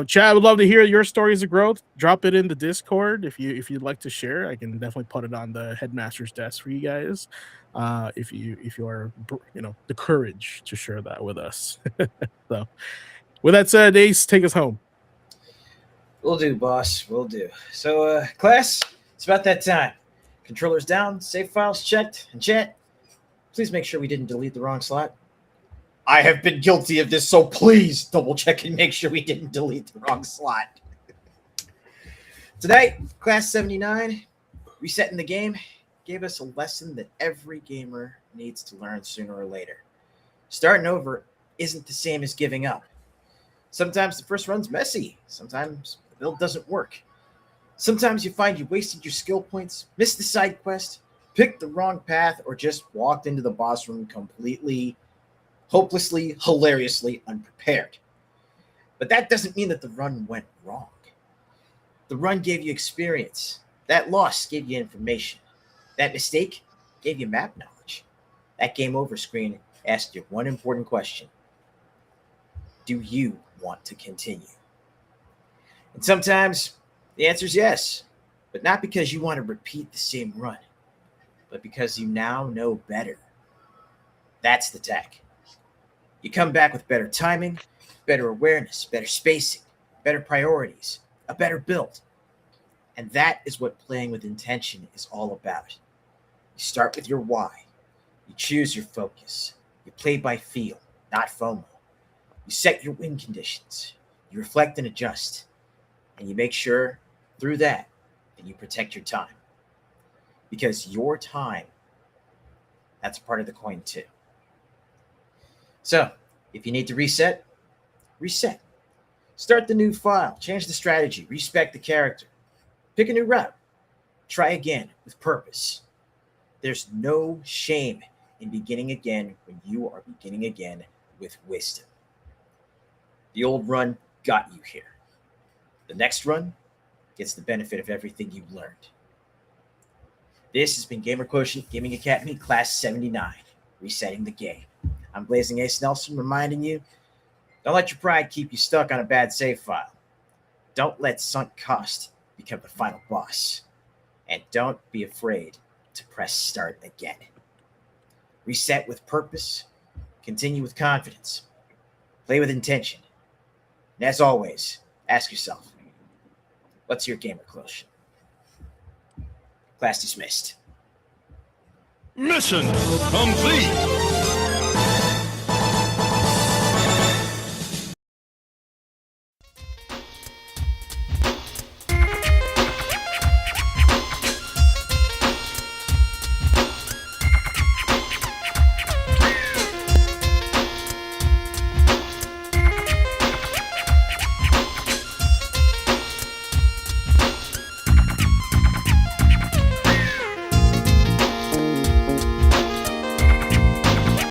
[SPEAKER 3] Chad, I would love to hear your stories of growth. Drop it in the Discord if you'd like to share. I can definitely put it on the headmaster's desk for you guys. If you are the courage to share that with us. So, with that said, Ace, take us home.
[SPEAKER 4] Will do, boss. Will do. So, class, it's about that time. Controllers down, save files checked, and chat. Please make sure we didn't delete the wrong slot. I have been guilty of this, so please double check and make sure we didn't delete the wrong slot. Tonight, Class 79, resetting the game, gave us a lesson that every gamer needs to learn sooner or later. Starting over isn't the same as giving up. Sometimes the first run's messy. Sometimes the build doesn't work. Sometimes you find you wasted your skill points, missed the side quest, picked the wrong path, or just walked into the boss room completely, hopelessly, hilariously unprepared. But that doesn't mean that the run went wrong. The run gave you experience. That loss gave you information. That mistake gave you map knowledge. That game over screen asked you one important question. Do you want to continue? And sometimes the answer is yes, but not because you want to repeat the same run, but because you now know better. That's the tech. You come back with better timing, better awareness, better spacing, better priorities, a better build. And that is what playing with intention is all about. You start with your why. You choose your focus. You play by feel, not FOMO. You set your win conditions. You reflect and adjust. And you make sure through that you protect your time. Because your time, that's a part of the coin too. So, if you need to reset, reset. Start the new file, change the strategy, respec the character. Pick a new route. Try again with purpose. There's no shame in beginning again when you are beginning again with wisdom. The old run got you here. The next run gets the benefit of everything you learned. This has been Gamer Quotient Gaming Academy Class 79, resetting the game. I'm Blazing Ace Nelson, reminding you, don't let your pride keep you stuck on a bad save file. Don't let sunk cost become the final boss. And don't be afraid to press start again. Reset with purpose, continue with confidence, play with intention. And as always, ask yourself, what's your gamer quotient? Class dismissed.
[SPEAKER 1] Mission complete.